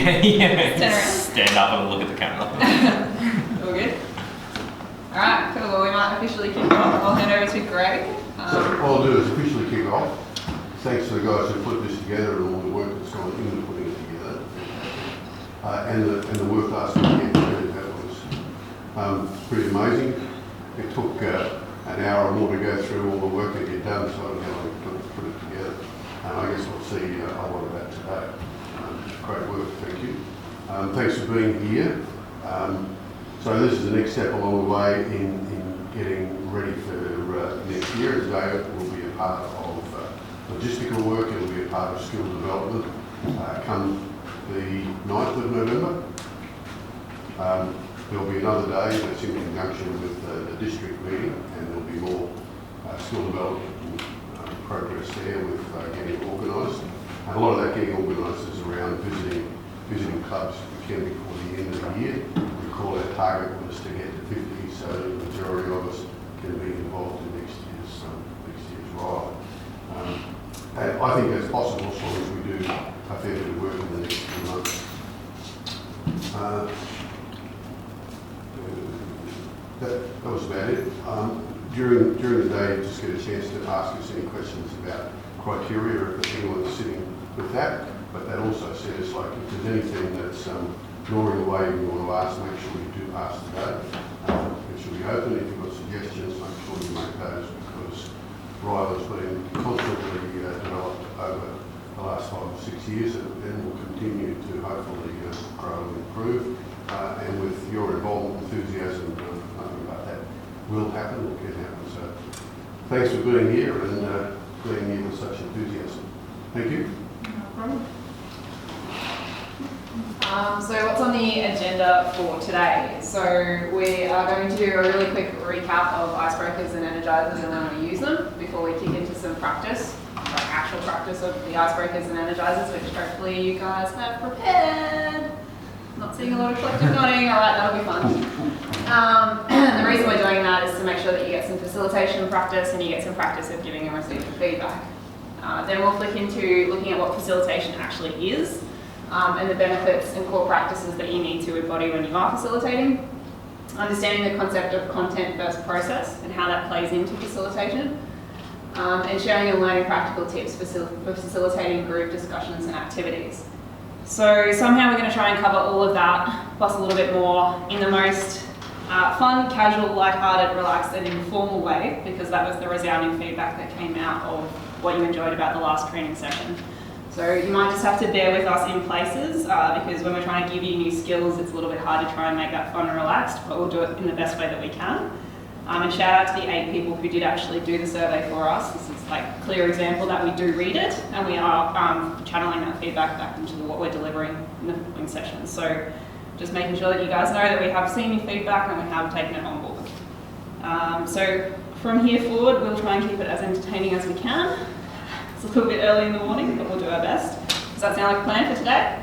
Yeah. Turn around. Stand up and look at the camera. All good? Alright, cool. Well, we might officially kick off. I'll hand over to Greg. So what I'll do is officially kick off. Thanks to the guys who put this together and all the work that's gone into putting it together. And the work last weekend, really, that was pretty amazing. It took an hour or more to go through all the work that you'd done, so I'm going to put it together. And I guess we'll see a lot of that today. Great work, thank you. Thanks for being here. So this is the next step along the way in getting ready for next year. As David will be a part of logistical work, it will be a part of skill development. Come the 9th of November, there will be another day that's in conjunction with the district meeting, and there will be more skill development progress there with getting organised. And a lot of that getting organised is around visiting clubs we can before the end of the year. We call our target was to get to 50, so the majority of us can be involved in next year's Ryla. And I think that's possible as long as we do a fair bit of work in the next few months. That was about it. During the day, just get a chance to ask us any questions about criteria if anyone's sitting with that. But that also says, like, if there's anything that's gnawing away and you want to ask, make sure you do ask today. It should be open. If you've got suggestions, make sure you make those, because Ryla's been constantly developed over the last 5 or 6 years, and will continue to hopefully grow and improve. And with your involvement, enthusiasm, nothing about that will happen or can happen. So thanks for being here and being here with such enthusiasm. Thank you. No problem. So what's on the agenda for today? So we are going to do a really quick recap of icebreakers and energizers and when we use them before we kick into some practice, like actual practice of the icebreakers and energizers, which hopefully you guys have prepared. Not seeing a lot of collective nodding. All right, that'll be fun. The reason we're doing that is to make sure that you get some facilitation practice and you get some practice of giving and receiving feedback. Then we'll flick into looking at what facilitation actually is and the benefits and core practices that you need to embody when you are facilitating. Understanding the concept of content versus process and how that plays into facilitation. And sharing and learning practical tips for facilitating group discussions and activities. So somehow we're going to try and cover all of that, plus a little bit more in the most fun, casual, lighthearted, relaxed and informal way, because that was the resounding feedback that came out of what you enjoyed about the last training session. So you might just have to bear with us in places, because when we're trying to give you new skills, it's a little bit hard to try and make that fun and relaxed, but we'll do it in the best way that we can. And shout out to the 8 people who did actually do the survey for us. This is like a clear example that we do read it, and we are channeling that feedback back into what we're delivering in the following sessions. So just making sure that you guys know that we have seen your feedback and we have taken it on board. So from here forward, we'll try and keep it as entertaining as we can. It's a little bit early in the morning, but we'll do our best. Does that sound like a plan for today?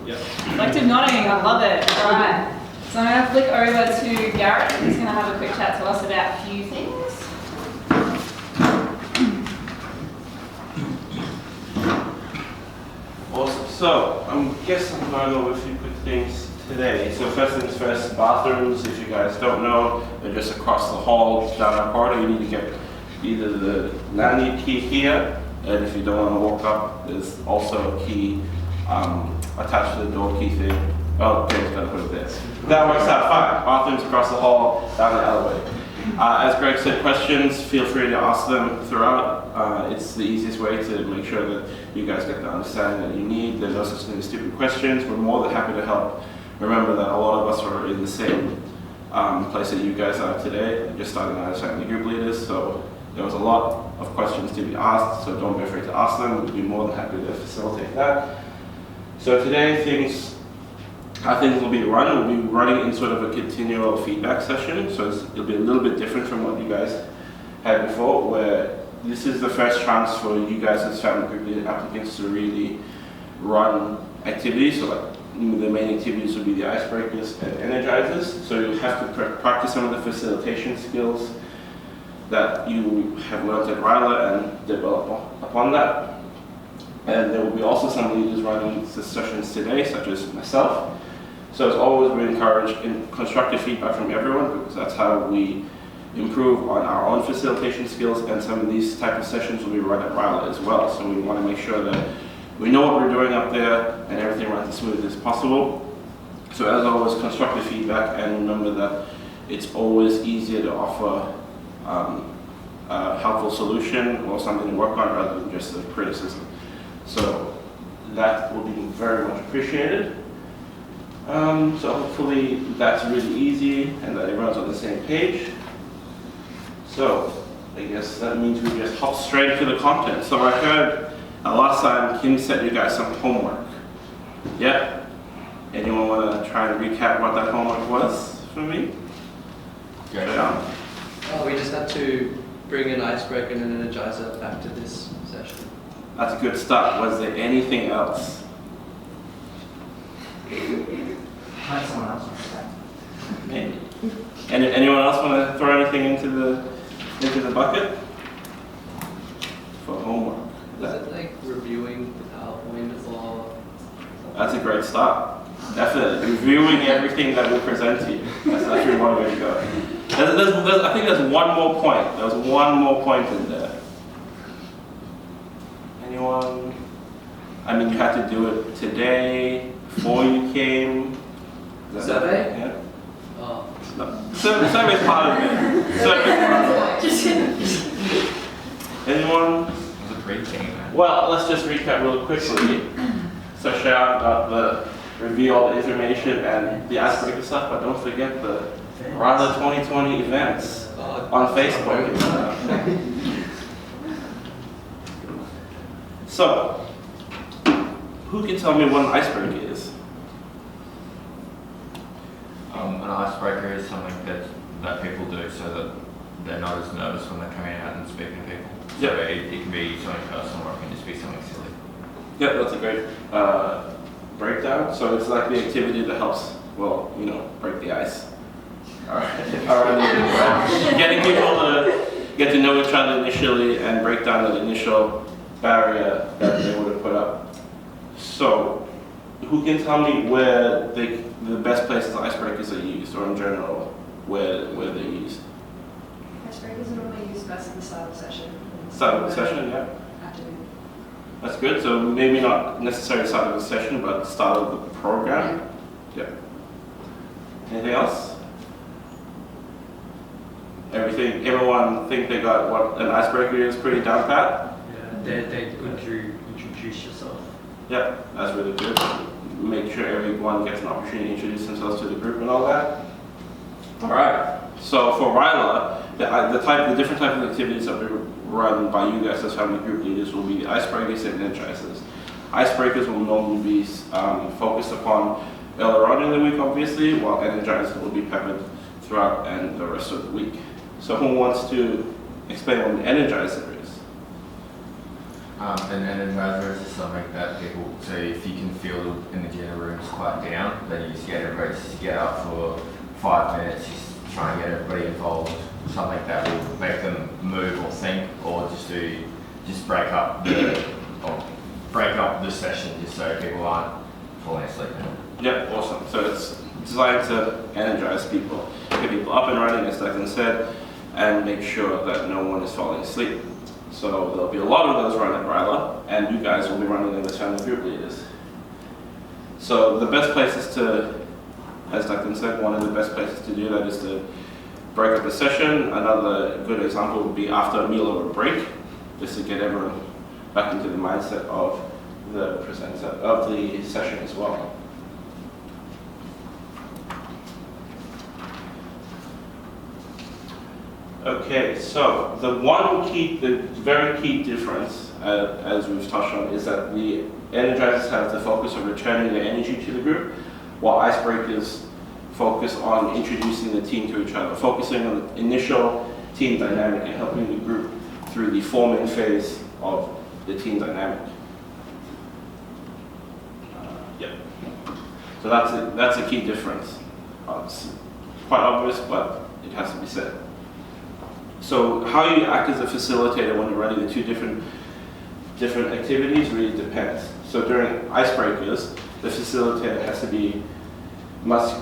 Yep. Collective nodding, I love it. All right. So I'm going to flick over to Garrett, who's going to have a quick chat to us about a few things. Awesome. So I'm guessing I'm going over a few quick things today. So first things first, bathrooms, if you guys don't know, they're just across the hall, down our corridor. You need to get either the landing key here, and if you don't want to walk up, there's also a key attached to the door key thing. Oh, James gotta put it there. That works out fine. Bathrooms across the hall, down the alleyway. As Greg said, questions, feel free to ask them throughout. It's the easiest way to make sure that you guys get the understanding that you need. There's no such thing as stupid questions. We're more than happy to help. Remember that a lot of us are in the same place that you guys are today. Just starting out as family group leaders, so there was a lot of questions to be asked, so don't be afraid to ask them. We'd be more than happy to facilitate that. So today, how things will be run. We'll be running in sort of a continual feedback session, so it'll be a little bit different from what you guys had before, where this is the first chance for you guys as family group leader applicants to really run activities. So like the main activities will be the icebreakers and energizers. So you'll have to practice some of the facilitation skills that you have learned at Ryla and develop upon that. And there will be also some leaders running the sessions today, such as myself. So as always, we encourage constructive feedback from everyone, because that's how we improve on our own facilitation skills, and some of these type of sessions will be run at Ryla as well. So we want to make sure that we know what we're doing up there and everything runs as smooth as possible. So as always, constructive feedback, and remember that it's always easier to offer a helpful solution or something to work on rather than just a criticism. So that will be very much appreciated. So hopefully that's really easy and that everyone's on the same page. So I guess that means we just hop straight into the content. So I heard last time Kim sent you guys some homework. Yeah? Anyone want to try and recap what that homework was for me? Yeah. Oh, we just had to bring an icebreaker and an energizer back to this session. That's a good start. Was there anything else? Might someone else want to start? Maybe. Anyone else want to throw anything into the bucket for homework? Was it like reviewing the PowerPoint or? That's a great start. Definitely. Reviewing everything that we present to you. That's actually one way to go. I think there's one more point. There's one more point in there. Anyone? I mean, you had to do it today, before you came. Survey? Yeah. Oh. No. Survey's part of it. Survey's part of it. Anyone? It was a great game, man. Well, let's just recap real quickly. So Sharon got the review all the information and the icebreaker stuff, but don't forget the Ryla 2020 events on Facebook. So, who can tell me what an icebreaker is? An icebreaker is something that people do so that they're not as nervous when they're coming out and speaking to people. So Yep. it can be something personal or it can just be something silly. Yeah, that's a great breakdown. So it's like the activity that helps, well, break the ice. All right. Getting people to get to know each other initially and break down that initial barrier that they would have put up. So, who can tell me where the best places icebreakers are used, or in general, where they're used? Icebreakers are normally used best at the start of the session. Start of the session, yeah. Afternoon. That's good. So maybe not necessarily start of the session, but start of the program. Yeah. Anything else? Everyone think they got what an icebreaker is pretty down pat? Yeah, they're good to introduce yourself. Yeah, that's really good. Make sure everyone gets an opportunity to introduce themselves to the group and all that. All right. So for Ryla, the different type of activities that we run by you guys as family group leaders will be icebreakers and energizers. Icebreakers will normally be focused upon earlier on in the week, obviously, while energizers will be peppered throughout and the rest of the week. So who wants to explain what an energizer is? An energizer is something that people, so if you can feel the energy in the room is quite down, then you just get everybody to get up for 5 minutes, just try and get everybody involved. Something that will make them move or think, or just break up the session just so people aren't falling asleep. Yeah, awesome. So it's designed to energize people, get people up and running, as Declan said, and make sure that no one is falling asleep. So there'll be a lot of those run at Ryla, and you guys will be running them as family group leaders. So the best places to, as Declan said, one of the best places to do that is to break up the session. Another good example would be after a meal or a break, just to get everyone back into the mindset of the session as well. Okay, so the very key difference, as we've touched on, is that the energizers have the focus of returning the energy to the group, while icebreakers focus on introducing the team to each other, focusing on the initial team dynamic and helping the group through the forming phase of the team dynamic. So that's a key difference. It's quite obvious, but it has to be said. So how you act as a facilitator when you're running the two different different activities really depends. So during icebreakers, the facilitator must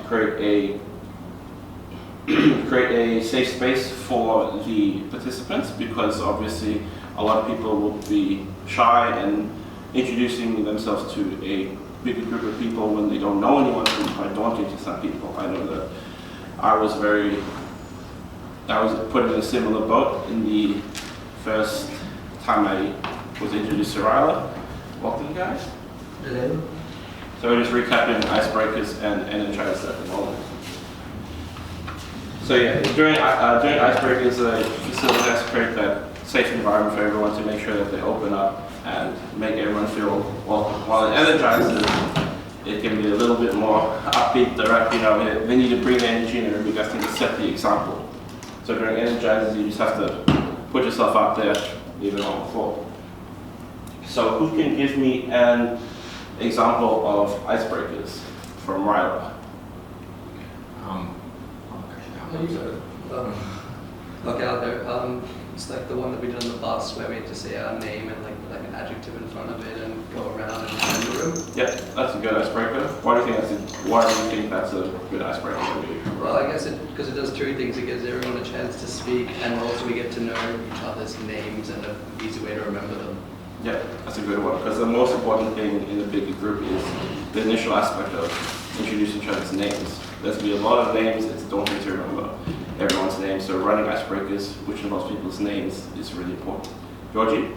create a safe space for the participants, because obviously a lot of people will be shy and introducing themselves to a bigger group of people when they don't know anyone is quite daunting to some people. I know that I was put in a similar boat in the first time I was introduced to Ryla. Welcome, guys. Hello. So we're just recapping icebreakers and energizers at the moment. So yeah, during icebreakers, the facility has to create that safe environment for everyone to make sure that they open up and make everyone feel welcome. While it energizes, it can be a little bit more upbeat, direct. They need to bring the energy in, and you guys need to set the example. So during energizers, you just have to put yourself out there, leave it on the floor. So who can give me an example of icebreakers from Ryla? Okay, out there. It's like the one that we did on the bus where we had to say our name and like an adjective in front of it and go around and find the room. Yeah, that's a good icebreaker. Why do you think that's a good icebreaker for you? Well, I guess because it does two things. It gives everyone a chance to speak, and also we get to know each other's names and an easy way to remember them. Yeah, that's a good one, because the most important thing in a bigger group is the initial aspect of introducing each other's names. There's going to be a lot of names, it's daunting to remember everyone's name, so running icebreakers, which involves people's names, is really important. Georgie?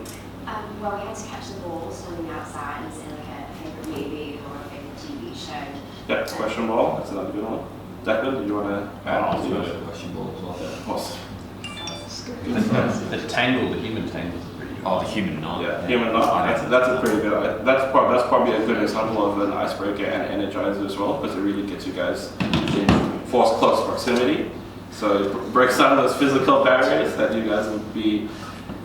Well, we had to catch the ball swimming outside and say like a favourite movie or a favourite TV show. Yeah, question ball, that's another good one. Declan, did you want to add on to it? Question ball as well. Awesome. The tangle, the human tangle is pretty good. Oh, the human knot. Yeah, human knot. That's a pretty good. That's probably a good example of an icebreaker and energizer as well, because it really gets you guys in forced close proximity. So it breaks down those physical barriers that you guys would be,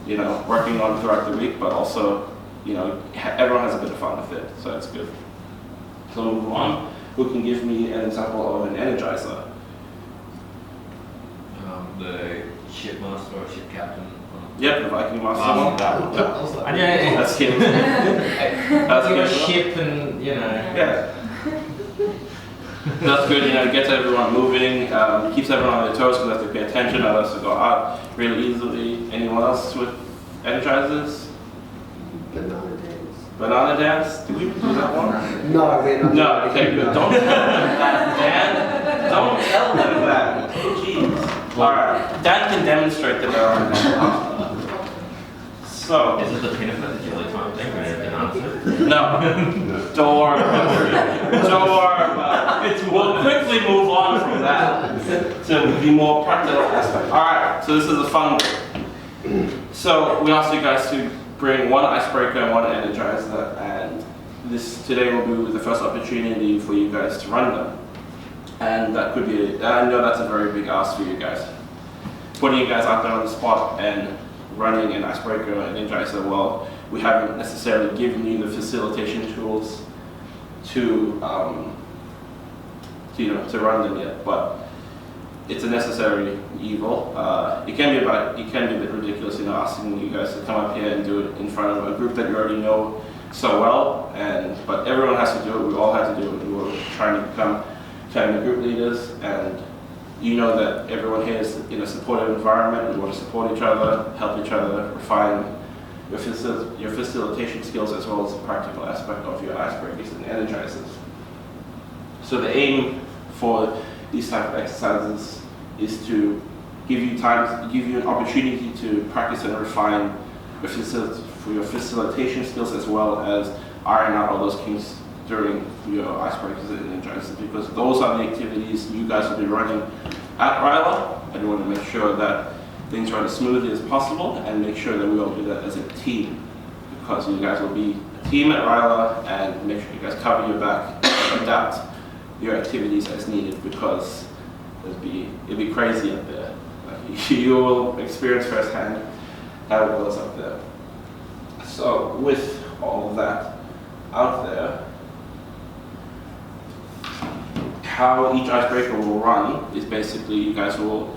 working on throughout the week, but also, everyone has a bit of fun with it, so that's good. So we'll move on. Who can give me an example of an energizer? The ship master or ship captain. Yep, the Viking master one. Yeah. That's kidding. That's good. a ship and, Yeah. That's good, it gets everyone moving, keeps everyone on their toes because they have to pay attention, not us to go out really easily. Anyone else with energizers? Banana dance. Banana dance? Did we do that one? No, we're not. No, okay, good. Don't tell them that, Dan. Don't tell them that. Jeez. Alright, Dan can demonstrate the banana dance. So. Is it the peanut butter jelly time thing where everything answered? No. Don't worry about it. Don't worry about it. We'll quickly move on from that to the more practical aspect. Alright, so this is a fun one. So we asked you guys to bring one icebreaker and one energizer, and this today will be the first opportunity for you guys to run them. And that could be, I know that's a very big ask for you guys. Putting you guys out there on the spot and running an icebreaker and energizer, well, we haven't necessarily given you the facilitation tools to run them yet, but it's a necessary evil. It can be a bit ridiculous, asking you guys to come up here and do it in front of a group that you already know so well, but everyone has to do it. We all have to do it. We were trying to become family group leaders, and you know that everyone here is in a supportive environment. We want to support each other, help each other, refine your facilitation skills as well as the practical aspect of your icebreakers and energizers. So the aim for these type of exercises is to give you an opportunity to practice and refine your facilitation skills, as well as iron out all those kinks during your icebreakers and energizers, because those are the activities you guys will be running at Ryla. I want to make sure that things run as smoothly as possible and make sure that we all do that as a team, because you guys will be a team at Ryla, and make sure you guys cover your back and adapt your activities as needed, because it'll be crazy up there. Like, you will experience firsthand how it goes up there. So with all of that out there, how each icebreaker will run is basically you guys will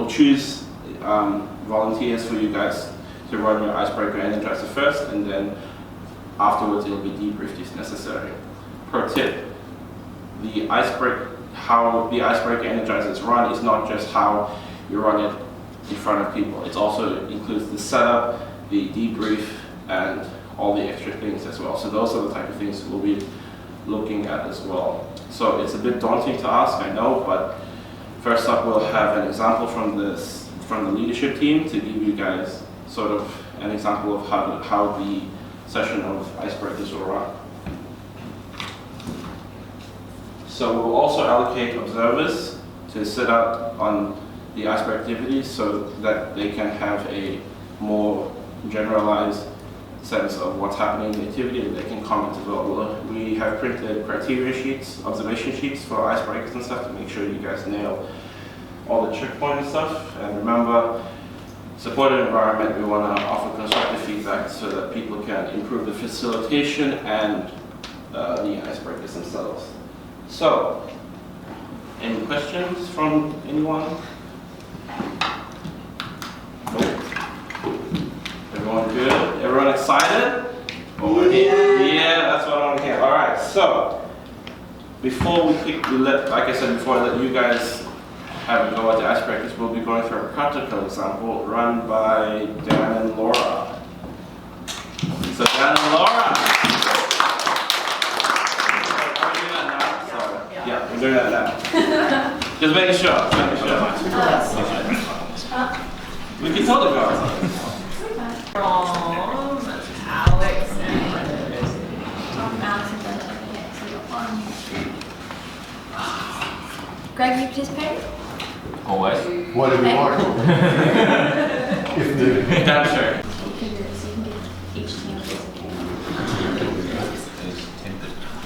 choose volunteers for you guys to run your icebreaker energizer first, and then afterwards it'll be debriefed if necessary. Pro tip, how the icebreaker energizer is run is not just how you run it in front of people. It also includes the setup, the debrief, and all the extra things as well. So those are the type of things we'll be looking at as well. So it's a bit daunting to ask, I know, but first up we'll have an example from the leadership team to give you guys sort of an example of how the session of icebreakers will run. So we'll also allocate observers to sit out on the icebreaker activities so that they can have a more generalized sense of what's happening in the activity and they can comment as well. We have printed criteria sheets, observation sheets for icebreakers and stuff to make sure you guys nail all the checkpoints and stuff. And remember, supportive environment, we want to offer constructive feedback so that people can improve the facilitation and the icebreakers themselves. So, any questions from anyone? Nope. Everyone good? Everyone excited? Yeah, that's what I want to hear. All right, so before like I said before, let you guys have a go at the icebreakers. We'll be going through a practical example run by Dan and Laura. So Dan and Laura. Yeah, we're doing that now. Just making sure. We can totally go outside. From Alex and Greg, you participating? Always. Whatever you like. If needed. Damn sure.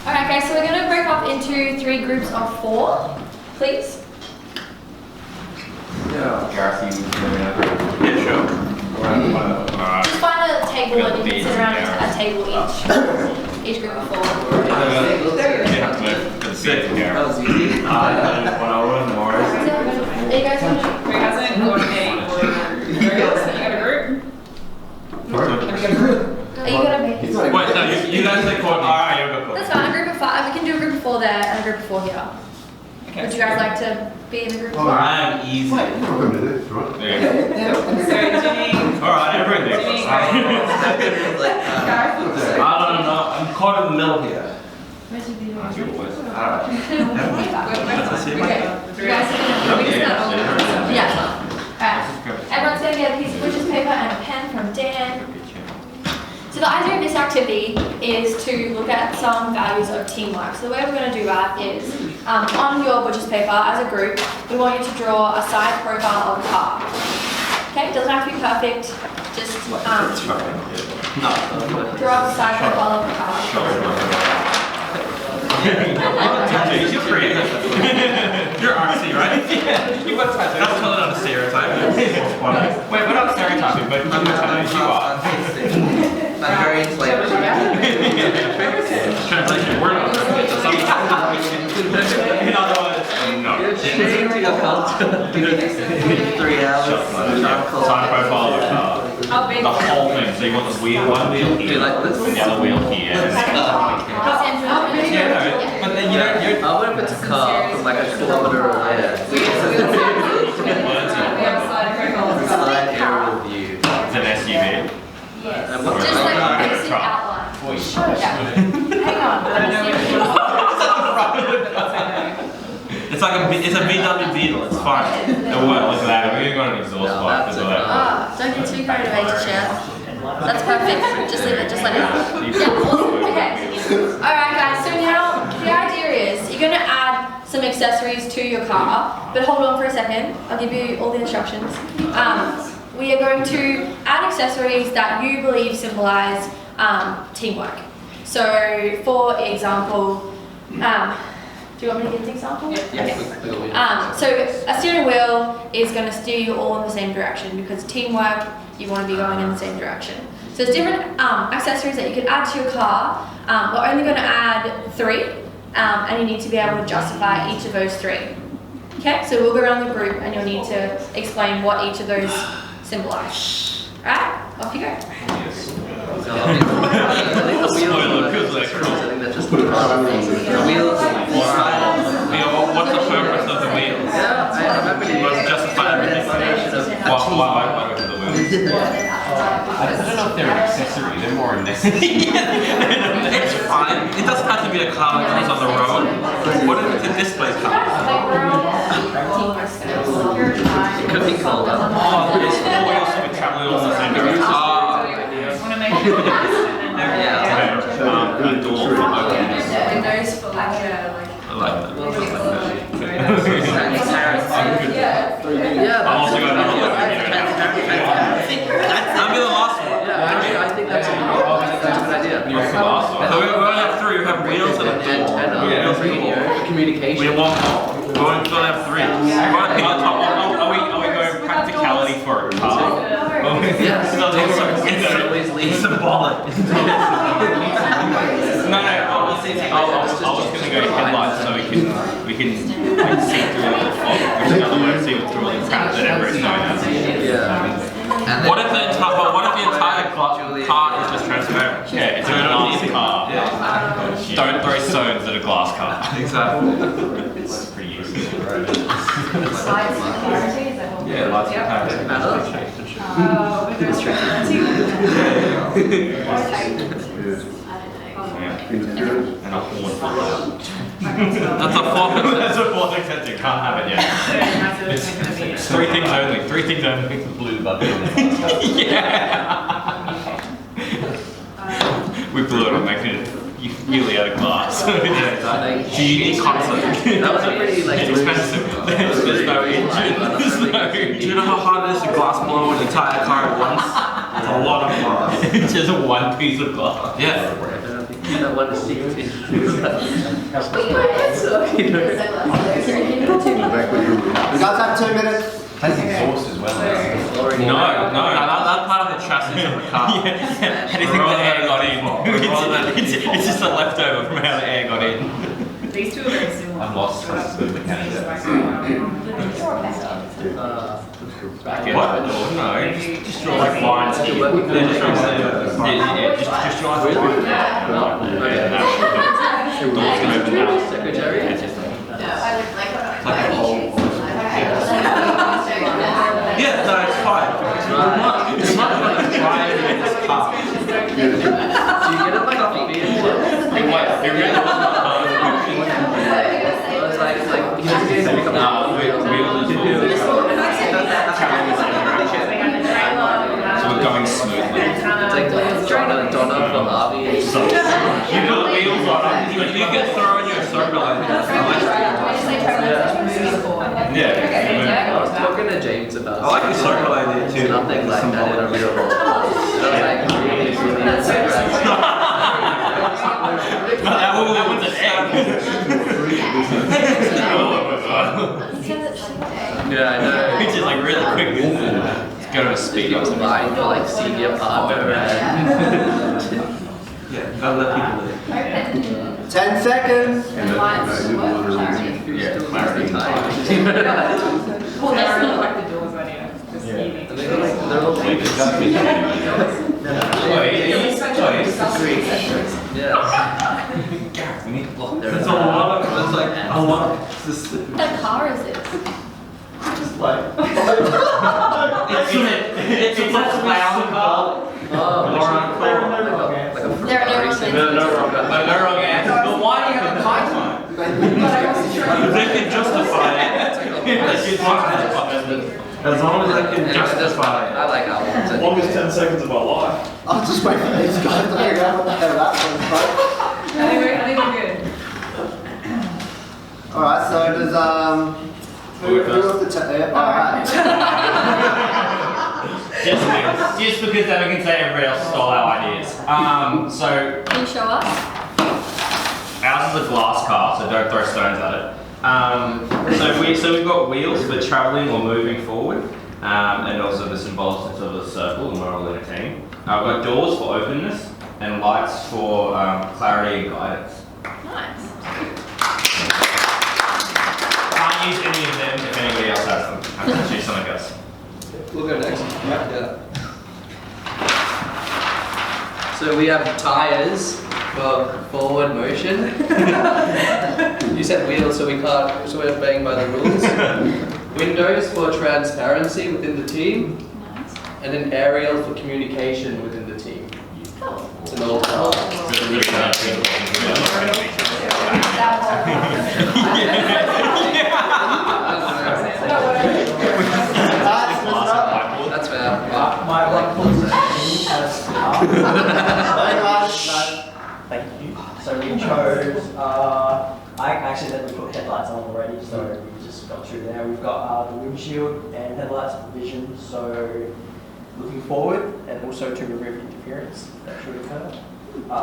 Alright guys, so we're going to break up into 3 groups of 4, please. Yeah. Gareth, you doing that? Yeah, sure. Just find a table and you can sit around a table each group of 4. That was easy. Are you guys going to... who hasn't coordinated for you got a group? Sorry? Have you got a group? Are you going to... It's like- Wait, no, you guys say coordinate. Alright, you'll go That's fine, a group of 5. We can do a group of 4 there and a group of 4 here. Okay. Would you guys like to be in a group of 4? I'm easy. Wait, you're not going to do this, right? Yeah. So Ginny, Alright, everything. Ginny, I don't know. I'm caught in the middle here. Where's your video? Alright. you guys are Yeah. Alright. Everyone's going to get a piece of butcher's paper and a pen from Dan. So the idea of this activity is to look at some values of teamwork. So the way we're going to do that is, on your butcher's paper as a group, we want you to draw a side profile of a car. Okay, it doesn't have to be perfect, just draw the side profile of a car. You're creative. You're artsy, right? Yeah. You got tattoos. Not calling out a stereotype. Wait, we're not stereotyping, but you are. I'm very enslaved. Translation, we're not. In other words, no. Changing your culture. 3 hours. Side profile of the car. The whole thing. So you want the wheel, one wheel Do you here, like this? and the other wheel here. Yeah, no, but then you're I would have put a car from like a kilometer away. we have a side profile. Side aerial view. It's an SUV. Yes. And what Just the like Like a a basic truck. outline. Yeah. Hang on. I don't know It's like it's a VW Beetle. It's fine. No, what? Look at that. We're going to exhaust No, pipe. that's Look it. at that. Ah, don't get too carried away, Chef. That's perfect. Just leave it just like that. Yeah, awesome. Okay. Alright guys, so now the idea is you're going to add some accessories to your car, but hold on for a second. I'll give you all the instructions. We are going to add accessories that you believe symbolize teamwork. So, for example, do you want me to give an example? Yeah. So a steering wheel is going to steer you all in the same direction because teamwork, you want to be going in the same direction. So there's different accessories that you can add to your car. We're only going to add 3 and you need to be able to justify each of those 3. Okay, so we'll go around the group and you'll need to explain what each of those symbolise. Alright, off you go. So I think the wheels. Spoiler, because they're I think that's just the wheels. What's the purpose of the wheels? Yeah, I remember you Let's justify everything. Why do the wheels? I don't know if they're an accessory, they're more a necessity. It's fine. It doesn't have to be a car that goes on the road. What if it's a display car? It could be called Oh, there's 4 wheels to be traveling on the same direction. Want to make sure and then A door for opening. windows for like I like that. Yeah, I'm also going to I'll be the last one. Yeah, actually, I think that's a good idea. What's the last one? So we only have 3. We have wheels and a door. Antenna, radio, communication. We want more. We only have 3. Are we going practicality for a car? Yes. It's symbolic. No, I was going to go headlights so we can like, see through all the fog, which is another way to see through all the crap that everybody's going at. Yeah. What if the entire car is just transparent? Yeah, it's a glass car. Don't throw stones at a glass car. Exactly. It's pretty useful. slides for clarity, is that what? Yeah, lots of Yep. times. Windows strategy. And a horn for that. That's a 4%. That's a 4 accepted. Can't have it yet. It's 3 things only. 3 things only. Blue button. Yeah. We blew it on making it nearly out of glass. It's a unique concept. That was a pretty like It's expensive. There's no engine. Do you know how hard it is to glass blow an entire car at once? It's a lot of glass. It's just 1 piece of glass. Yeah. that one is secret. Back with your You guys have 2 minutes. Has exhaust as well. No, that's part of the chassis of the car. How do you think the air got in? It's just a leftover from how the air got in. These two are very similar. I'm lost as the mechanic. What? No, just draw like lines. Just draw lines. Secretary? Yeah, no, it's fine. It's not like driving in this car. Do you get it like off of It really wasn't hard. It's like, you just get to pick up So we're going smoothly. It's like Donna from Avi. You put wheels on it, you can throw in your circle and I was talking to James about I like the circle idea too. nothing like that in a real world. That one's an egg. Yeah, I know. Which is like really quick, isn't it? Let's go to a speed up. Vying for like senior partner and Yeah, gotta let people live. 10 seconds. Yeah, clarity. Well, that's not like the doors idea. Just easy. they're all like yeah. There's a lot of, there's like a lot of this. What car is this? It's a clown car. There are no wrong answers. No wrong answer. But why do you have a pipeline? They can justify it. As long as they can justify it. I like albums. Longest 10 seconds of our life. I'll just wait for these guys to figure out what the hell that was. I think we're good. Alright, so does, who wants to alright. Just because then we can say everybody else stole our ideas. So Can you show us? ours is a glass car, so don't throw stones at it. So we've got wheels for travelling or moving forward, and also the symbolics of a circle, and we're all in a team. I've got doors for openness and lights for clarity and guidance. Nice. Can't use any of them if anybody else has them. I have to choose something else. We'll go next. Yeah. So we have tires for forward motion. You said wheels, so we can't. So we're obeying by the rules. Windows for transparency within the team, Nice. and an aerial for communication within the team. Cool. It's an old car. That's fair. My one conversation has Thank you. So we chose, I accidentally put headlights on already, so we just got through there. We've got the windshield and headlights for vision, so looking forward and also to remove interference that should occur.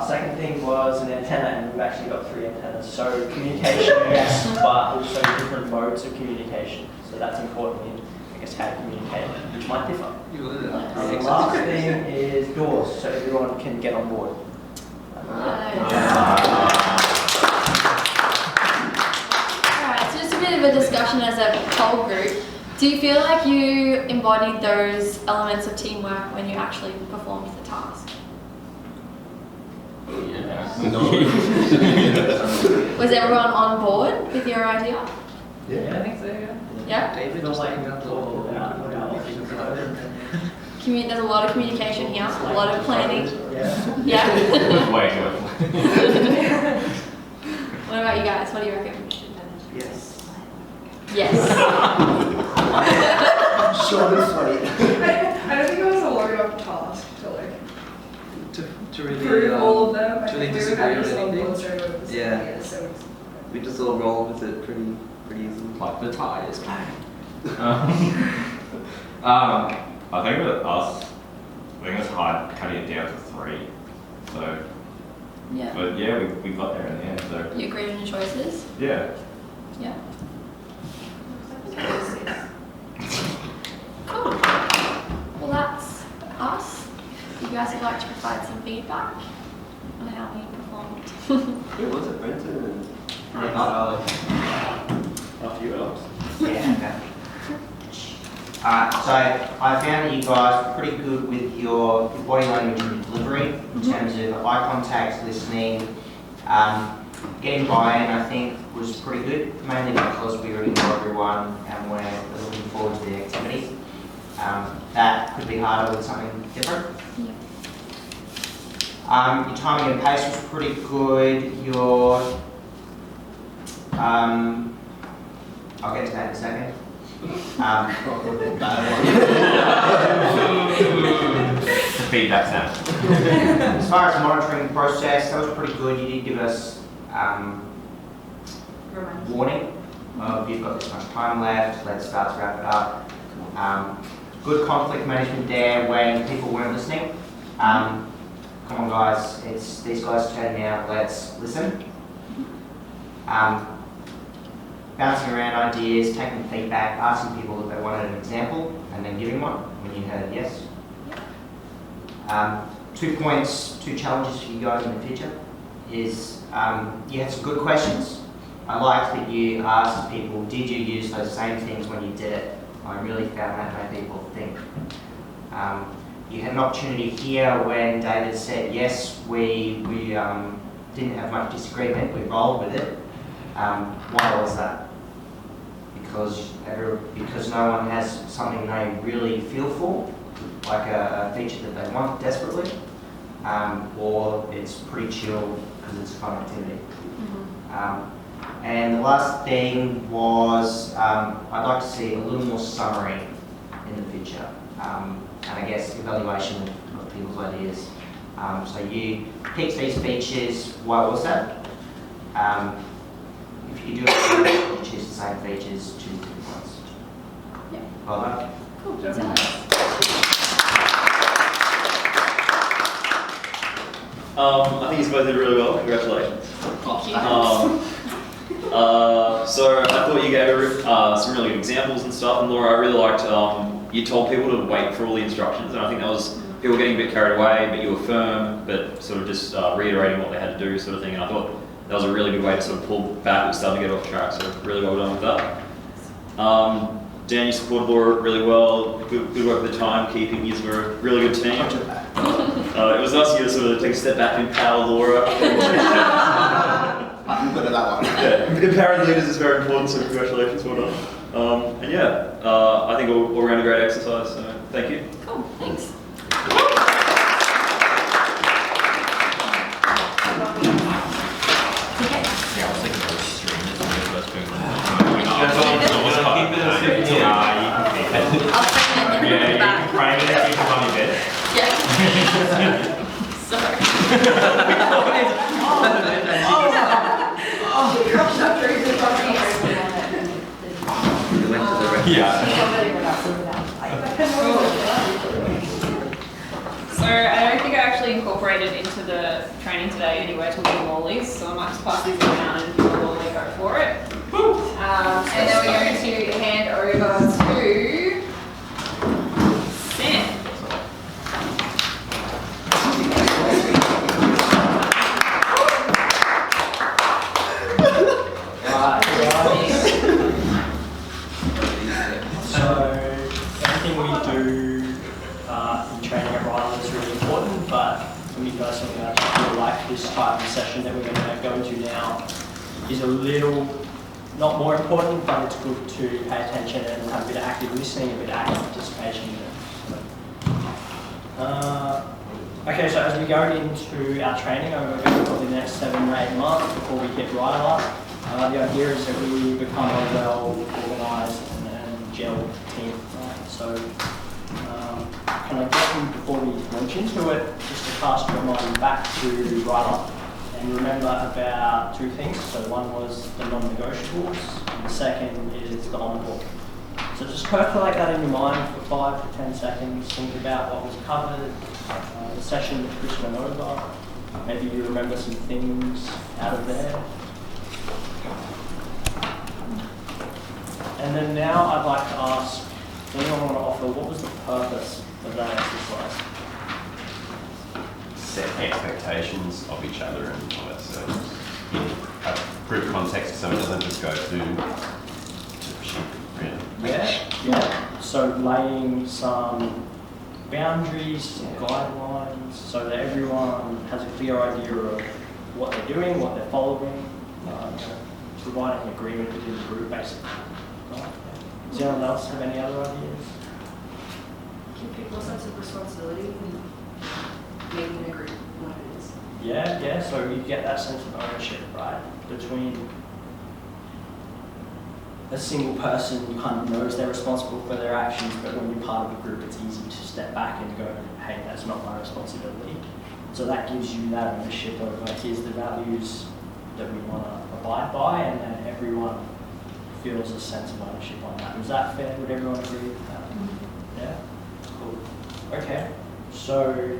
Second thing was an antenna, and we've actually got 3 antennas. So communication, yes, but also different modes of communication. So that's important in, I guess, how to communicate, which might differ. The last thing is doors, so everyone can get on board. Alright, so just a bit of a discussion as a whole group. Do you feel like you embodied those elements of teamwork when you actually performed the task? Was everyone on board with your idea? Yeah. I think so, yeah. Yeah? David was like, There's a lot of communication here, a lot of planning. yeah. Yeah? Way good. What about you guys? What do you reckon? Yes. Yes. Short and sweet. I don't think it was a long enough task to like To really prove all of them. I to really think we disagree had on just anything. one sort of Yeah. so We just all rolled with it pretty easily. Like the tires. I think with us, I think it was hard cutting it down to 3. So, Yeah. but yeah, we got there in the end. So You agreed on your choices? yeah. Yeah. Cool. Well, that's us. You guys would like to provide some feedback on how we performed. Who was it, Brenton? After you else. Yeah, okay. So I found that you guys were pretty good with your body language and your delivery in terms of eye contact, listening, getting buy-in. I think was pretty good, mainly because we already know everyone and we're looking forward to the activity. That could be harder with something different. Your timing and pace was pretty good. Your I'll get to that in a second. Feedback sound. As far as the monitoring process, that was pretty good. You did give us warning of you've got this much time left, let's start to wrap it up. Good conflict management there when people weren't listening. Come on guys, it's these guys' turn now, let's listen. Bouncing around ideas, taking feedback, asking people if they wanted an example, and then giving one when you heard yes. 2 points, 2 challenges for you guys in the future is you had some good questions. I liked that you asked people, did you use those same things when you did it? I really found that made people think. You had an opportunity here when David said, yes, we didn't have much disagreement, we rolled with it. Why was that? Because no one has something they really feel for, like a feature that they want desperately, or it's pretty chill because it's a fun activity. And the last thing was I'd like to see a little more summary in the future, and I guess evaluation of people's ideas. So you picked these features, why was that? If you do it, you choose the same features, choose different ones. Yeah. Well done. Cool. Nice. I think you both did really well. Congratulations. Thank you. So I thought you gave some really good examples and stuff. And Laura, I really liked you told people to wait for all the instructions, and I think that was people getting a bit carried away, but you were firm, but sort of just reiterating what they had to do, sort of thing. And I thought that was a really good way to sort of pull back and start to get off track. So really well done with that. Dan, you supported Laura really well. Good work with the timekeeping. You were a really good team. It was nice of you to sort of take a step back and empower Laura. I'm good at that one. Yeah, empowering leaders is very important, so congratulations, well done. And yeah, I think all around a great exercise, so thank you. Cool, thanks. Yeah, I was thinking about streamers when we first moved on. I'll frame it and then put it back. Frame it and keep it on your bed. Yeah. Sorry. So I don't think I actually incorporated into the training today anywhere to win lollies, so I might just pass these around and people will go for it. And then we're going to hand over to Sam. So everything we do in training at Ryla is really important, but for me personally, I just feel like this type of session that we're going to go into now is a little, not more important, but it's good to pay attention and have a bit of active listening, a bit of active participation in it. Okay, so as we go into our training over probably the next 7 or 8 months before we hit Ryla, the idea is that we become a well-organised and gel team, right? So, can I get you, before we launch into it, just to cast your mind back to Ryla and remember about 2 things. So one was the non-negotiables, and the second is the on-board. So just percolate that in your mind for 5 to 10 seconds. Think about what was covered, the session that Chris went over. Maybe you remember some things out of there. And then now I'd like to ask, does anyone want to offer, what was the purpose of that exercise? Set expectations of each other and all that stuff. In a group context, so it doesn't just go to shit, really. Yeah. So laying some boundaries, some guidelines, so that everyone has a clear idea of what they're doing, what they're following, providing agreement within the group, basically. Right. Does anyone else have any other ideas? Give people a sense of responsibility and making a group what it is. Yeah, so you get that sense of ownership, right? Between a single person kind of knows they're responsible for their actions, but when you're part of a group, it's easy to step back and go, hey, that's not my responsibility. So that gives you that ownership over, here's the values that we want to abide by, and then everyone feels a sense of ownership on that. Is that fair? Would everyone agree with that? Yeah? Cool. Okay, so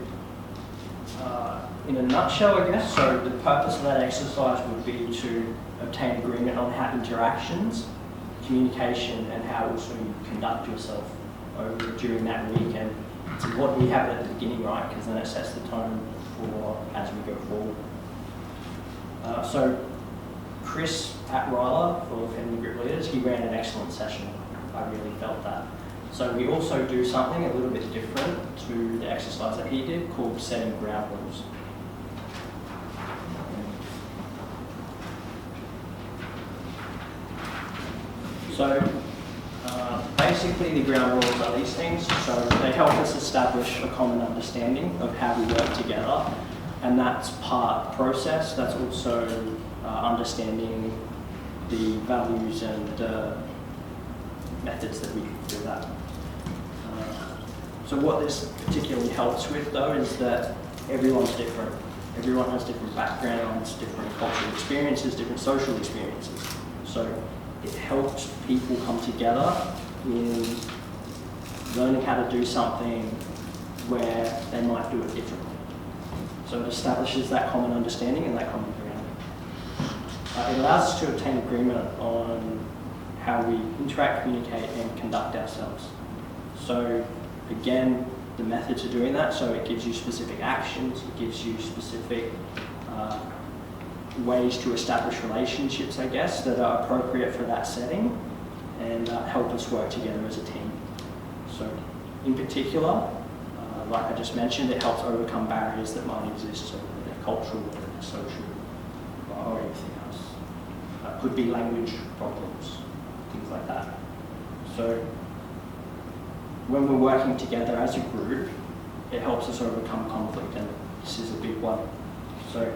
in a nutshell, I guess, so the purpose of that exercise would be to obtain agreement on how interactions, communication, and how also you conduct yourself during that week. And it's important we have it at the beginning, right? Because then it sets the tone for as we go forward. So Chris at Ryla, for Family Group Leaders, he ran an excellent session. I really felt that. So we also do something a little bit different to the exercise that he did called setting ground rules. So basically the ground rules are these things. So they help us establish a common understanding of how we work together. And that's part process, that's also understanding the values and methods that we do that. So what this particularly helps with though is that everyone's different. Everyone has different backgrounds, different cultural experiences, different social experiences. So it helps people come together in learning how to do something where they might do it differently. So it establishes that common understanding and that common ground. It allows us to obtain agreement on how we interact, communicate, and conduct ourselves. So again, the methods of doing that, so it gives you specific actions, it gives you specific ways to establish relationships, I guess, that are appropriate for that setting. and help us work together as a team. So in particular, like I just mentioned, it helps overcome barriers that might exist, so whether they're cultural, whether they're social, or anything else. Could be language problems, things like that. So when we're working together as a group, it helps us overcome conflict, and this is a big one. So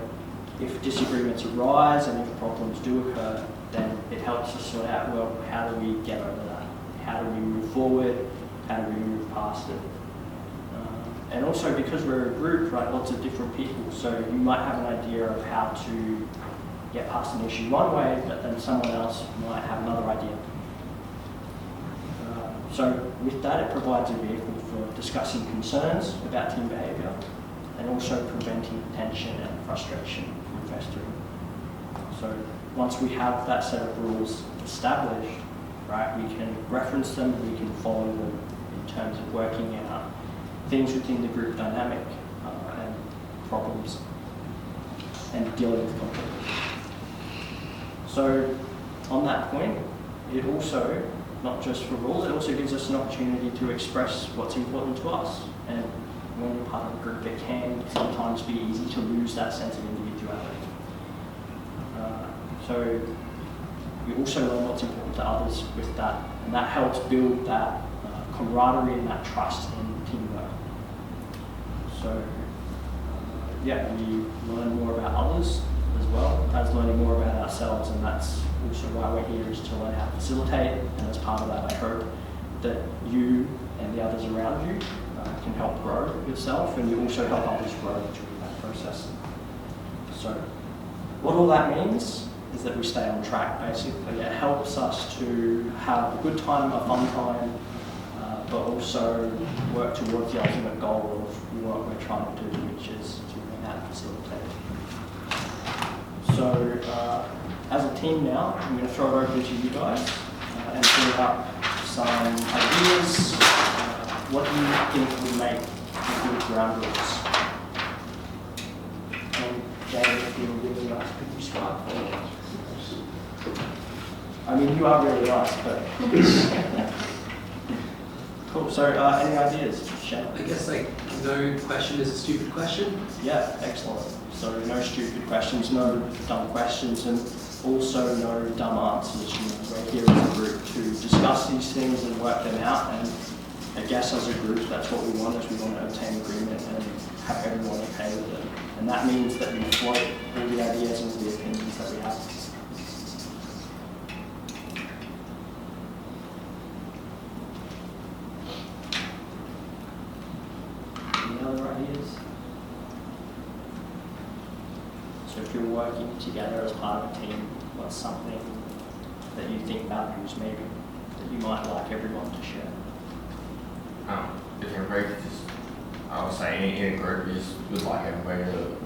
if disagreements arise and if problems do occur, then it helps us sort out, well, how do we get over that? How do we move forward? How do we move past it? And also because we're a group, right, lots of different people, so you might have an idea of how to get past an issue one way, but then someone else might have another idea. So with that, it provides a vehicle for discussing concerns about team behaviour and also preventing tension and frustration from festering. So once we have that set of rules established, right, we can reference them, we can follow them in terms of working out things within the group dynamic and problems and dealing with conflict. So on that point, it also, not just for rules, it also gives us an opportunity to express what's important to us. And when you're part of a group, it can sometimes be easy to lose that sense of individuality. So you also learn what's important to others with that, and that helps build that camaraderie and that trust in teamwork. So yeah, we learn more about others as well as learning more about ourselves, and that's also why we're here, is to learn how to facilitate, and as part of that I hope that you and the others around you can help grow yourself, and you also help others grow during that process. So what all that means is that we stay on track basically. It helps us to have a good time, a fun time, but also work towards the ultimate goal of what we're trying to do, which is to learn how to facilitate. So as a team now, I'm going to throw it over to you guys and bring up some ideas. What do you think would make good ground rules? And Jane, if you're really nice, could you start for me? I mean, you are really nice, but... Cool, so any ideas, Shannon? I guess like no question is a stupid question. Yeah, excellent. So no stupid questions, no dumb questions, and also no dumb answers. You know, we're here as a group to discuss these things and work them out, and I guess as a group that's what we want, is we want to obtain agreement and have everyone okay with it. And that means that we float all the ideas and all the opinions that we have. Any other ideas? So if you're working together as part of a team, what's something that you think values maybe that you might like everyone to share? Different groups, just, I would say in a group, you just would like everybody to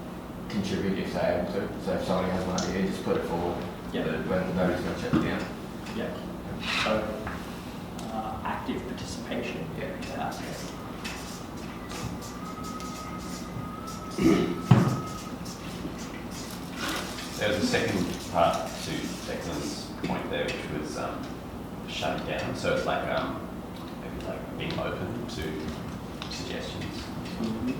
contribute if they're able to. So if somebody has an idea, just put it forward. Yeah. When nobody's going to shut it down. Yeah. So active participation. Yeah. There was a second part to Declan's point there, which was shutting down. So it's like maybe like being open to suggestions. Mm-hmm.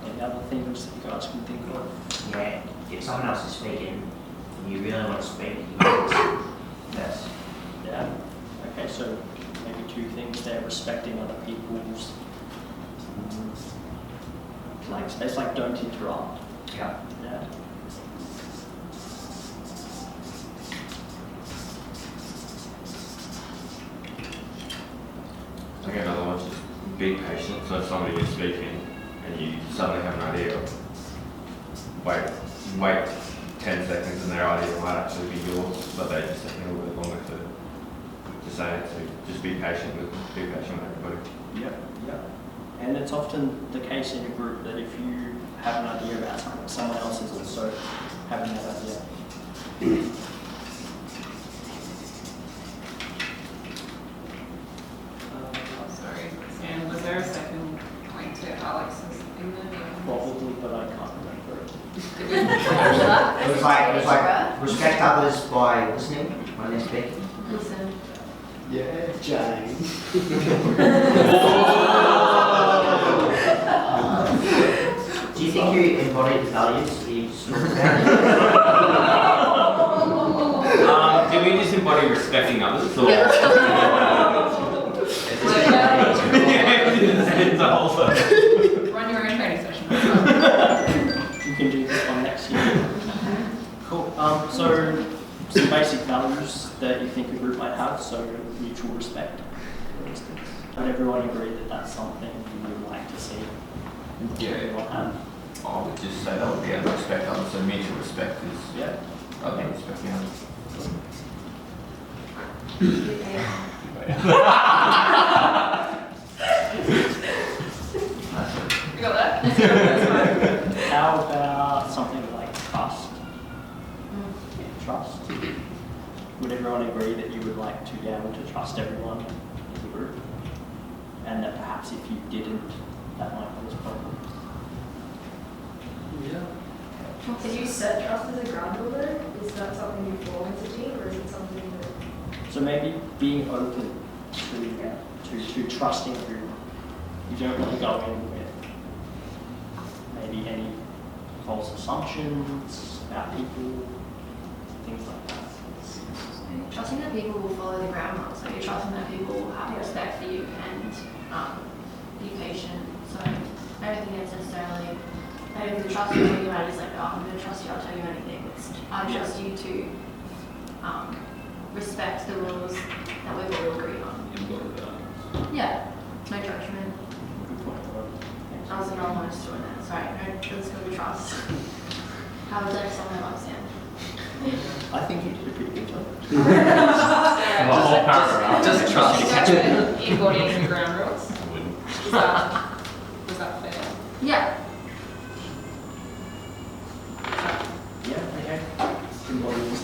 Any other things that you guys can think of? Yeah, if someone else is speaking and you really want to speak, you can listen first. Yeah. Okay, so maybe two things there: respecting other people's blank space, like don't interrupt. Yeah. Yeah. Okay, another one's just be patient. So if somebody is speaking and you suddenly have an idea, wait 10 seconds and their idea might actually be yours, but they just take a little bit longer to say it. So just be patient with everybody. Yep. Yep. And it's often the case in a group that if you have an idea about something, someone else is also having that idea. Sorry, Sam, was there a second point to Alex's thing there? Probably, but I can't remember it. It was like respect others by listening when they're speaking. Listen. Yeah, Jane. Do you think you embodied the values that you just talked about? Did we just embody respecting others? Or? It's a whole thing. Run your own training session. You can do this one next year. Cool. So some basic values that you think a group might have. So mutual respect, for instance. Would everyone agree that that's something you would like to see everyone have? I would just say that would be out of respect others, so mutual respect is Yeah. other respecting others. You got that? That's fine. How about something like trust? Trust. Would everyone agree that you would like to be able to trust everyone in the group? And that perhaps if you didn't, that might cause problems? Yeah. Did you set trust as a ground rule there? Is that something you fall into team, or is it something that... So maybe being open to trusting who you don't want to go in with maybe any false assumptions about people, things like that. Trusting that people will follow the ground rules. So you're trusting that people will have respect for you and be patient. So I don't think it's necessarily, I don't think the trust you're talking about is like, oh, I'm going to trust you, I'll tell you anything. It's, I trust you to respect the rules that we've all agreed on. Yeah, no judgment. Good point. That was another one I just doing that. Sorry, no, that's going to be trust. How would that someone like Sam? I think you did a pretty good job. Just trust. Judgment, embodying the ground rules. I wouldn't. Was that fair? Yeah. Yeah, okay. Embodies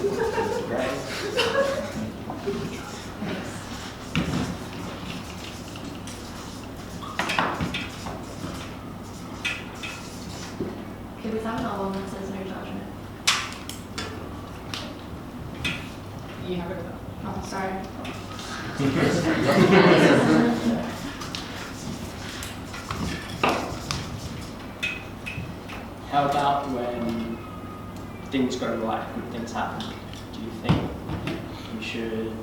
great. Could we have another one that says no judgment? You have it. Oh, sorry. How about when things go right, good things happen? Do you think we should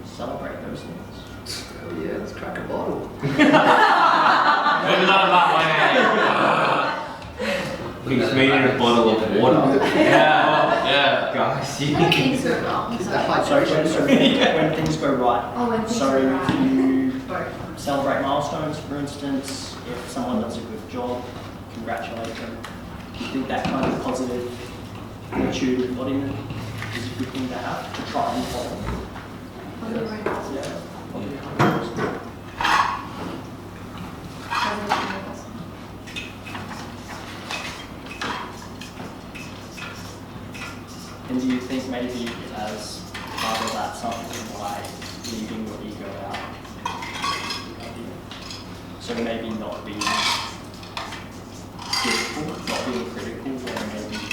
celebrate those things? Oh yeah, let's crack a bottle. Maybe not that way. He's made in a bottle of water. Yeah, guys. When things go wrong. Sorry, when things go right. Oh, when things So go right. if you Both. celebrate milestones, for instance, if someone does a good job, congratulate them. Do you think that kind of positive attitude embodiment is a good thing to have to try and follow? Positive reinforcement. Yeah. Positive reinforcement. Positive reinforcement. And do you think maybe as part of that something like leaving your ego out? So maybe not being critical, not being critical, or maybe being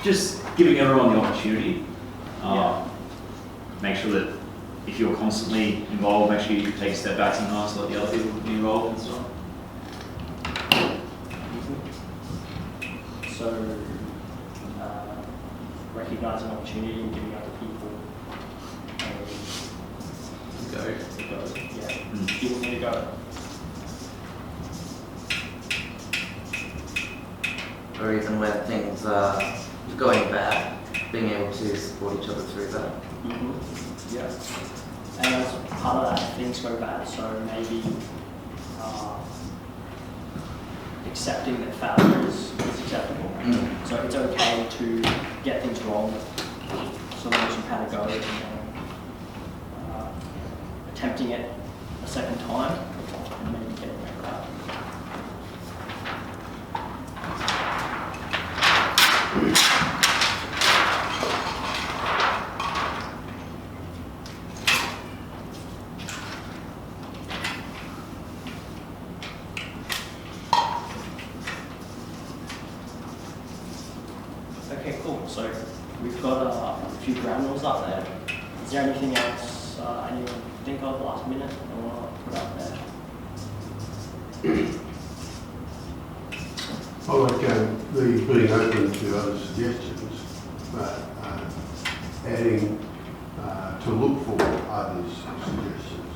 Just giving everyone the opportunity. Yeah. Make sure that if you're constantly involved, make sure you take a step back sometimes, let the other people be involved and stuff. So recognizing opportunity and giving other people a go. Yeah. Giving it a go. Or even when things are going bad, being able to support each other through that. Yeah. And as part of that, if things go bad, so maybe accepting that failure is acceptable. So it's okay to get things wrong, so long as you've had a go and attempting it a second time, and maybe getting it ground rules up there. Is there anything else anyone think of last minute I want to put up there? I like the being open to other suggestions, but adding to look for others' suggestions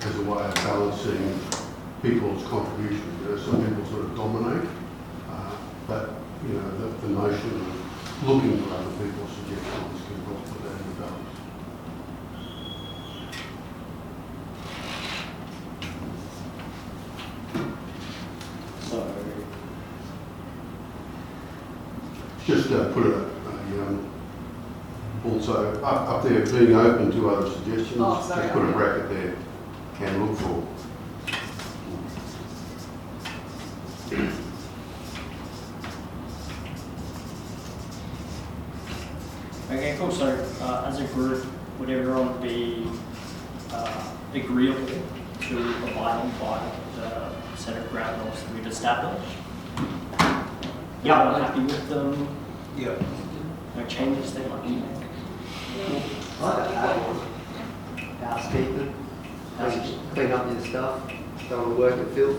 as a way of balancing people's contributions. You know, some people sort of dominate, but you know the notion of looking for other people's suggestions can help put that in balance. So, Just put also up there, being open to other suggestions. Oh, sorry, just put a okay. bracket there, can look for. okay, cool. So, as a group, would everyone be agreeable to abiding by the set of ground rules that we've established? Yeah. Everyone happy with them? Yeah. No changes they'd like to make? Housekeeping, Housekeeping. clean up your stuff, don't want to work at filth.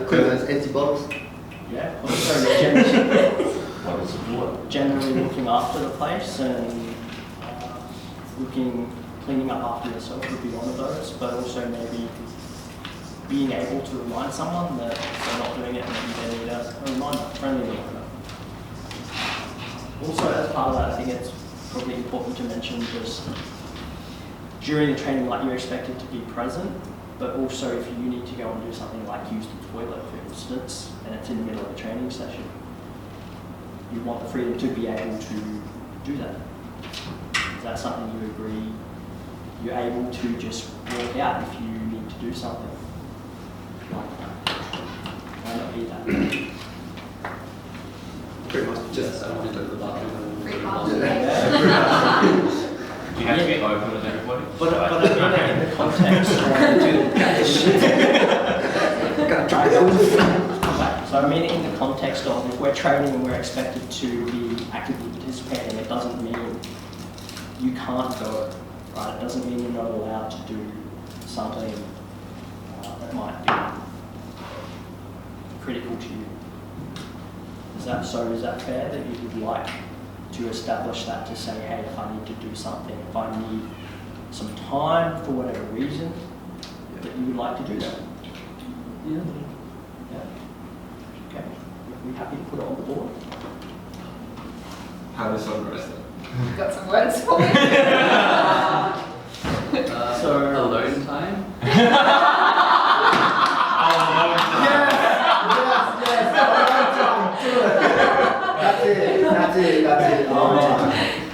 Clean those empty bottles. Yeah, also generally, Bottles of water. generally looking after the place and cleaning up after yourself would be one of those, but also maybe being able to remind someone that they're not doing it and maybe they need a reminder, friendly reminder. Also, as part of that, I think it's probably important to mention just during the training, like you're expected to be present, but also if you need to go and do something like use the toilet, for instance, and it's in the middle of a training session, you want the freedom to be able to do that. Is that something you agree? You're able to just walk out if you need to do something like that. Why not be that? Pretty much just go to the bathroom. Free pass. Do you have to be open with everybody? But I mean in the context So I mean in the context of if we're training and we're expected to be actively participating, it doesn't mean you can't go, right? It doesn't mean you're not allowed to do something that might be critical to you. Is that fair that you would like to establish that to say, hey, if I need to do something, if I need some time for whatever reason, that you would like to do that? Yeah. Yeah. Okay. Are we happy to put it on the board? How does one rest Got some words for me. So- alone time. That's it.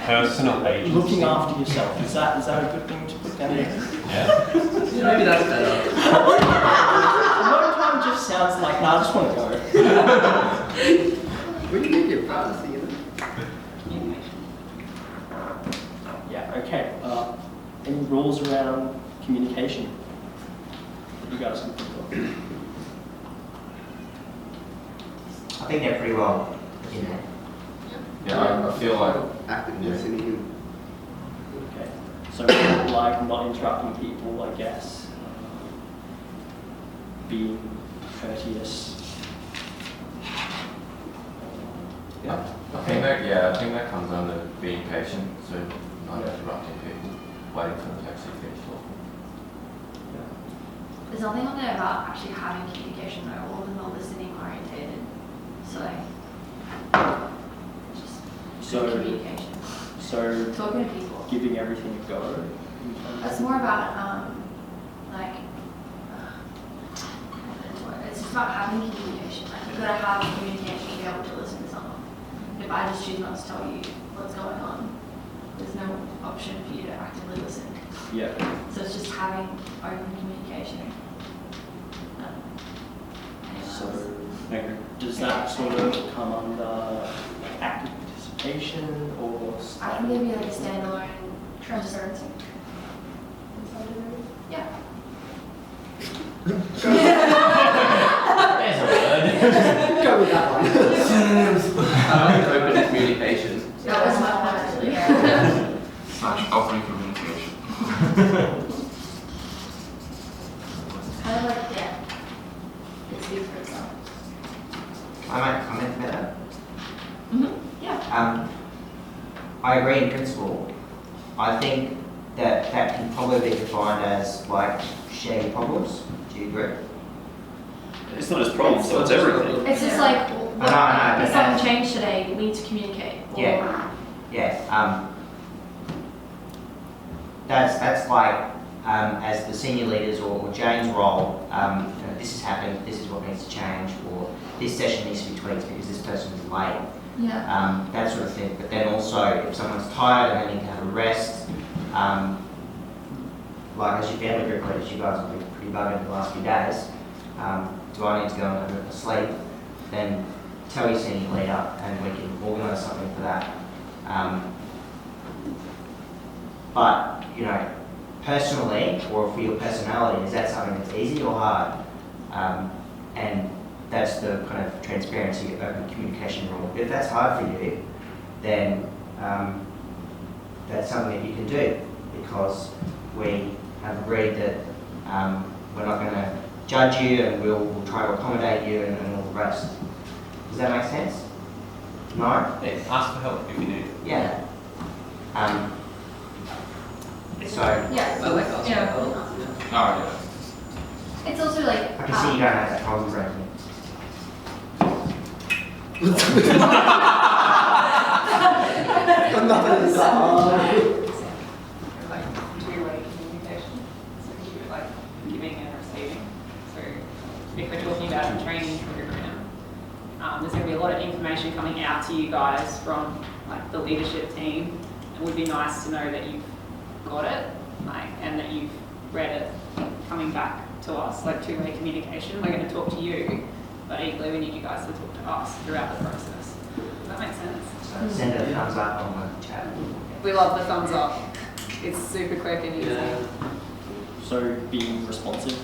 Personal agency. Looking after yourself, is that a good thing to put down there? Yeah. Maybe that's better. Alone time just sounds like, nah, I just want to go. When you get your privacy, you know. Yeah, okay. Any rules around communication that you guys can think of? I think they're pretty well in there. Yeah, I feel like Active Yeah. listening. Okay. So like not interrupting people, I guess. Being courteous. I think that comes under being patient, so not interrupting people, waiting for them to actually finish off. There's nothing on there about actually having communication though, all of them are listening orientated. So like, just So- communication. So Talking to people. giving everything a go. It's more about it's just about having communication. Like you've got to have communication to be able to listen to someone. If I just choose not to tell you what's going on, there's no option for you to actively listen. Yeah. So it's just having open communication. So does that sort of come under active participation or? I can give you like a standalone Transparency. Yeah. There's a word. Go with that one. Open communication. That was my /open communication. Kind of like, yeah. It speaks for itself. I might comment better. Yeah. I agree in principle. I think that can probably be defined as like shared problems. Do you agree? It's not just problems, so it's everything. It's just like, I know, if something changed today, we need to communicate. Or, Yeah. That's like as the senior leaders or Jane's role. This has happened. This is what needs to change, or this session needs to be tweaked because this person is late. Yeah. That sort of thing. But then also, if someone's tired and they need to have a rest, like as your family group leaders, you guys have been pretty buggered the last few days. Do I need to go and have a sleep? Then tell your senior leader and we can organise something for that. But, personally, or for your personality, is that something that's easy or hard? And that's the kind of transparency, open communication rule. If that's hard for you, then that's something that you can do, because we have agreed that we're not going to judge you and we'll try to accommodate you and all the rest. Does that make sense? No? Yeah, ask for help if you need. Yeah. So, Yeah. I like asking Yeah. for help. Oh, yeah. It's also like, I can see you don't have that problem, Brendan. Like two-way communication, so you're like giving and receiving. So if we're talking about a training program, there's going to be a lot of information coming out to you guys from like the leadership team. It would be nice to know that you've got it, like, and that you've read it coming back to us, like two-way communication. We're going to talk to you, but equally we need you guys to talk to us throughout the process. Does that make sense? Send a thumbs up on the chat. We love the thumbs up. It's super quick and easy. So being responsive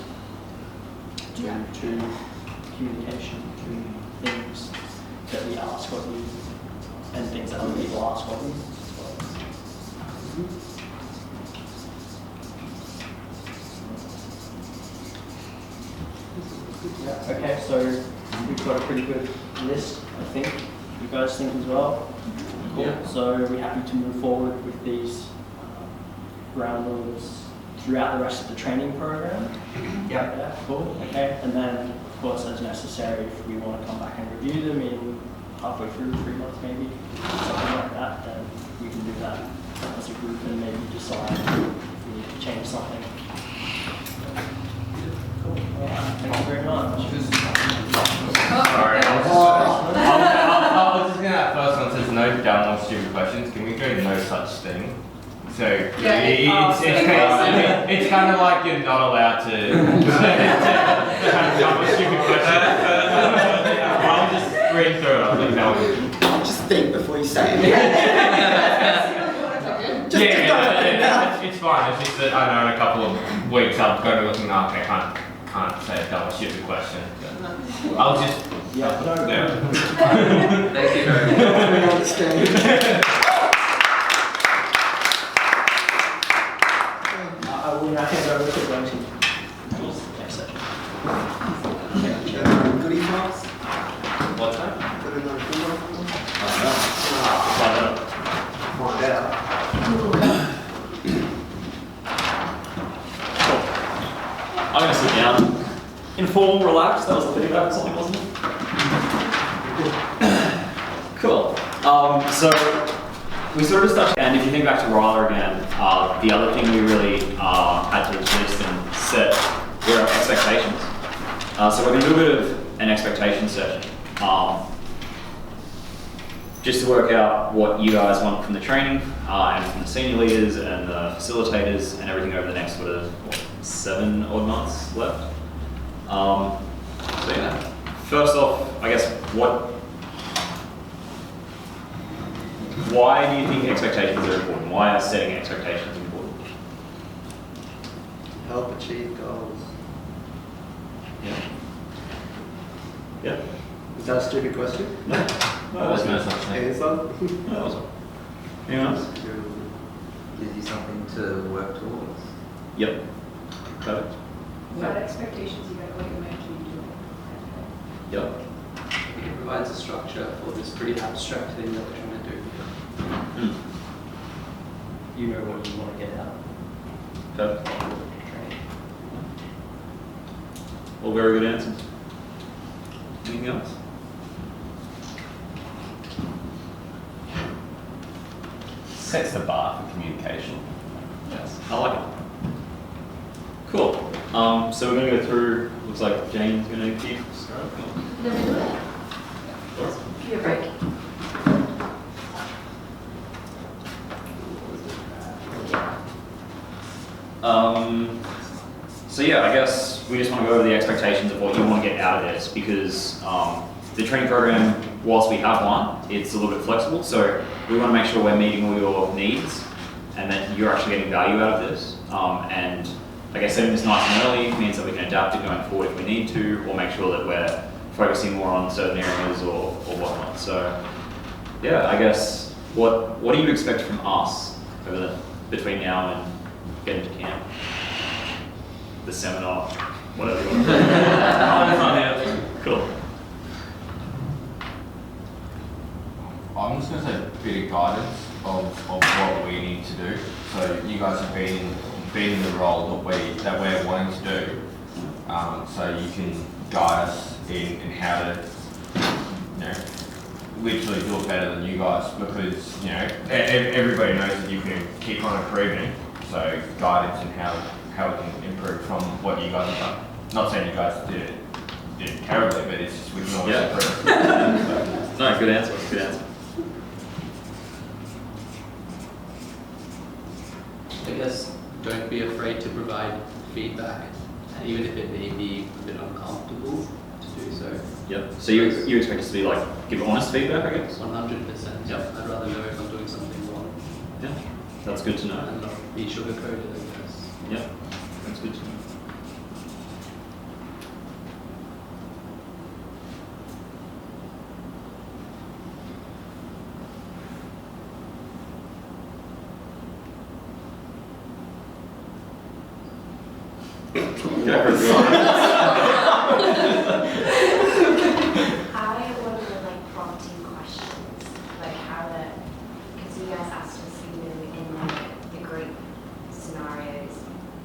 to communication, to things that we ask of you, and things that other people ask of you as well. Yeah, okay, so we've got a pretty good list, I think. You guys think as well? Cool. Yeah. So are we happy to move forward with these ground rules throughout the rest of the training program? Yep. Yeah, cool. Okay, and then of course as necessary, if we want to come back and review them in halfway through, 3 months maybe, something like that, then we can do that as a group and maybe decide if we need to change something. Cool. All right. Thank you very much. Sorry, I was just gonna, that first one says no dumb or stupid questions. Can we go no such thing? So it's kind of like you're not allowed to kind of dumb or stupid questions. I'll just read through it. I think that would. Just think before you say it. It's fine. It's just that I know in a couple of weeks I'm going to be looking up. Okay, can't say a dumb or stupid question. I'll just. Yeah. Thank you very much. I will now hand over to Brenton. Next section. Goodie class? What's that? Got another good one? Find out. Find out. I'm going to sit down. Informal, relaxed. That was the video about something, wasn't it? Cool. So we sort of touched, and if you think back to Ryla again, the other thing we really had to list and set were our expectations. So we're going to do a bit of an expectation session, just to work out what you guys want from the training, and from the senior leaders and the facilitators and everything over the next sort of 7 odd months left. So yeah, first off, I guess why do you think expectations are important? Why are setting expectations important? Help achieve goals. Yeah. Yeah. Is that a stupid question? No. No, that's no such thing. Answer? No, that wasn't. Anyone else? gives you something to work towards. Yep. Perfect. What expectations you got, what you're actually doing? Yep. It provides a structure for this pretty abstract thing that we're trying to do. Mm. You know what you want to get out. Perfect. All very good answers. Anything else? Sets the bar for communication. Yes. I like it. Cool. So we're going to go through, looks like Jane's going to keep starting. Then we do it. Give you a break. So yeah, I guess we just want to go over the expectations of what you want to get out of this, because the training program, whilst we have one, it's a little bit flexible. So we want to make sure we're meeting all your needs and that you're actually getting value out of this. And I guess setting this nice and early means that we can adapt it going forward if we need to, or make sure that we're focusing more on certain areas or whatnot. So yeah, I guess what do you expect from us between now and getting to camp? The seminar, whatever you want to do. Cool. I'm just going to say a bit of guidance of what we need to do. So you guys have been in the role that we're wanting to do. So you can guide us in how to, literally do it better than you guys, because everybody knows that you can keep on improving. So guidance in how we can improve from what you guys have done. Not saying you guys did it terribly, but it's just we can always improve. No, good answer. Good answer. I guess don't be afraid to provide feedback, even if it may be a bit uncomfortable to do so. Yep. So you expect us to be like, give honest feedback, I guess? 100%. Yep. I'd rather know if I'm doing something wrong. Yeah. That's good to know. And not be sugar-coated, I guess. Yep. That's good to know. I want to like prompting questions, like how to, because you guys asked us in the group scenarios,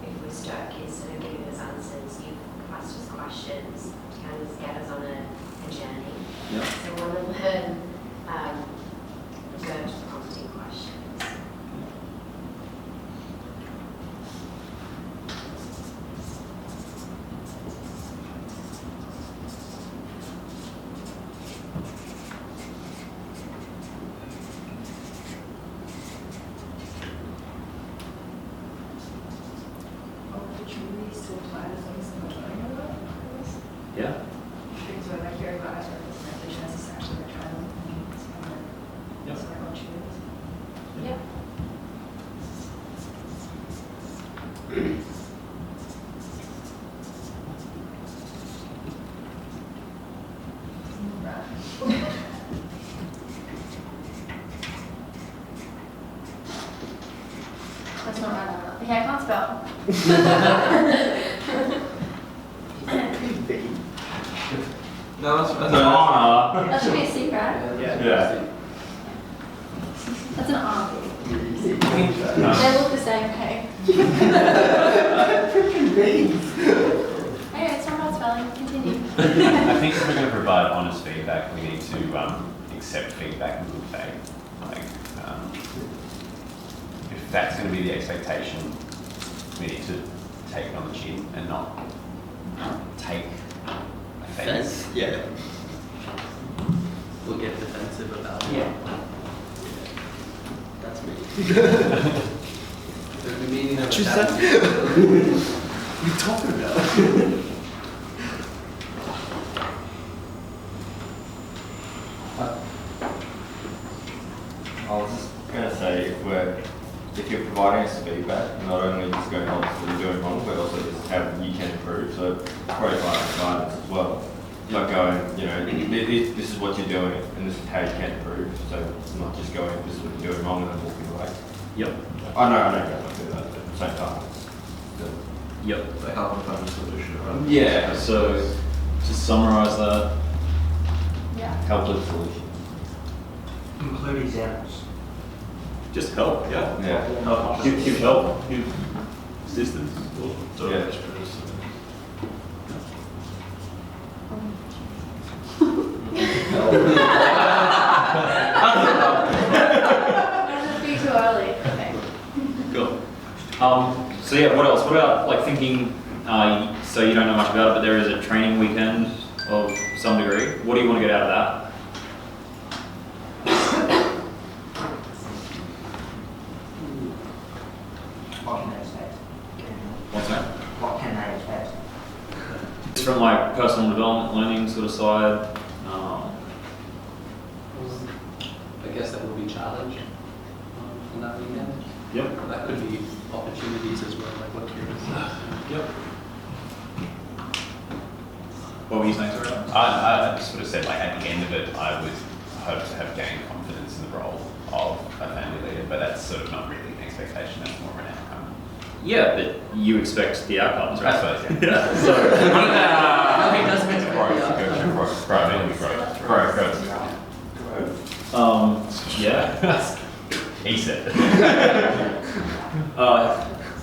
if we're stuck, instead of giving us answers, you've asked us questions to kind of get us on a journey. Yep. So I want to learn good prompting questions. Opportunities to apply the things that we're learning about, I guess. Yeah. Things where like hearing about icebreakers and ambition as actually we're trying them and Yep. some opportunities. Yeah. That's not right. Okay, I can't spell. No, that's an No. honor. That should be a C, right? Yeah. That's an R. They look the same, okay? Okay, it's not about spelling. Continue. I think if we're going to provide honest feedback, we need to accept feedback in good faith. Like, if that's going to be the expectation, we need to take it on the chin and not take offence. Yeah. We'll get defensive about it. Yeah. That's me. The meaning of What you that. said? What are you talking about? I was just going to say, if you're providing us feedback, not only just going on what you're doing wrong, but also just how you can improve. So providing guidance as well. Not going, this is what you're doing and this is how you can improve. So not just going, this is what you're doing wrong and then walking away. Yep. I know you guys do that at the same time. Yep. They help with the solution, right? Yeah, so to summarise that, Yeah. help with solution. Include examples. Just help, yeah. Yeah. Help. Give help, give assistance. Yeah. Be too early. Okay. Cool. So yeah, what else? What about like thinking, so you don't know much about it, but there is a training weekend of some degree. What do you want to get out of that? What can they expect? What's that? What can they expect? Just from like personal development, learning sort of side. I guess that will be challenged in that weekend. Yep. That could be opportunities as well, like what you're Yep. What were you saying, sorry? I just sort of said, like, at the end of it, I would hope to have gained confidence in the role of a family leader, but that's sort of not really an expectation, that's more of an outcome. Yeah, but you expect the outcomes, right? I suppose, yeah. Yeah. So, Nothing does meant to yeah. He said it. Do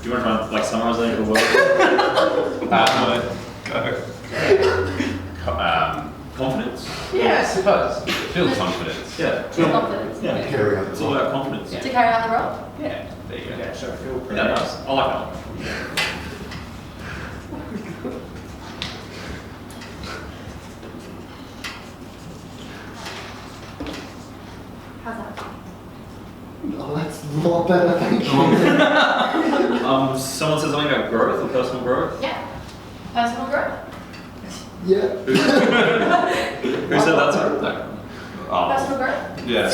you want to try and like summarize that into a word? Confidence? Yeah, I suppose. Build confidence. Yeah. Confidence. Yeah. Carry out It's the all role. about confidence. To carry out the role. Yeah, there you go. Yeah, so feel pretty. Yeah, nice. I like that. How's that? Oh, that's a lot better, thank you. Someone said something about growth or personal growth. Yeah. Personal growth. Yeah. Who said that? Sorry. Personal growth. Yeah.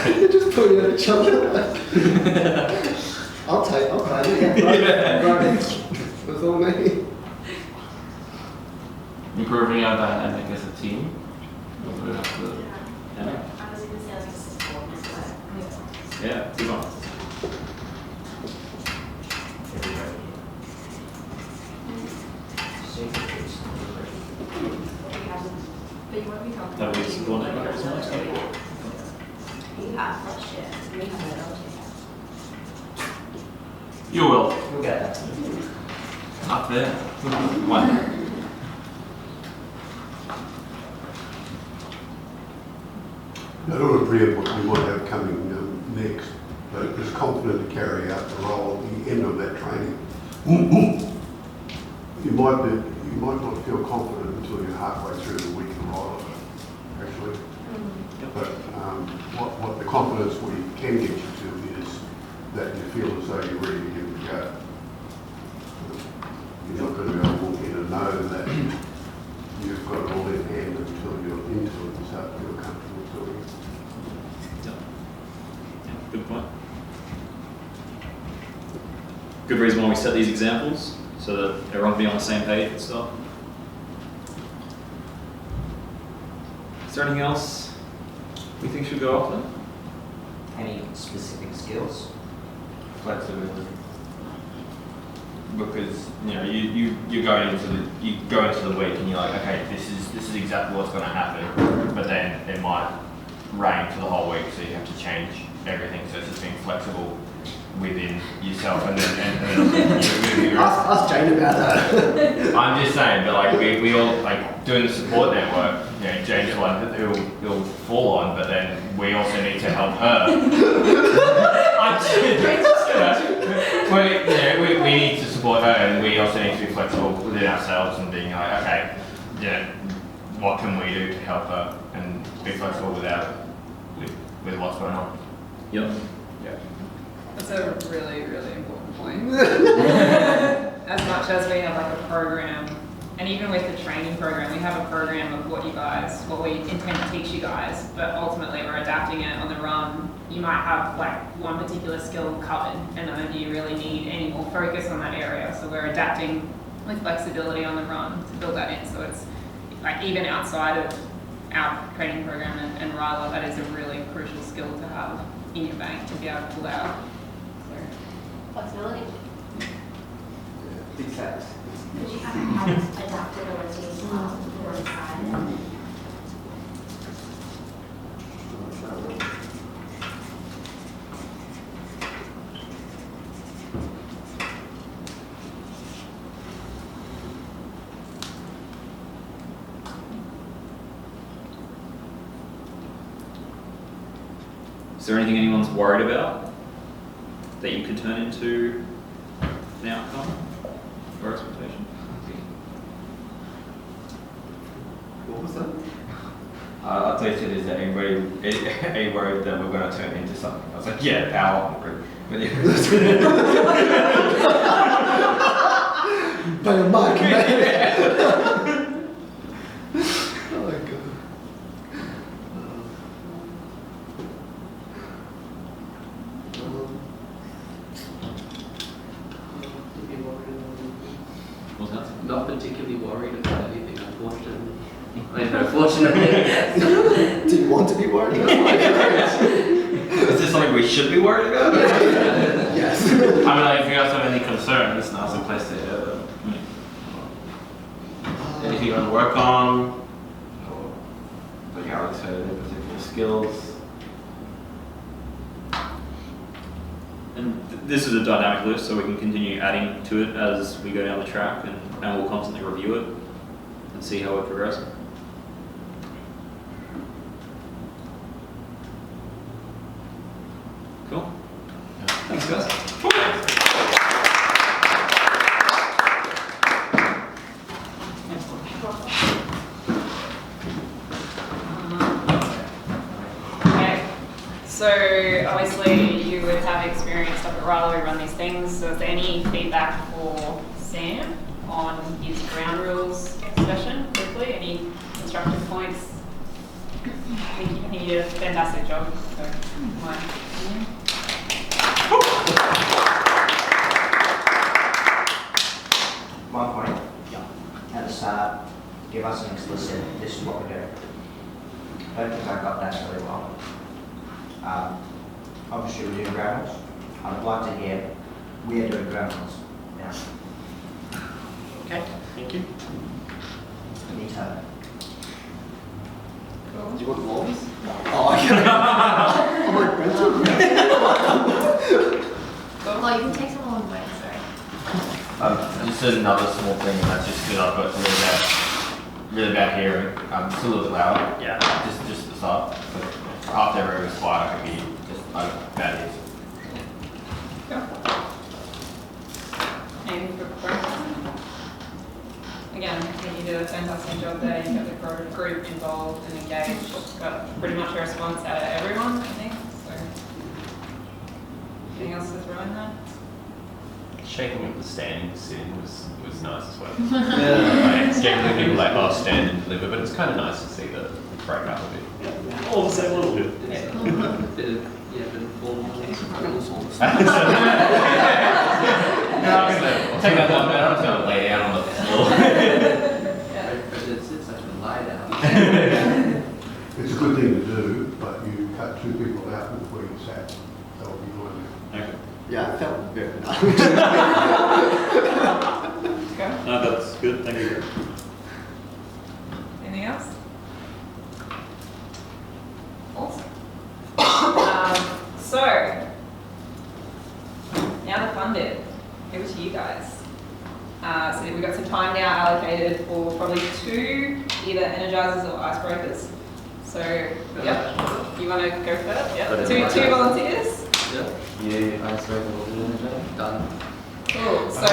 They're just putting at each other. I'll take it, yeah. Right. That's all me. Improving our dynamic as a team. We have to. Yeah. I was going to say like a support network. Yeah. Good one. But you want to be comfortable. That would be support network or something. You have last year. We have it all You will. We'll get that. Up there. One. I don't want to preempt what we might have coming next, but is confident to carry out the role at the end of that training. You might not feel confident until you're halfway through the week of Ryla, actually. But what the confidence we can get you to is that you feel as though you're ready to give it a go. You're not going to be able to walk in and know that you've got it all in hand until you're into it and start to feel comfortable doing it. Good point. Good reason why we set these examples, so that everyone can be on the same page and stuff. Is there anything else we think should go after? Any specific skills? Flexibility. Because you go into the week and you're like, okay, this is exactly what's going to happen, but then it might rain for the whole week, so you have to change everything. So it's just being flexible within yourself, and then Ask Jane about that. I'm just saying, but like we all like doing the support network. Jane's one who'll fall on, but then we also need to help her. We need to support her, and we also need to be flexible within ourselves and being like, okay, what can we do to help her, and be flexible with what's going on. Yep. Yeah. That's a really, really important point. As much as we have like a program, and even with the training program, we have a program of what we intend to teach you guys, but ultimately we're adapting it on the run. You might have like one particular skill covered, and then do you really need any more focus on that area? So we're adapting with flexibility on the run to build that in. So it's like even outside of our training program and Ryla, that is a really crucial skill to have. in your bank to be able to pull out. Flexibility. Big facts. Could you have adaptability as well for inside? Is there anything anyone's worried about that you could turn into an outcome or expectation? What was that? I thought you said, is that anybody are you worried that we're going to turn into something? I was like, yeah, power hungry. But yeah. By a mic, man. Oh my god. What's that? Not particularly worried about anything, unfortunately. I mean, unfortunately, yes. Do you want to be worried about it? Is this something we should be worried about? Yes. I mean, like, if you guys have any concerns, now's the place to hear them. Anything you want to work on? Or like Alex said, any particular skills? And this is a dynamic list, so we can continue adding to it as we go down the track, and we'll constantly review it and see how we're progressing. Cool. Thanks, guys. Okay, so obviously you would have experience up at Ryla, we run these things, so is there any feedback for Sam on his ground rules session quickly? Any constructive points? I think he did a fantastic job, so my opinion. One point. At the start, give us an explicit, this is what we're doing. I don't think I got that really well. Obviously we're doing ground rules. I would like to hear, we are doing ground rules now. Okay, thank you. Anytime. Cool. Do you want walls? Oh, okay. I'm like, Oh, you can take some along the way, sorry. Just another small thing, and that's just because I've got really bad hearing. Just a little bit louder. Yeah. Just the start. But after every slide, I can be just like bad ears. Anything for Brent? Again, I think you did a fantastic job there. You got the group involved and engaged. Got pretty much a response out of everyone, I think. So, anything else to throw in there? Shaking of the standing sitting was nice as well. Yeah. Like, generally people like, oh, stand and deliver, but it's kind of nice to see the break up a bit. All the same little bit. Bit of, yeah, bit of formal. Take that 1 minute, I'm just going to lay down on the floor. It's like a lie down. It's a good thing to do, but you cut 2 people out before you sat. That would be fine. Okay. yeah, I felt very nice. Okay. No, that's good. Thank you. Anything else? Awesome. So, now the fun bit. Over to you guys. So we've got some time now allocated for probably 2 either energizers or icebreakers. So, yep. You want to go first? Yep. Two volunteers. Yeah. Yeah, I suppose I will do that. Done. Cool. So,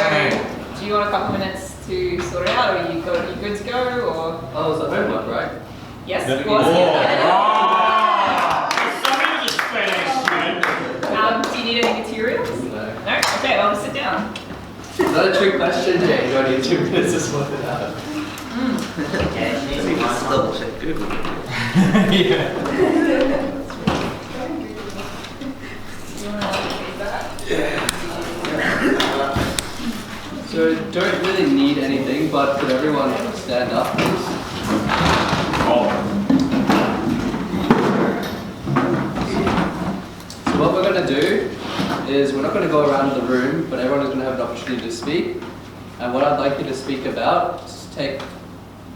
do you want a couple minutes to sort it out, or are you good to go, or? Oh, was that homework, right? Yes, No. of course. Do you need any materials? No. No? Okay, well, sit down. Is that a trick question, Jay? You only need 2 minutes to sort it out. Yeah, it needs to be Just one. double check Google. Yeah. You want to feedback? So, don't really need anything, but could everyone stand up, please? So is we're not going to go around the room, but everyone is going to have an opportunity to speak. And what I'd like you to speak about is take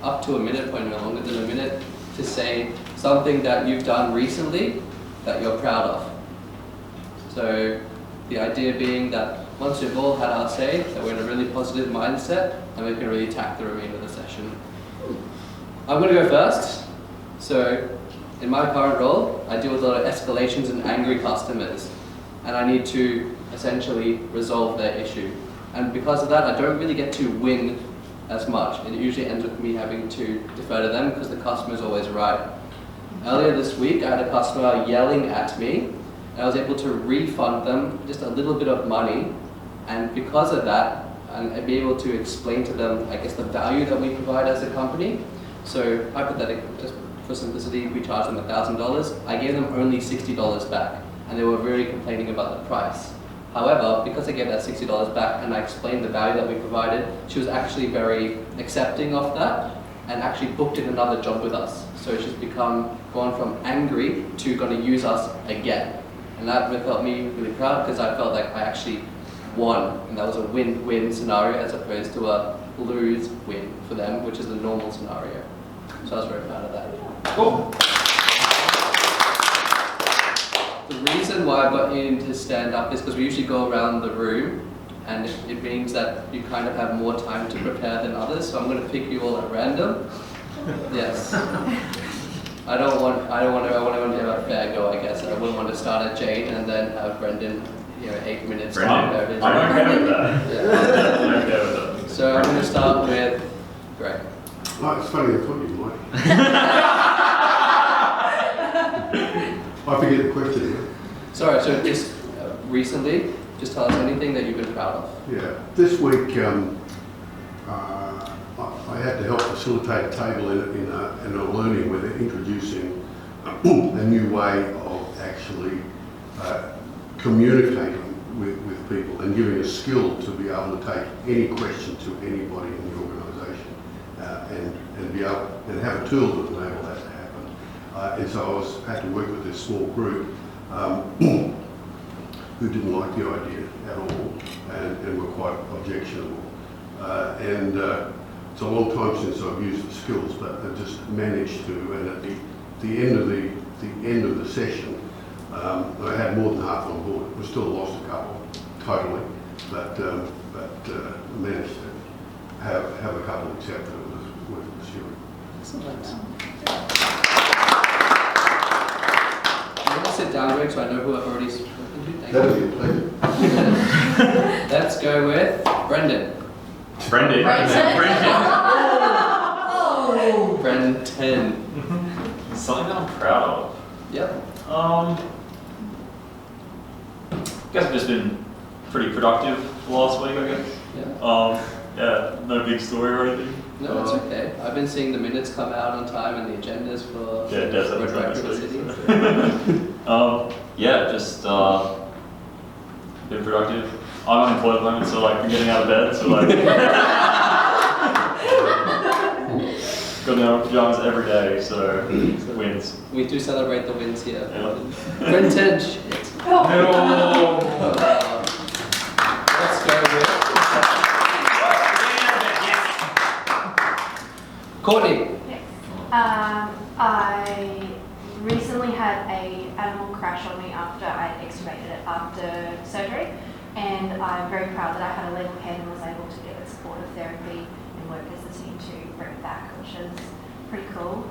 up to a minute, probably no longer than a minute, to say something that you've done recently that you're proud of. So the idea being that once we've all had our say, that we're in a really positive mindset and we can really attack the remainder of the session. I'm going to go first. So in my current role, I deal with a lot of escalations and angry customers, and I need to essentially resolve their issue. And because of that, I don't really get to win as much. It usually ends with me having to defer to them because the customer is always right. Earlier this week, I had a customer yelling at me, and I was able to refund them just a little bit of money. And because of that, I'd be able to explain to them, I guess, the value that we provide as a company. So hypothetically, just for simplicity, we charged them $1,000. I gave them only $60 back, and they were very complaining about the price. However, because I gave that $60 back and I explained the value that we provided, she was actually very accepting of that and actually booked in another job with us. So she's gone from angry to going to use us again. And that felt me really proud because I felt like I actually won, and that was a win-win scenario as opposed to a lose-win for them, which is the normal scenario. So I was very proud of that. Cool. The reason why I got you to stand up is because we usually go around the room, and it means that you kind of have more time to prepare than others. So I'm going to pick you all at random. Yes. I want everyone to have a fair go, I guess. I wouldn't want to start at Jane and then have Brendan, 8 minutes. I'm okay with that. Yeah. I'm okay with that. So I'm going to start with Greg. Oh, it's funny, I thought you might. I forget the question. Sorry, so just recently, just tell us anything that you've been proud of. Yeah, this week I had to help facilitate a table in a learning where they're introducing a new way of actually communicating with people and giving a skill to be able to take any question to anybody in the organisation and be able and have a tool that enable that to happen. And so I had to work with this small group who didn't like the idea at all and were quite objectionable. It's a long time since I've used the skills, but I've just managed to. And at the end of the session, I had more than half on board. We still lost a couple, totally, but managed to have a couple accept that it was worth pursuing. Excellent. I'm going to sit down, Greg, so I know who I've already spoken to. Thank That would you. be a pleasure. Let's go with Brendan. Brendan. Brendan. Something that I'm proud of. Yep. I guess I've just been pretty productive the last week, I guess. Yeah. Yeah, no big story or anything. No, it's okay. I've been seeing the minutes come out on time and the agendas for definitely. City. Yeah, just been productive. I'm unemployed at the moment, so like I'm getting out of bed, so like got down pajamas every day, so wins. We do celebrate the wins here. Yeah. Vintage. No. Let's go with Courtney. Yes. I recently had an animal crash on me after I extubated it after surgery, and I'm very proud that I had a level head and was able to get it supportive therapy and work as a team to bring it back, which is pretty cool.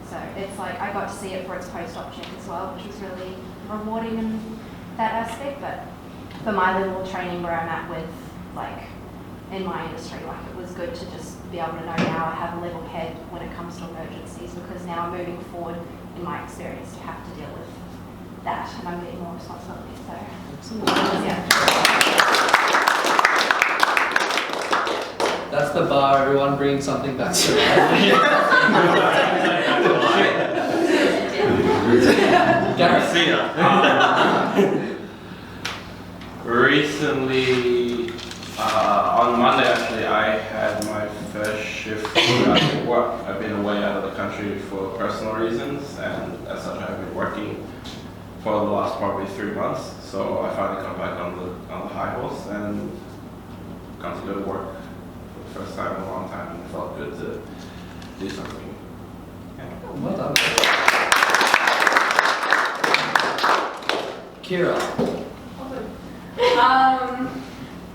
So it's like I got to see it for its post-op check as well, which was really rewarding in that aspect. But for my level of training where I'm at with, like, in my industry, like, it was good to just be able to know now I have a level head when it comes to emergencies, because now I'm moving forward in my experience to have to deal with that, and I'm getting more responsibility. So, yeah. That's the bar, everyone bringing something back to life. Gareth. Recently, on Monday actually, I had my first shift at work. I've been away out of the country for personal reasons, and as such I've been working for the last probably 3 months. So So I finally got back on the high horse and got to go to work for the first time in a long time, and it felt good to do something. Well done. Kira.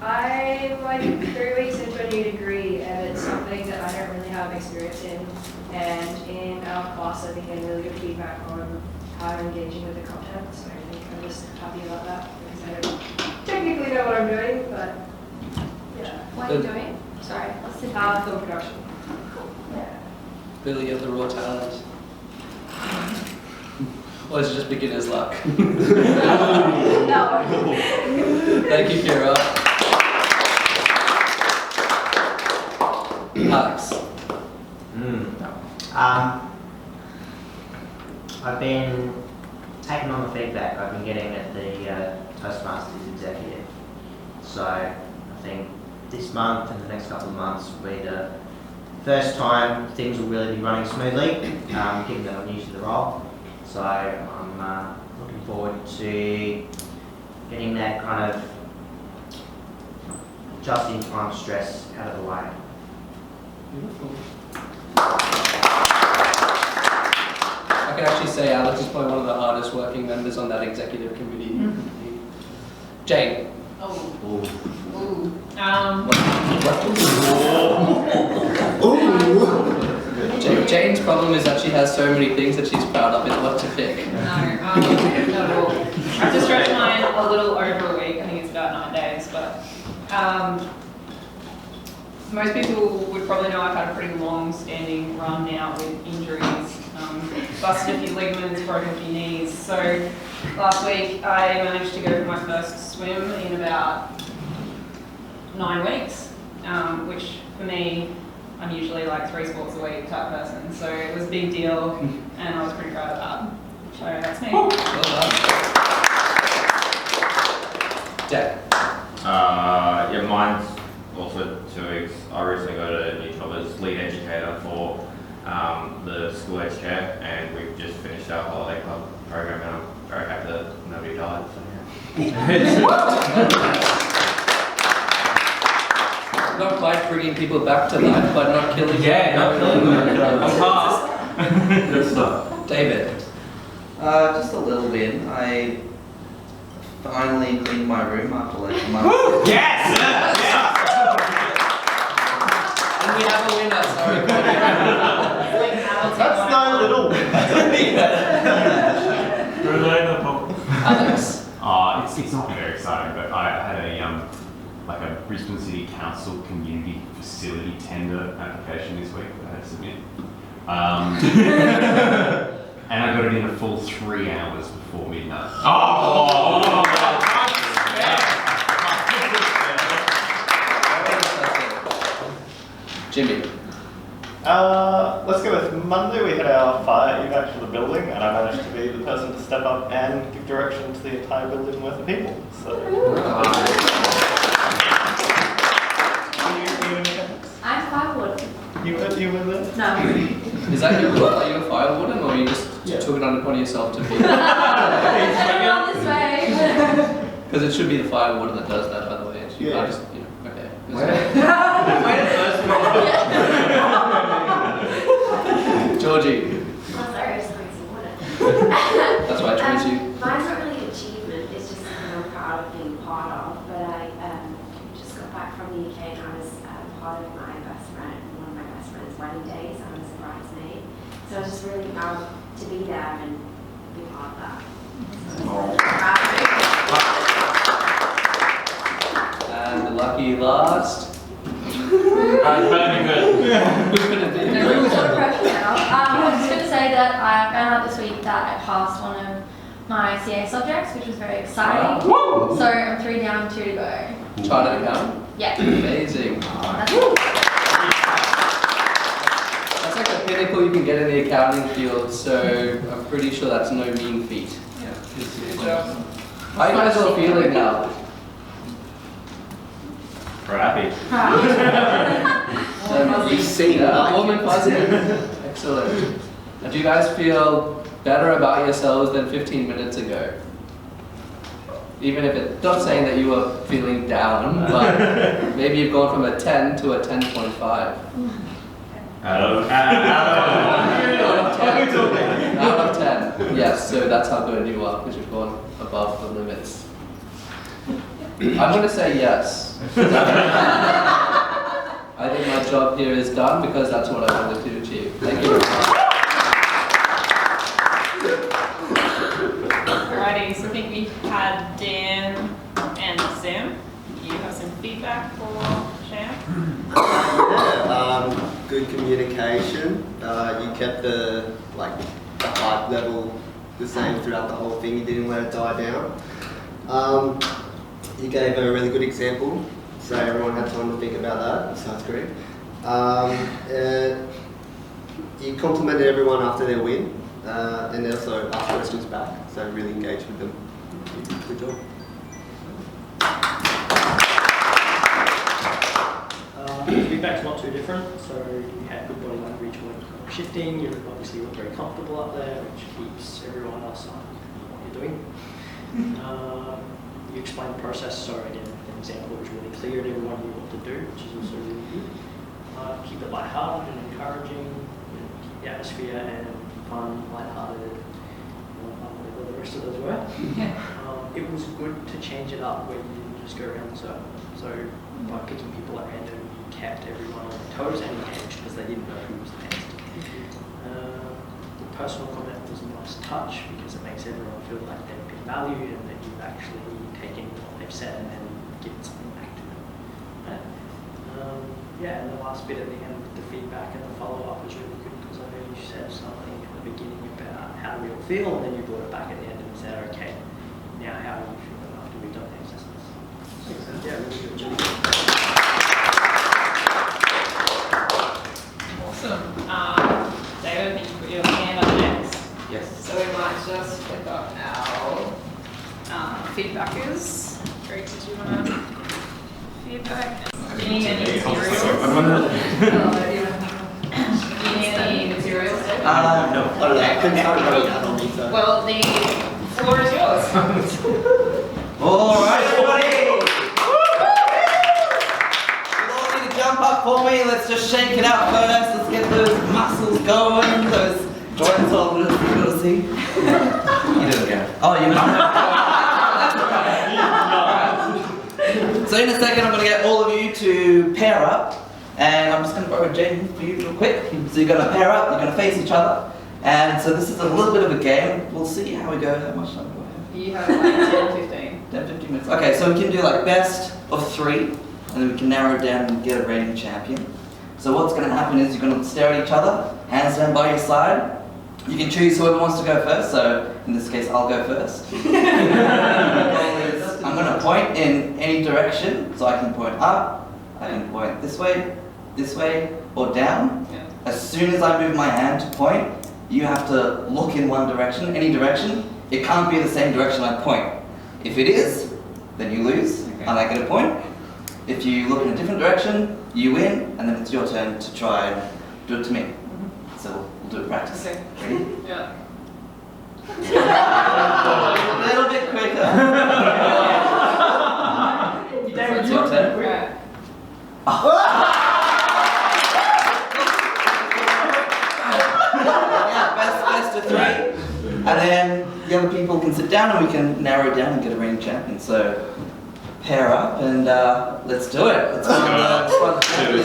I'm like 3 weeks into a new degree, and it's something that I don't really have experience in. And in our class, I think I had really good feedback on how I'm engaging with the content. So I think I'm just happy about that because I don't technically know what I'm doing, but yeah. What are you doing? Sorry, what's the Film production. Yeah. Billy, you have the raw talent. Or is it just beginner's luck? No. Thank you, Kira. Alex. I've been taking on the feedback I've been getting at the Toastmasters executive. So I think this month and the next couple of months will be the first time things will really be running smoothly, given that I'm new to the role. So I'm looking forward to getting that kind of just-in-time stress out of the way. Beautiful. I can actually say Alex is probably one of the hardest working members on that executive committee. Jane. Jane's problem is that she has so many things that she's proud of and what to pick. No, not at all. I have to stretch mine a little over a week. I think it's about 9 days, but most people would probably know I've had a pretty long-standing run now with injuries. Busted a few ligaments, broken a few knees. So last week I managed to go for my first swim in about 9 weeks, which for me, I'm usually like 3 sports a week type person. So it was a big deal and I was pretty proud of that. So that's me. Well done. Jack. Yeah, mine's also 2 weeks. I recently got a new job as lead educator for the school age care, and we've just finished our holiday club program, and I'm very happy that nobody died. So yeah. Not quite bringing people back to life, but not killing them. Yeah, not killing them. I'm past. Good stuff. David. Just a little bit. I finally cleaned my room after like a month. Yes! And we have a winner, sorry. That's no little win. Alex. It's not very exciting, but I had a like a Brisbane City Council community facility tender application this week that I had to submit. And I got it in a full 3 hours before midnight. Jimmy. Let's go with Monday. We had our fire evac for the building, and I managed to be the person to step up and give direction to the entire building worth of people. So. I'm firewood. You were there? No. Is that your role? Are you a fire warden, or you just took it on upon yourself to be? Everyone this way. Because it should be the fire warden that does that, by the way. I just, okay. Georgie. That's why I chose you. Mine's not really an achievement, it's just something I'm proud of being part of. But I just got back from the UK and I was part of one of my best friend's wedding days. I was a bridesmaid. So I was just really proud to be there and be part of that. So And the lucky last. Very good. Who's going to do it? No pressure now. I was just going to say that I found out this week that I passed one of my CA subjects, which was very exciting. Wow. So I'm 3 down, 2 to go. Chartered accountant? Yeah. Amazing. That's like a pinnacle you can get in the accounting field, so I'm pretty sure that's no mean feat. Yeah. Good job. How are you guys all feeling now? We're happy. You see that? Warm and fuzzy. Excellent. And do you guys feel better about yourselves than 15 minutes ago? Even if it's not saying that you were feeling down, but maybe you've gone from a 10 to a 10.5. Out of 10. Yes, so that's how good you are, because you've gone above the limits. I'm going to say yes. I think my job here is done because that's what I wanted to achieve. Thank you. Alrighty, so I think we had Dan and Sam. Do you have some feedback for Sham? Good communication. You kept the hype level the same throughout the whole thing. You didn't let it die down. You gave a really good example, so everyone had time to think about that. So that's great. You complimented everyone after their win, and also asked questions back. So really engaged with them. Good job. Feedback's not too different, so you had good body language when shifting, you obviously look very comfortable up there, which keeps everyone else on what you're doing. You explained the process, so again, an example was really clear and everyone knew what to do, which is also really good. Keep it lighthearted and encouraging, keep the atmosphere and fun, lighthearted, whatever the rest of those were. It was good to change it up where you didn't just go around the circle. So by picking people at random, you kept everyone on their toes and engaged because they didn't know who was next. The personal comment was a nice touch because it makes everyone feel like they've been valued and that you've actually taken what they've said and then given something back to them. And the last bit at the end with the feedback and the follow-up was really good because I know you said something at the beginning about how we all feel and then you brought it back at the end and said, okay, now how are you feeling after we've done the exercise? Yeah, really good. Awesome. David, I think you put your hand up next. Yes. So we might just click up our feedbackers. Greg, did you want to feedback? Do you need any materials? Do you need any materials? No. Well, the floor is yours. Alright, everybody! You all need to jump up for me. Let's just shake it out first. Let's get those muscles going. Those joints all little see. You do it again. Oh, you know. So in a second, I'm going to get all of you to pair up. And I'm just going to borrow Jaden for you real quick. So you're going to pair up. You're going to face each other. And so this is a little bit of a game. We'll see how we go. How much time do I have? You have like 10, 15. 10, 15 minutes. Okay, so we can do like best of 3, and then we can narrow it down and get a reigning champion. So what's going to happen is you're going to stare at each other, hands down by your side. You can choose whoever wants to go first, so in this case I'll go first. The goal is I'm going to point in any direction, so I can point up, I can point this way, or down. Yeah. As soon as I move my hand to point, you have to look in one direction, any direction. It can't be the same direction I point. If it is, then you lose, and I get a point. If you look in a different direction, you win, and then it's your turn to try and do it to me. So we'll do a practice. Okay. Ready? Yeah. A little bit quicker. It's your turn. Right. Yeah, best of 3. And then the other people can sit down and we can narrow it down and get a reigning champion. So pair up and let's do it. Let's find the champion.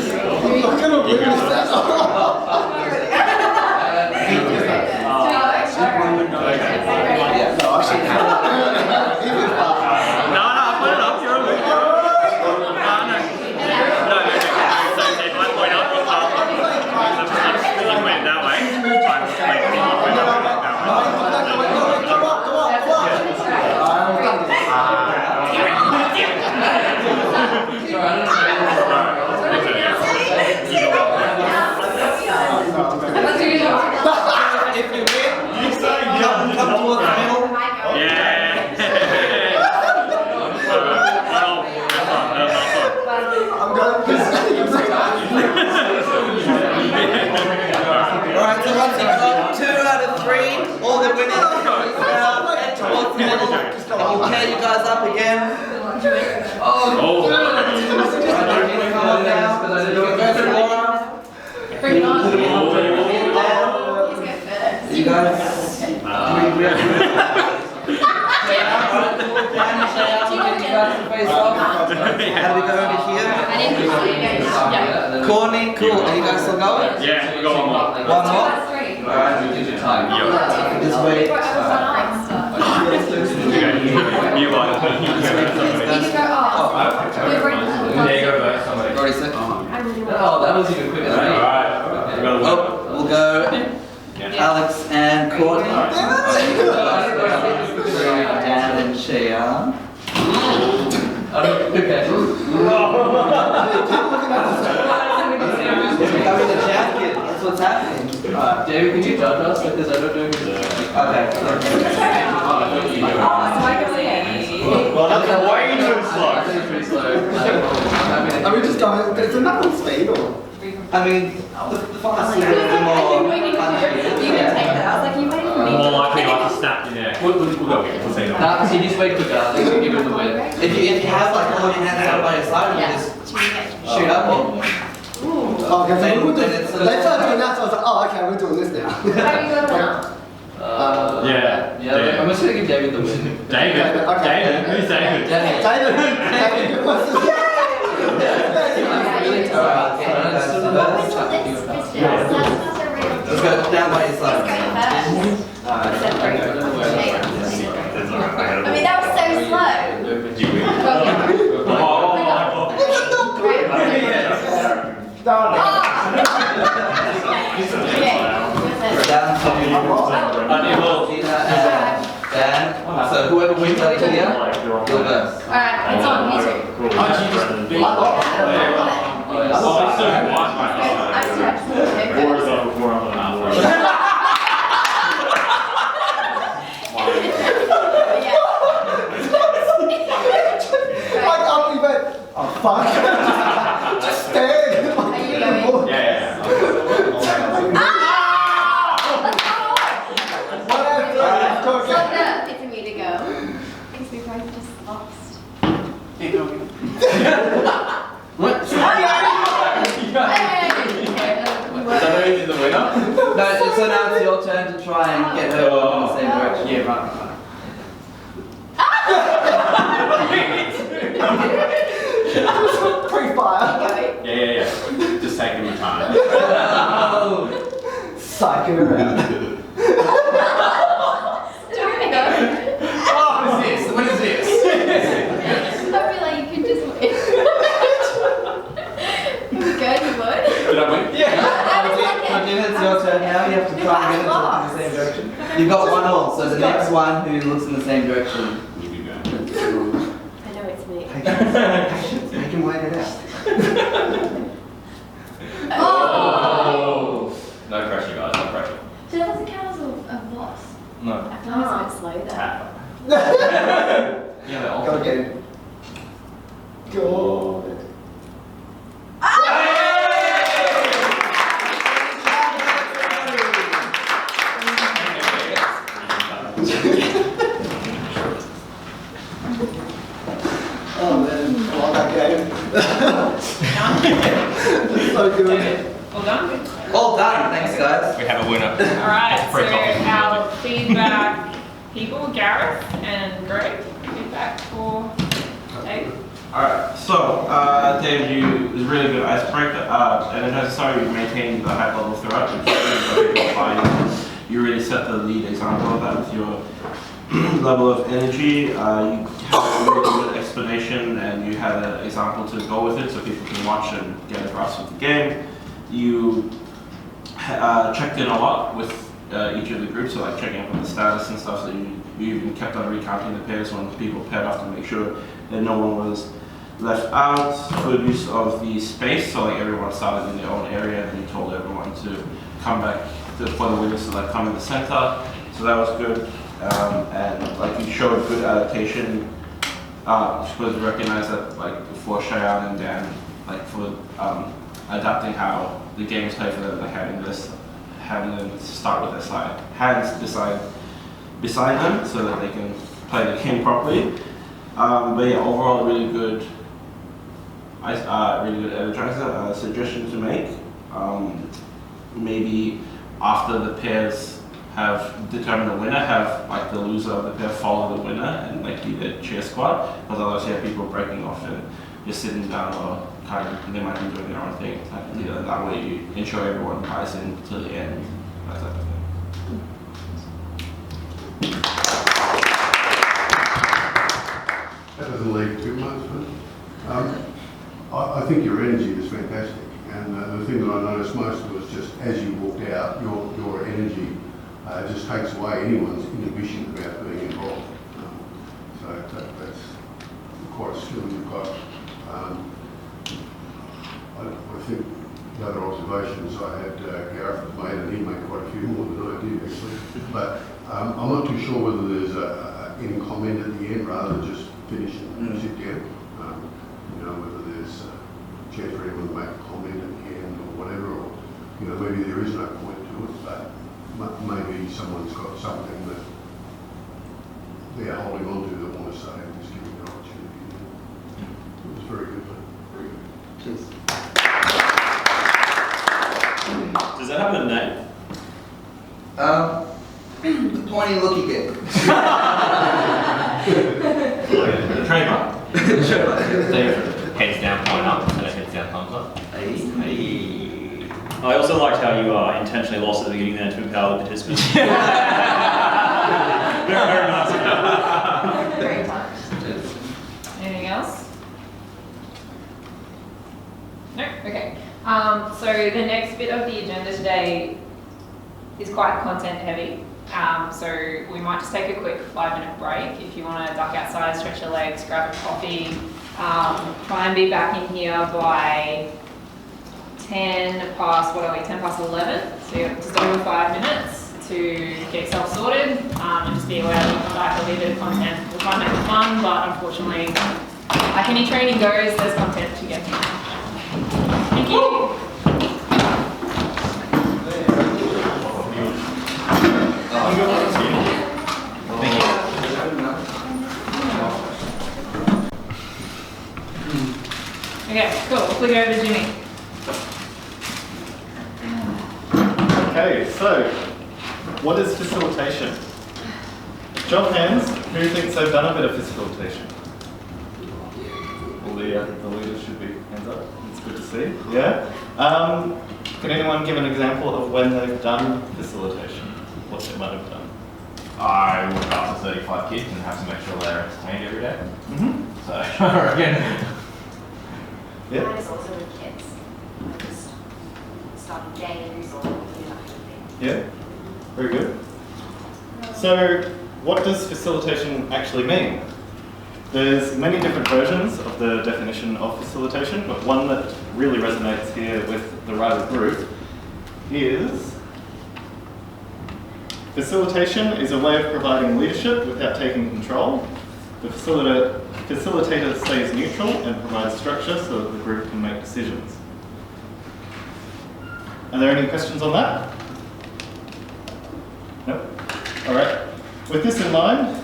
I'll pair you guys up again. Oh, Bring it on. You guys. How do we go over here? I didn't see you guys. Courtney, cool. Are you guys still going? Yeah, we got one more. One more? alright, we give you time. Just wait. You like it. You can go off. There you go, guys. Somebody. Already said. Oh, that was even quicker than me. Alright. Oh, we'll go Alex and Courtney. Dan and Shea. Okay. He's becoming the champion. That's what's happening. David, can you judge us? Because I don't know who's Okay. Well, that's way too slow. That's pretty slow. Are we just going, there's enough on speed or? I mean, the fast speed is the more More likely like to snap your neck. We'll go again. We'll say no. Nah, see, just wait quicker. I think you give him the win. If you have like all your hands out by your side, you just shoot up. Oh, okay, so we're doing, they started doing that, so I was like, oh, okay, we're doing this now. How do you go now? Yeah, I'm just gonna give David the win. David. Okay. David. Who's David? David, Let's go down by your side. I mean, that was so slow. Down to Dan. So whoever wins out of here, you'll go. Alright, it's on, me too. Oh, fuck. Just stay. Are you going? Yeah. It's for me to go. Because we both just lost. What? Hey! the winner? No, so now it's your turn to try and get her in the same direction. Yeah, right. Pre-fire. Yeah. Just taking your time. Psyching her out. What is this? What is this? I feel like you could just win. Good, you would? Did I win? It's your turn now. You have to try and get it to look in the same direction. You've got one all, so the next one who looks in the same direction. I know it's me. Make him wait it out. Oh! No pressure, guys. No pressure. So that doesn't count as a loss? No. I feel like it's a bit slow there. Yeah, Go again. Go. Oh man, I love that game. It's so good. Well done. All done, thanks guys. We have a winner. Alright, so Pretty cool. our feedback people, Gareth and Greg, feedback for Dave. Alright, so Dave, you was a really good icebreaker, and I'm sorry you maintained the high level throughout. You really set the lead example of that with your level of energy. You had a really good explanation, and you had an example to go with it, so people can watch and get a grasp of the game. You checked in a lot with each of the groups, so like checking up on the status and stuff. So you even kept on recounting the pairs when people paired off to make sure that no one was left out. Good use of the space, so like everyone started in their own area, and you told everyone to come back for the winners to like come in the center. So that was good, and like you showed good adaptation. Supposed to recognize that like for Cheyenne and Dan, like for adapting how the game is played for them, like having them start with their hands beside them, so that they can play the game properly. But yeah, overall, really good energizer. Suggestion to make: maybe after the pairs have determined the winner, have like the loser of the pair follow the winner and like do their cheer squad. Because otherwise, you have people breaking off and just sitting down or kind of they might be doing their own thing. Like, you know, that way you ensure everyone buys in to the end. That type of thing. That doesn't leave too much, but I think your energy is fantastic. And the thing that I noticed most was just as you walked out, your energy just takes away anyone's inhibition about being involved. So that's quite a skill you've got. I think the other observations I had, Gareth made, and he made quite a few more than I did actually. But I'm not too sure whether there's any comment at the end rather than just finish and sit down. You know, whether there's a chance for anyone to make a comment at the end or whatever, or you know, maybe there is no point to it, but maybe someone's got something that they're holding on to that want to say and just give them an opportunity. It was very good. Very good. Cheers. Does that have a name? The pointy look again. Trademark. Heads down, point up, and heads down, thumbs up. Hey. I also liked how you intentionally lost at the beginning there to empower the participants. Very nice. Very much. Anything else? No? Okay. So the next bit of the agenda today is quite content heavy. So we might just take a quick 5-minute break. If you want to duck outside, stretch your legs, grab a coffee, try and be back in here by 10 past 11. So you have just over 5 minutes to get yourself sorted, and just be aware that we'll come back, there'll be a bit of content. We'll try and make it fun, but unfortunately, like any training goes, there's content to get through. Thank you. Okay, cool. We'll flick it over to Jimmy. Okay, so what is facilitation? Show of hands, who thinks they've done a bit of facilitation? All the leaders should be hands up. It's good to see. Yeah. Can anyone give an example of when they've done facilitation? What they might have done? I look after 35 kids and have to make sure they're entertained every day. So, I reckon. Yeah. Mine is also with kids. Like just starting games or that kind of thing. Yeah. Very good. So, what does facilitation actually mean? There's many different versions of the definition of facilitation, but one that really resonates here with the Ryla group is facilitation is a way of providing leadership without taking control. The facilitator stays neutral and provides structure so that the group can make decisions. Are there any questions on that? No? All right. With this in mind,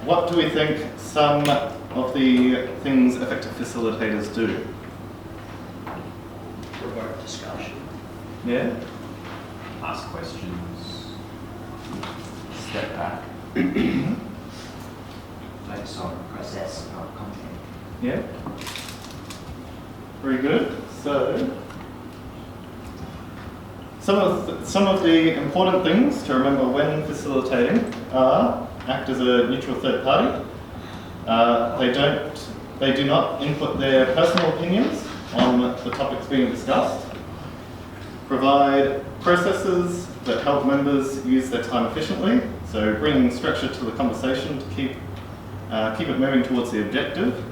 what do we think some of the things effective facilitators do? Provoke discussion. Yeah? Ask questions. Step back. Focus on process, not content. Yeah? Very good. So, some of the important things to remember when facilitating are act as a neutral third party. They do not input their personal opinions on the topics being discussed. Provide processes that help members use their time efficiently, so bringing structure to the conversation to keep it moving towards the objective.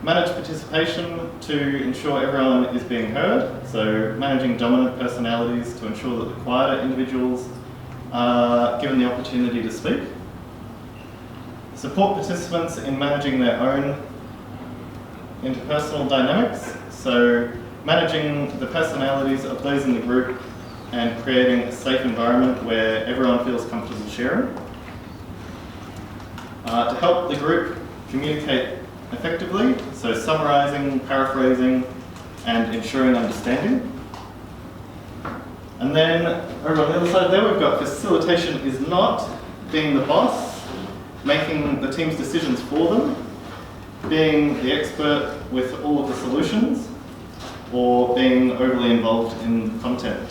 Manage participation to ensure everyone is being heard, so managing dominant personalities to ensure that the quieter individuals are given the opportunity to speak. Support participants in managing their own interpersonal dynamics, so managing the personalities of those in the group and creating a safe environment where everyone feels comfortable sharing. to help the group communicate effectively, so summarising, paraphrasing, and ensuring understanding. And then over on the other side there, we've got facilitation is not being the boss, making the team's decisions for them, being the expert with all of the solutions, or being overly involved in the content.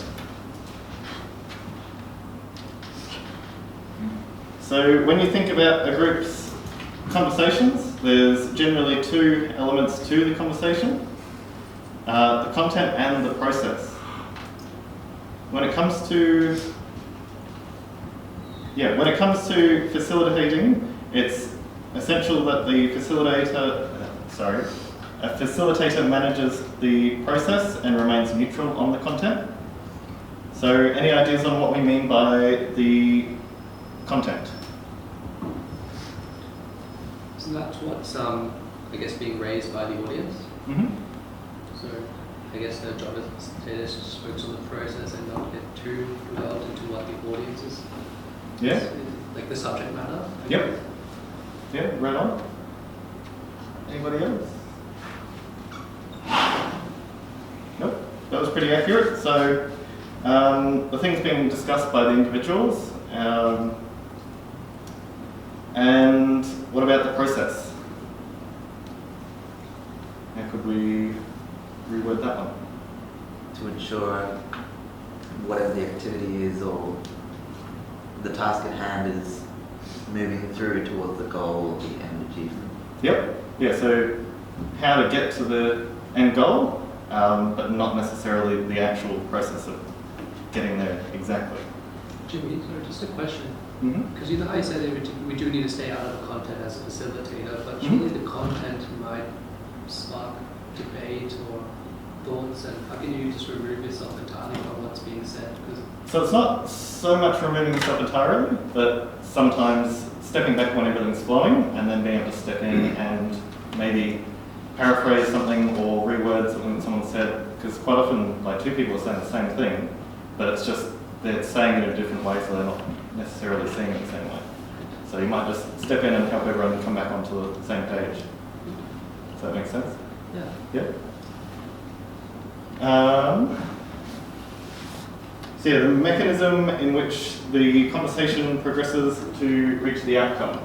So when you think about a group's conversations, there's generally two elements to the conversation, the content and the process. When it comes to facilitating, it's essential that the a facilitator manages the process and remains neutral on the content. So any ideas on what we mean by the content? So that's what's, I guess, being raised by the audience. Mm-hmm. So I guess the job is to just focus on the process and not get too involved into what the audience is. Yeah. Like the subject matter. Yep. Yeah, right on. Anybody else? Nope. That was pretty accurate. So the things being discussed by the individuals. And what about the process? How could we reword that one? To ensure whatever the activity is or the task at hand is moving through towards the goal or the end achievement. Yep. Yeah, so how to get to the end goal, but not necessarily the actual process of getting there exactly. Jimmy, sorry, just a question. Mm-hmm. Because you know how you said that we do need to stay out of content as a facilitator, but surely the content might spark debate or thoughts, and how can you just remove yourself entirely from what's being said? So it's not so much removing yourself entirely, but sometimes stepping back when everything's flowing and then being able to step in and maybe paraphrase something or reword something that someone said, because quite often like two people are saying the same thing, but it's just they're saying it in a different way, so they're not necessarily seeing it the same way. So you might just step in and help everyone come back onto the same page. Does that make sense? Yeah. Yep. So yeah, the mechanism in which the conversation progresses to reach the outcome.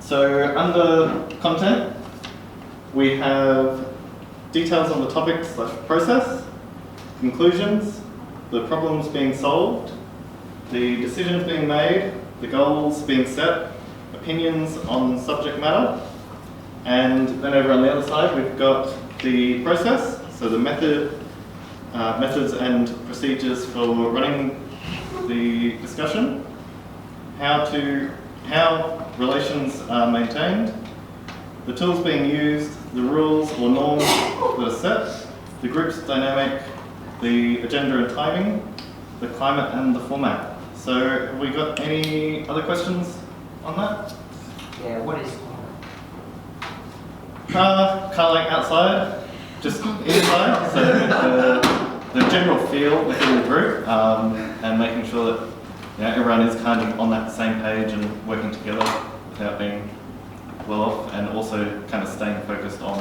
So under content, we have details on the topic / process, conclusions, the problems being solved, the decisions being made, the goals being set, opinions on subject matter, and then over on the other side we've got the process, so the methods and procedures for running the discussion, how relations are maintained, the tools being used, the rules or norms that are set, the group's dynamic, the agenda and timing, the climate and the format. So have we got any other questions on that? Yeah, what is Kind of like outside, just inside, so the general feel within the group, and making sure that everyone is kind of on that same page and working together without being well off, and also kind of staying focused on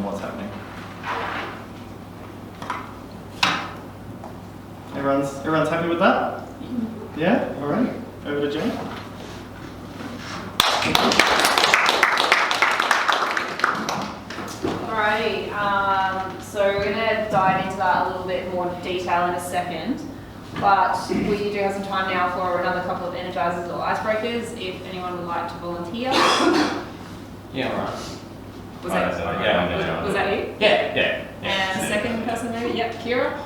what's happening. Everyone's happy with that? Yeah? All right. Over to Jen. Alrighty, so we're going to dive into that a little bit more detail in a second, but we do have some time now for another couple of energizers or icebreakers, if anyone would like to volunteer. Yeah, all right. Was that you? Yeah. And second person maybe? Yep, Kira.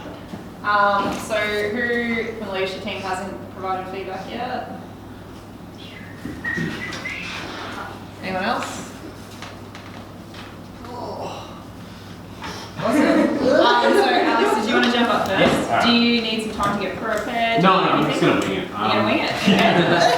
So who from the leadership team hasn't provided feedback yet? Anyone else? Awesome. So Alex, did you want to jump up first? Yes. Do you need some time to get prepared? No, I'm just going to wing it. You're going to wing it? Okay.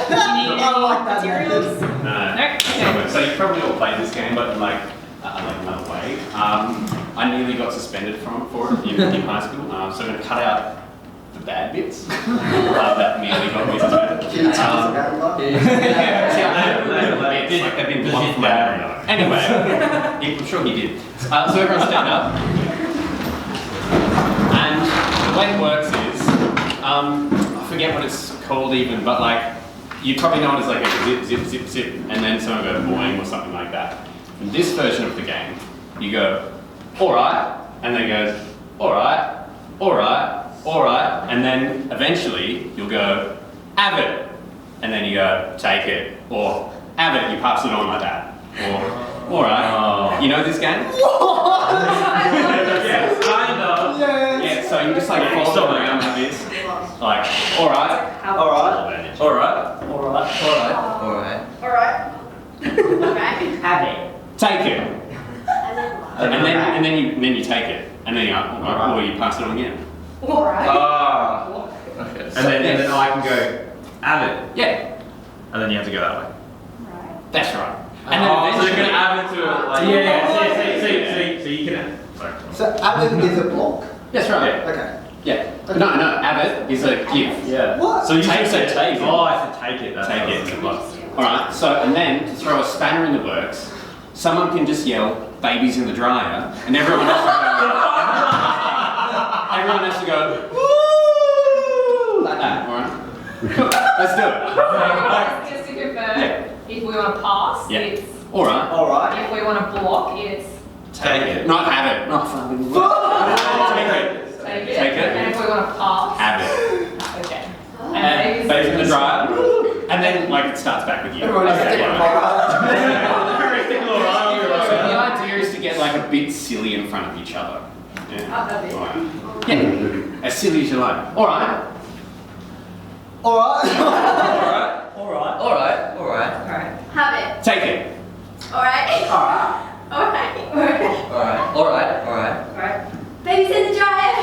Do you need any materials? No. Okay. So you probably all played this game, but like another way. I nearly got suspended for it in high school. So I'm going to cut out the bad bits that merely got me suspended. They've been blunt from my memory. Anyway, I'm sure he did. So everyone stand up. And the way it works is, I forget what it's called even, but like, you probably know it as like a zip, zip, zip, zip, and then someone goes boing or something like that. In this version of the game, you go, alright, and then it goes, alright, alright, alright, and then eventually you'll go, have it, and then you go, take it, or have it, you pass it on like that, or alright, you know this game? Yeah, kind of. Yeah, so you just like follow around like this, like, alright, alright, alright, Alright. Alright. Alright. Have it. take it, and then you take it, and then you or you pass it on again. Alright. Okay. And then I can go, have it. Yeah, And then you have to go that way. that's right. And then so you're going to add it to it like... So you can... Sorry. So Abbott is a block. That's right. Okay. Yeah. No, Abbott is a gift. Yeah. What? So you Take said it. take it. Oh, I said take it. That's Take what I it. was thinking. Alright, so, and then to throw a spanner in the works, someone can just yell, baby's in the dryer, and everyone has to go, woo! Like that, alright? Let's do it. Just to confirm, if we want to pass, Yeah. it's Alright. Alright. if we want to block, it's Take it. Not have it. Not fucking take it. take it. Take it. And if we want to pass, Have it. okay. And baby's in the dryer, and then like it starts back with you. Everyone is Okay, sticking alright. alright. So the idea is to get like a bit silly in front of each other. Yeah. A bit. Alright. Yeah. As silly as you like. Alright. Alright. Alright. Alright. Have it. Take it. Alright. Alright. Alright. Alright. Baby's in the dryer.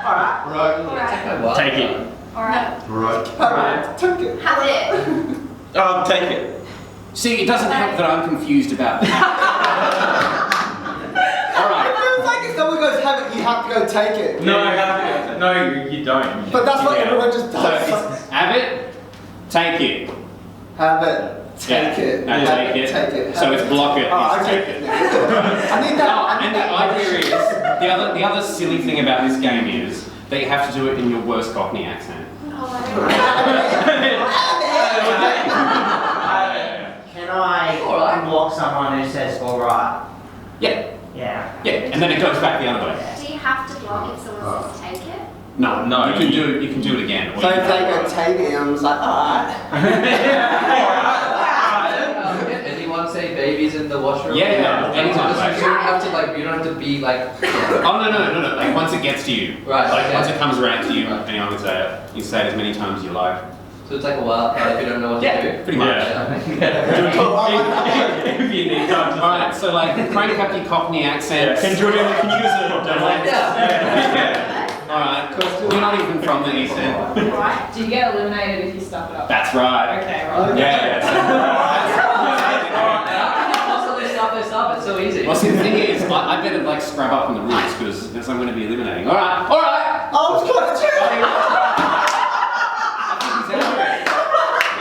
Alright. Take it. Alright. Alright. Take it. Have it. Take it. See, it doesn't help that I'm confused about that. Alright. It feels like if someone goes have it, you have to go take it. No, I have to. No, you don't. But that's what everyone just So does. it's have it, take it. Have it. Take it. No, Have take it. Take it. So it's block it, Oh, it's okay. take it. I need that. Oh, and the idea is, the other silly thing about this game is that you have to do it in your worst Cockney accent. Can I block someone who says alright? Yeah, Yeah. yeah, and then it goes back the other way. Do you have to block if someone says take it? No, No, you can do it again. or So you if can- they go take it, I'm just like, alright. Anyone say babies in the washroom? Yeah, anytime. You don't have to like. You don't have to be like. Oh no! Like once it gets to you, Right, Like okay. once it comes around to you, Right. anyone can say it. You say it as many times as you like. So it's like a wild card if you don't know what to do. Pretty much. If you need time to... Alright, so like crank up your Cockney accent. Can Julian can use it? Alright, you're not even from the East End. Right. Do you get eliminated if you stuff it up? That's right. Okay, right. Yeah. Constantly stop this up. It's so easy. Well, see, the thing is, I better like scrub up on the rules because I'm going to be eliminating. Alright. I was kind of cheering.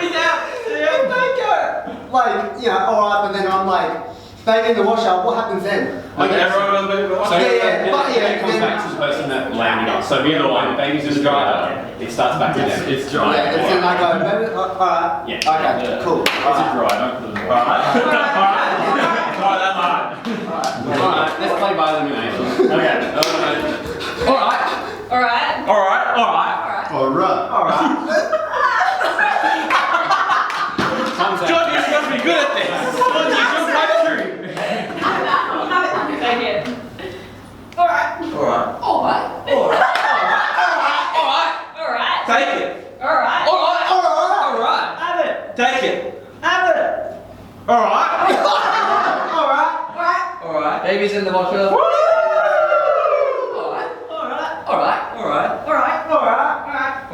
He's out. If they go, like, you know, alright, but then I'm like, baby in the washer, what happens then? Like everyone goes baby in the So washer? Yeah, but yeah, it comes then- back to the person that landed on. So the other one, the baby's in the dryer, it starts back to them. It's dry. Yeah, and then I go, baby, alright. Yeah. Okay, cool. It's a Alright. dry, don't put it in. Alright, let's play by elimination. Okay. Alright. Alright. Alright. Alright. Comes out. John, you're supposed to be good at this. John, you're quite true. Take it. Alright. Alright. Take it. Alright. Have it. Take it. Have it. Alright. Alright. Babies in the washer.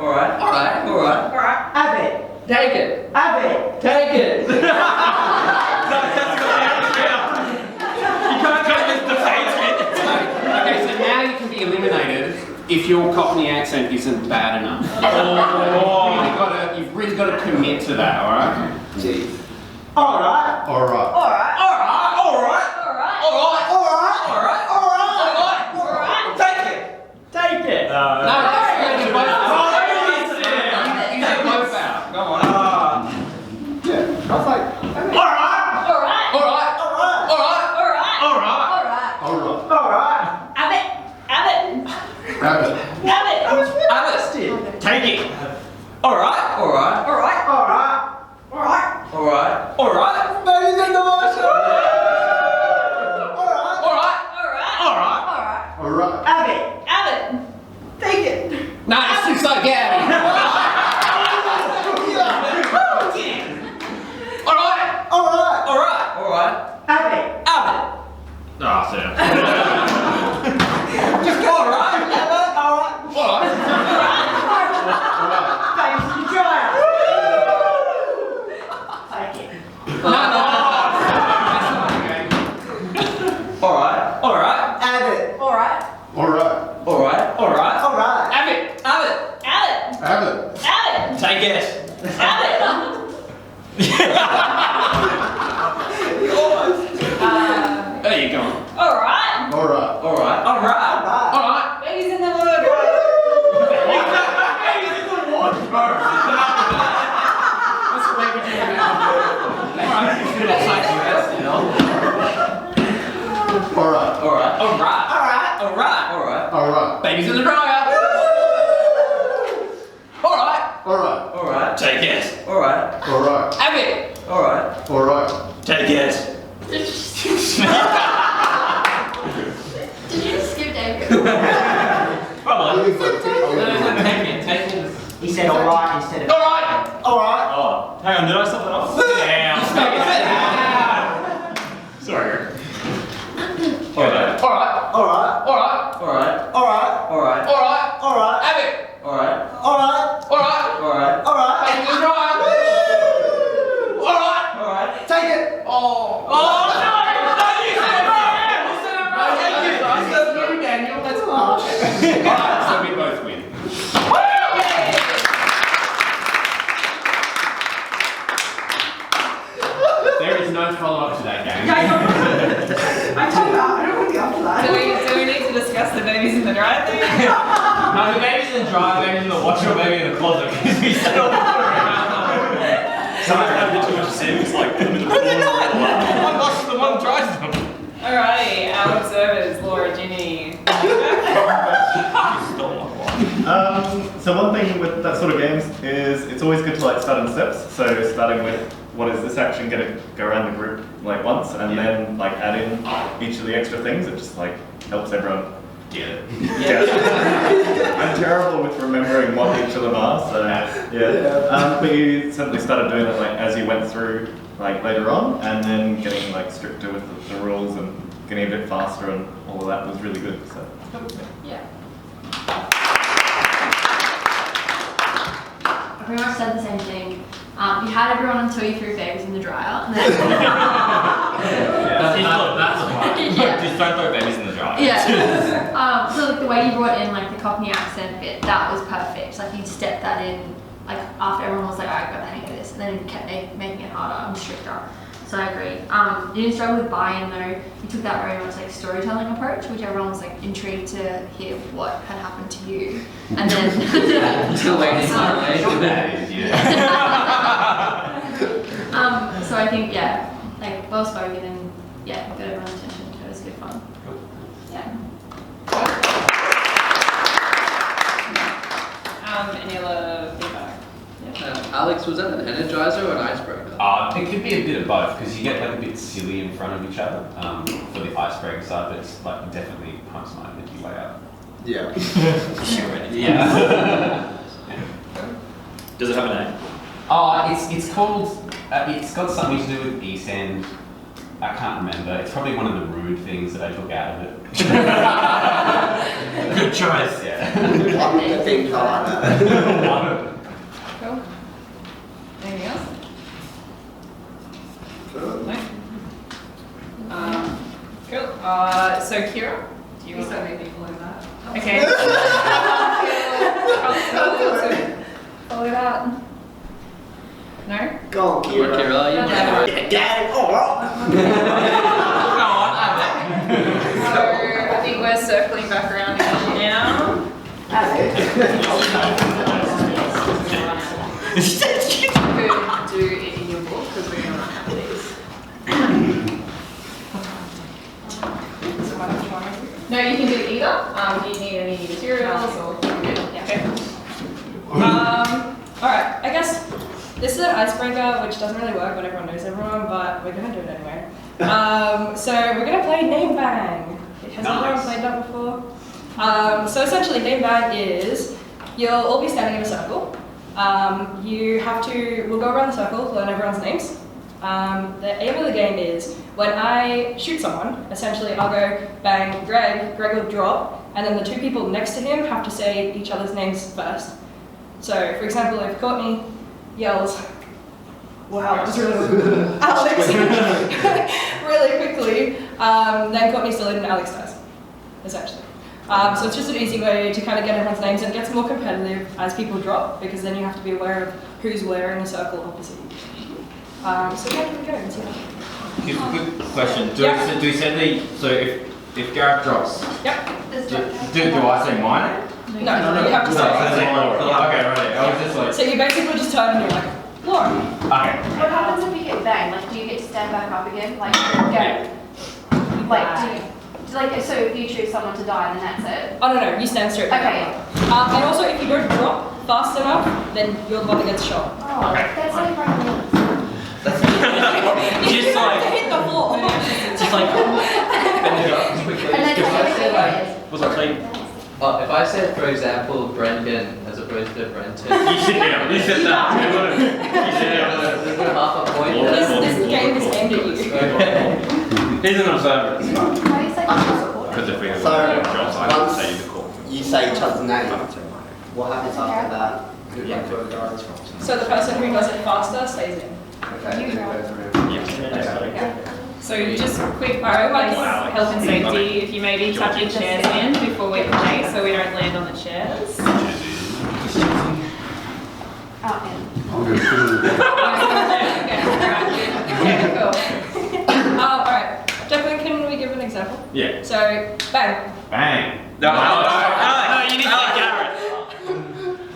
Alright. Have it. Take it. Have it. Take it. You can't go with the face. Okay, so now you can be eliminated accent isn't bad enough. You've really got to commit to that, all right? Jeez. Alright. Alright. Alright. Alright. Alright. Alright. Alright. Alright. Alright. Alright. Alright. Take it. Take it. No, that's both out. You get both out. Come on. Yeah, I was like, Alright. Alright. Alright. Alright. Alright. Alright. Alright. Alright. Alright. Alright. Abbott. Abbott. Abbott. Abbott. Abbott. Take it. Alright. Alright. Alright. Alright. Alright. Alright. Alright. Baby's in the water. Alright. Alright. Alright. Alright. Alright. Alright. Abbott. Abbott. Take it. Nah, it's too so get out of here. Alright. Alright. Alright. Alright. Abbott. Abbott. Ah, so. Just go alright. Abbott. Alright. Alright. Baby's in the dryer. Take it. No, no. That's not okay. Alright. Alright. Abbott. Alright. Alright. Alright. Alright. Alright. Abbott. Abbott. Abbott. Abbott. Abbott. Take it. Abbott. There you go. Alright. Alright. Alright. Alright. Alright. Baby's in the wardrobe. That's what we do now. Alright. Alright. Alright. Alright. Alright. Alright. Alright. Alright. Baby's in the dryer. Alright. Alright. Alright. Take it. Alright. Alright. Abbott. Alright. Alright. Take it. Did you just skip David? Probably. Take Take it. He said alright instead of. Alright. Alright. Oh, hang on, did I stop that off? Damn. Sorry. Alright. Alright. Alright. Alright. Alright. Alright. Alright. Alright. Alright. Abbott. Alright. Alright. Alright. Alright. Alright. Baby's in the dryer. Alright. Alright. Take it. Oh. Oh, no. No, you said it wrong. You said it wrong. I said no, Daniel. That's Alright, so we both win. There is no follow-up to that game. I told you, I don't want to go after that. Do we need to discuss the babies in the dryer thing? No, the baby's in the dryer, baby's in the washer, baby in the closet, because we still Someone's had a bit too much Sims, like, put them in the pool. One lost, the one tries them. Alrighty, our observers, Laura, Ginny. So one thing with that sort of games is it's always good to like start in steps. So starting with what is this action, go around the group like once, and then like add in each of the extra things. It just like helps everyone get it. Yeah. I'm terrible with remembering what each of them are, so yeah. But you certainly started doing it like as you went through like later on, and then getting like stricter with the rules and getting a bit faster, and all of that was really good. So Yeah. I pretty much said the same thing. You had everyone until you threw babies in the dryer. And then That's Yeah. Just don't throw babies in the dryer. Yeah. So like the way you brought in like the Cockney accent bit, that was perfect. Like you stepped that in like after everyone was like, I got the hang of this, and then you kept making it harder and stricter. So I agree. You didn't struggle with buy-in though. You took that very much like storytelling approach, which everyone was like intrigued to hear what had happened to you. And then Still waiting for it. so I think like well spoken and got everyone's attention. It was good fun. Yeah. Any other feedback? Alex, was that an energizer or an icebreaker? It could be a bit of both because you get like a bit silly in front of each other for the icebreaker side, but it's like definitely pumps my energy way up. Yeah. Yeah. Does it have a name? It's called. It's got something to do with East End. I can't remember. It's probably one of the rude things that I took out of it. Good choice. Yeah. I think I like that. Cool. Anything else? Cool. No? Cool. So Kira, do you want to say anything like that? Okay. Go on, Kira. Kira, you Yeah, Dad. All right. So I think we're circling back around again now. You could do it in your book because we're going to run out of these. No, you can do either. Do you need any materials or? Yeah. Okay. Alright, I guess this is an icebreaker which doesn't really work when everyone knows everyone, but we're gonna do it anyway. So we're gonna play Name Bang. Has anyone played that before? So essentially Name Bang is, you'll all be standing in a circle. We'll go around the circle, learn everyone's names. The aim of the game is, when I shoot someone, essentially I'll go bang Greg will drop, and then the two people next to him have to say each other's names first. So, for example, if Courtney yells, wow, that was really Alex, really quickly, then Courtney's deleted and Alex dies, essentially. So it's just an easy way to kind of get everyone's names, and it gets more competitive as people drop, because then you have to be aware of who's where in the circle opposite you. So yeah, here we go. Let's see how. Here's a good question. Do we say so if Gareth drops, Yep. do I say my name? No, you have to say. Okay, right. I was just like. So you basically just turn and you're like, Laura. Okay. What happens if you get banged? Like, do you get to stand back up again? Like, go. Like, so if you choose someone to die, then that's it? Oh, no, you stand straight back Okay. up. And also, if you don't drop fast enough, then you're the one that gets shot. Oh, that's like right. You just have to hit the floor. Just like, And then what's that saying? If I said, for example, Brendan as opposed to Brenton. You sit down. You sit down. There's no half a point. This game is aimed at you. He's an observer. It's fine. Why do you say Because if we have jobs, I can say the call. You say each other's name. What happens after that? So the person who does it faster stays in. So just quick health and safety, if you maybe tuck your chairs in before we play so we don't land on the chairs. I'm going to fill Alright. Declan, can we give an example? Yeah. So, bang. Bang. No, you need to say Gareth.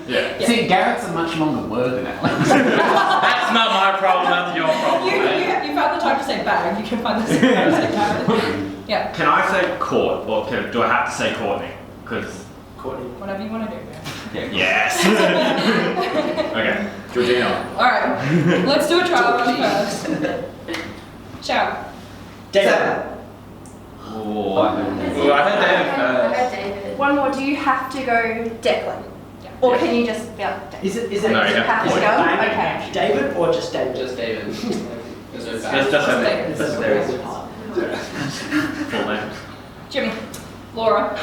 Yeah. See, Garrett's a much longer word than Alex. That's not my problem, that's your problem. You found the time to say bang, you can find the time to say bang. Yeah. Can I say Court, or do I have to say Courtney? Because Courtney. Whatever you want to do. yes. Okay. Georgina. Alright, let's do a trial run first. Shout. David. Oh, I heard David. One more. Do you have to go Declan? Or can you just be like, Is it No, you have to go? Okay. David or just David? Just David. Just David. Full name. Jimmy. Laura.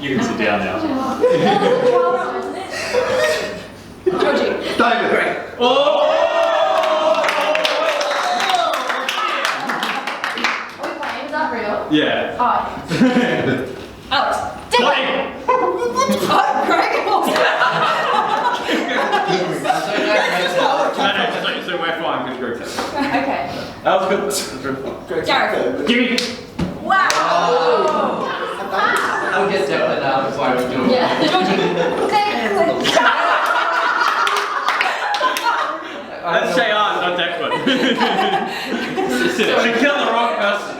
You can sit down now. Georgie. David. Oh! Are we playing? Is that real? Yeah. Oh. Alex. Play. Greg. So we're fine because Greg said it. Okay. That was good. Gareth. Give me. Wow. I'll get Declan now before I do it. Yeah. Georgie. Let's say on, not Declan. She killed the wrong person.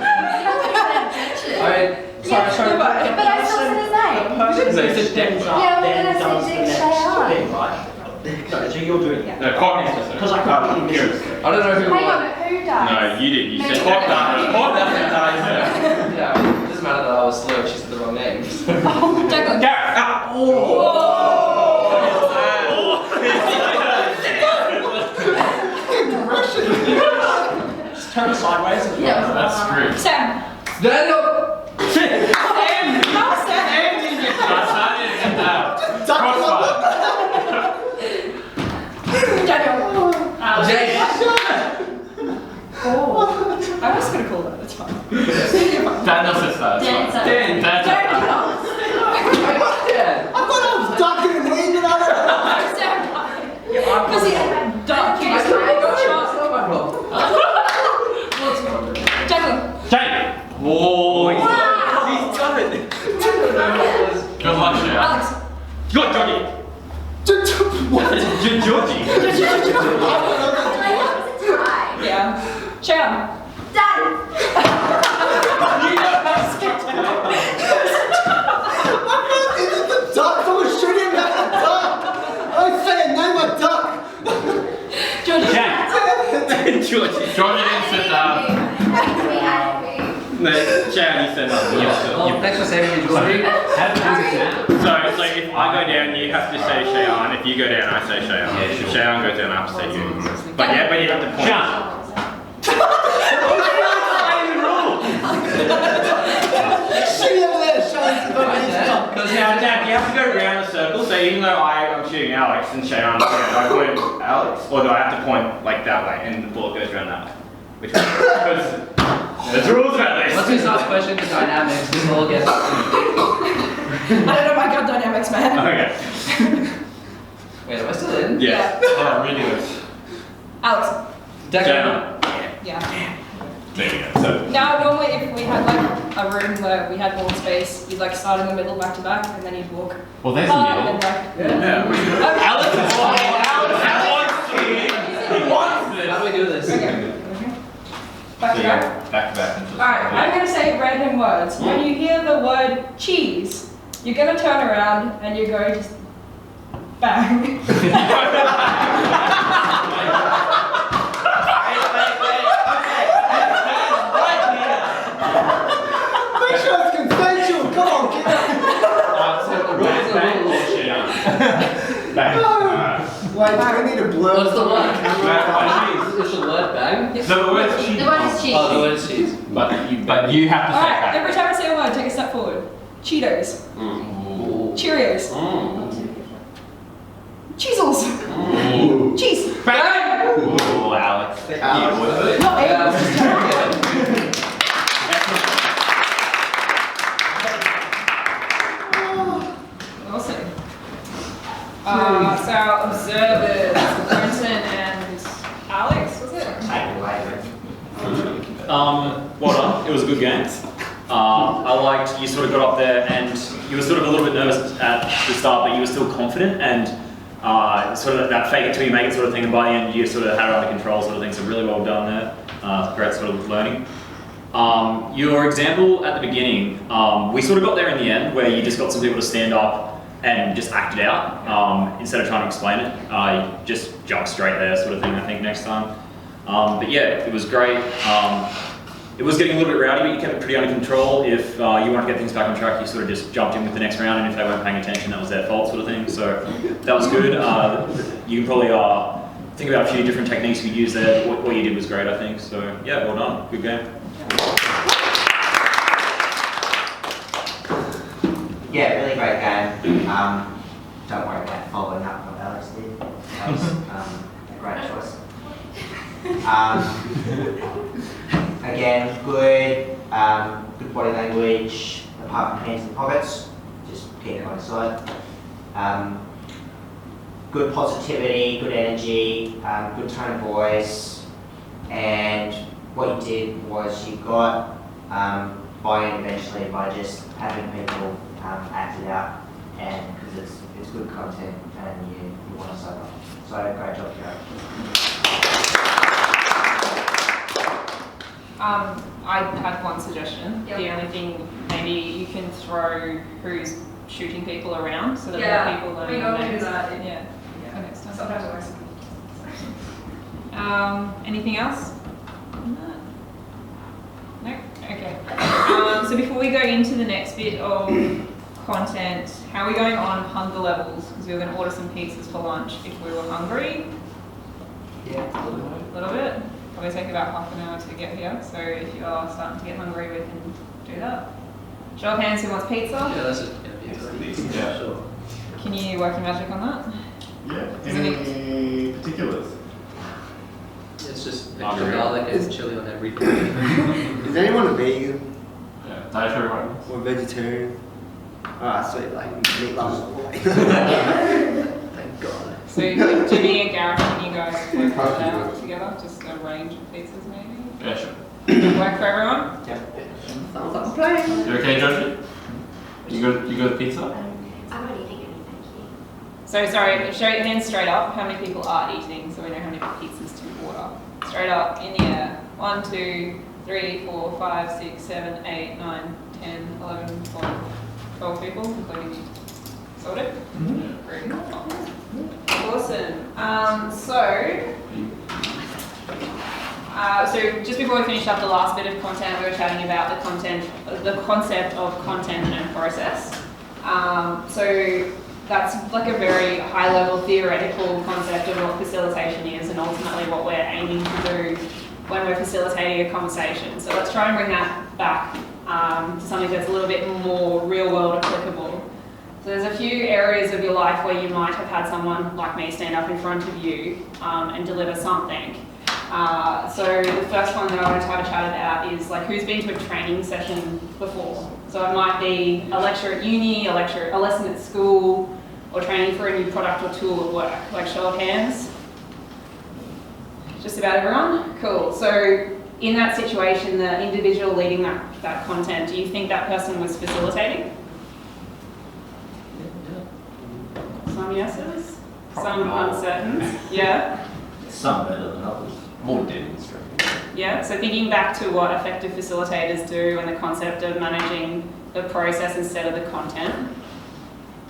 Alright. Sorry. But I still said his name. The person So who it's a stands dick. up Yeah, then we're gonna does say the dick, next stay on. thing, right? No, so you're doing it. No, Courtney's just Because I completely missed it. I don't know who Hang won. on, but who does? No, you did. You said Maybe- Court dies. Court definitely dies. Yeah, it doesn't matter that I was slow, she said the wrong name. Declan. Gareth. Ah. Just turn it sideways and Yeah. That's screwed. Sam. Daniel! Sam. No, Sam. Crossfire. Daniel. Jake! Oh, I was gonna call that. It's fine. Daniel says that. Dan, Dan. I thought I was ducking and weaving out of Because he had dark cheese. Jacqueline. Jane. Whoa. He's done it. Good luck, Shea. Alex. Good, Georgie. Georgie. Yeah. Sharon. Done. You don't have to skip the duck. Someone shooting at the duck. I said, name a duck. Georgie. Georgie. Georgie didn't sit down. No, Sharon, you said nothing. Oh, thanks for saving me, Georgie. How do you sit down? So if I go down, you have to say Shayan. If you go down, I say Shayan. If Shayan goes down, I have to say you. But you have to point. Shayan. Now you have to go around the circle. So even though I'm shooting Alex and Shayan, do I point Alex, or do I have to point like that way and the bullet goes around that way? Which way? Because there's rules about this. Once we start questioning the dynamics, this all gets. I don't know my gut dynamics, man. Okay. Wait, am I still in? Yeah. Oh, really good. Alex. Shayan. Yeah. There you go. So. Now, normally if we had like a room where we had more space, you'd like start in the middle back to back, and then you'd walk. Well, there's a middle. And then Yeah. Alex is He wants this. How do we do this? Okay. Back to back. Back to back. Alright, I'm going to say random words. When you hear the word cheese, you're going to turn around and you're going to bang. Make sure it's consensual. Come on, kid. Wait, do we need a blur? What's the word? What's the word? Bang? So the word's cheese. The word is cheese. Oh, the word is cheese. But you have to say Alright, that. every time I say a word, take a step forward. Cheetos. Cheerios. Cheezels. Cheese. Bang! Ooh, Alex. Not eggs. Awesome. So observers, Brenton and Alex, was it? Well done. It was a good game. I liked you sort of got up there and you were sort of a little bit nervous at the start, but you were still confident and sort of that fake it till you make it sort of thing. And by the end, you sort of had it under control, sort of thing. So really well done there. Great sort of learning. Your example at the beginning, we sort of got there in the end where you just got some people to stand up and just act it out instead of trying to explain it. You just jump straight there, sort of thing. I think next time. But yeah, it was great. It was getting a little bit rowdy, but you kept it pretty under control. If you wanted to get things back on track, you sort of just jumped in with the next round, and if they weren't paying attention, that was their fault, sort of thing. So that was good. You can probably think about a few different techniques you used there. What you did was great, I think. So yeah, well done. Good game. Yeah, really great game. Don't worry about following up what Alex did. That was a great choice. Again, good body language, apart from hands and pockets, just keep it on the side. Good positivity, good energy, good tone of voice, and what you did was you got buy-in eventually by just having people act it out, and because it's good content and you want to soak up. So great job, Karen. I had one suggestion. Yep. The only thing, maybe you can throw who's shooting people around so that Yeah, more people we learn normally names. do that. Yeah. For next time. Sometimes it works. Anything else? No? Okay. So before we go into the next bit of content, how are we going on hunger levels? Because we were going to order some pizzas for lunch if we were hungry. Yeah, A little bit. Probably take about half an hour to get here. So if you are starting to get hungry, we can do that. Show of hands, who wants pizza? Yeah, that's it. Yeah, sure. Can you work your magic on that? Yeah. Does it Any particulars? Yeah, it's just Oh, extra really? garlic and chili on everything. Is anyone a vegan? Yeah, dietary requirements. Or vegetarian? Ah, sweet, like meat loves all the way. Thank God. So Jimmy and Gareth, can you guys work that out together? Just a range of pizzas maybe? Yeah, sure. Work for everyone? Yeah. Sounds like a plan. You okay, Joshi? You got pizza? I'm not eating any, thank you. So sorry, show your hands straight up. How many people are eating so we know how many pizzas to order? Straight up, in the air. 1, 2, 3, 4, 5, 6, 7, 8, 9, 10, 11, 12 people, including you. Sorted? Great. Awesome. So just before we finish up the last bit of content, we were chatting about the concept of content and process. So that's like a very high-level theoretical concept of what facilitation is, and ultimately what we're aiming to do when we're facilitating a conversation. So let's try and bring that back to something that's a little bit more real-world applicable. So there's a few areas of your life where you might have had someone like me stand up in front of you and deliver something. So the first one that I wanted to have a chat about is like, who's been to a training session before? So it might be a lecture at uni, a lesson at school, or training for a new product or tool at work. Like, show of hands. Just about everyone? Cool. So in that situation, the individual leading that content, do you think that person was facilitating? Some yeses, some uncertain. Yeah. Some better than others. More demonstrating. Yeah, so thinking back to what effective facilitators do and the concept of managing the process instead of the content.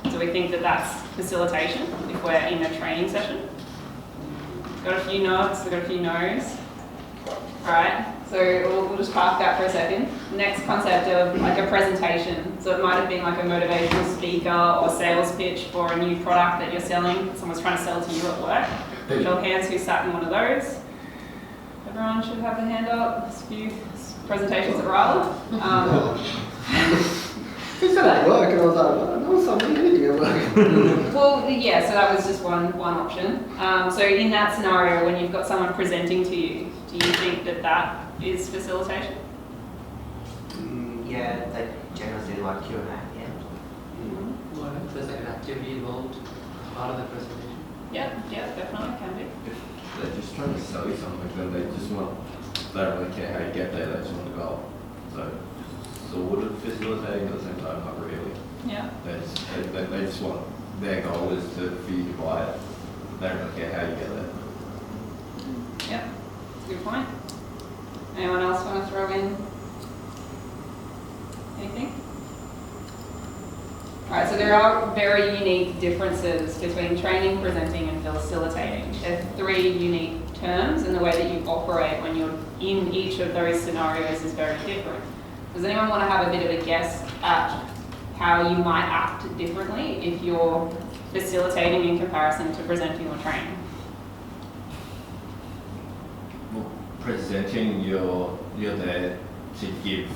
Do we think that that's facilitation if we're in a training session? Got a few nods, got a few no's. Alright, so we'll just park that for a second. Next concept of like a presentation. So it might have been like a motivational speaker or sales pitch for a new product that you're selling. Someone's trying to sell to you at work. Show of hands who sat in one of those. Everyone should have their hand up. There's a few presentations at Ryla. He said at work, and I was like, no, something anything at work. Well, yeah, so that was just one option. So in that scenario, when you've got someone presenting to you, do you think that is facilitation? Yeah, they generally do like Q&A, yeah. Well, if there's like an activity involved, part of the presentation. Yeah, definitely can be. If they're just trying to sell you something, then they don't really care how you get there, they just want to go. So sort of facilitating at the same time, not really. Yeah. They just want, their goal is for you to buy it. They don't really care how you get there. Yeah, good point. Anyone else want to throw in anything? Alright, so there are very unique differences between training, presenting, and facilitating. There are 3 unique terms, and the way that you operate when you're in each of those scenarios is very different. Does anyone want to have a bit of a guess at how you might act differently if you're facilitating in comparison to presenting or training? Well, presenting, you're there to give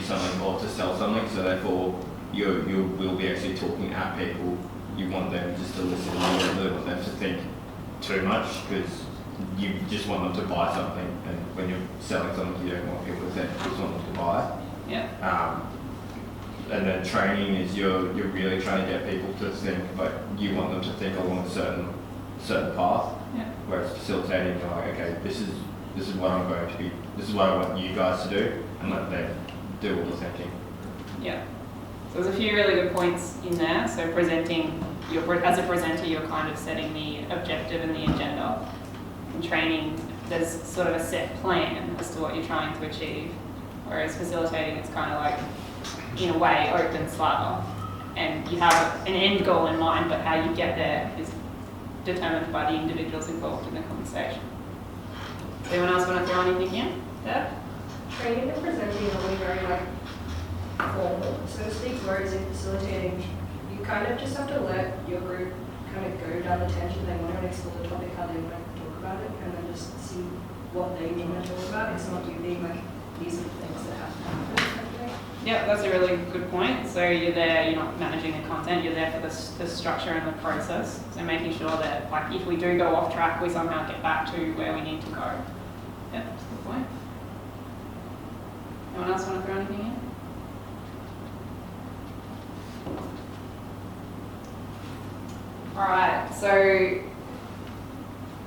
something or to sell something, so therefore you will be actually talking at people. You want them just to listen, you don't really want them to think too much, because you just want them to buy something, and when you're selling something, you don't want people to think, you just want them to buy. Yeah. And then training is you're really trying to get people to think, like, you want them to think along a certain path. Yeah. Whereas facilitating, you're like, okay, this is what I'm going to be, this is what I want you guys to do, and let them do all the thinking. Yeah. So there's a few really good points in there. So presenting, as a presenter, you're kind of setting the objective and the agenda. In training, there's sort of a set plan as to what you're trying to achieve. Whereas facilitating, it's kind of like, in a way, open slather. And you have an end goal in mind, but how you get there is determined by the individuals involved in the conversation. Does anyone else want to throw anything in? Deb? Training and presenting are only very formal, so to speak, whereas in facilitating, you kind of just have to let your group kind of go down the tangent they want to explore the topic, how they want to talk about it, and then just see what they want to talk about. It's not you being these are the things that happen. Yeah, that's a really good point. So you're there, you're not managing the content, you're there for the structure and the process. So making sure that, like, if we do go off track, we somehow get back to where we need to go. Yeah, that's a good point. Anyone else want to throw anything in? Alright, so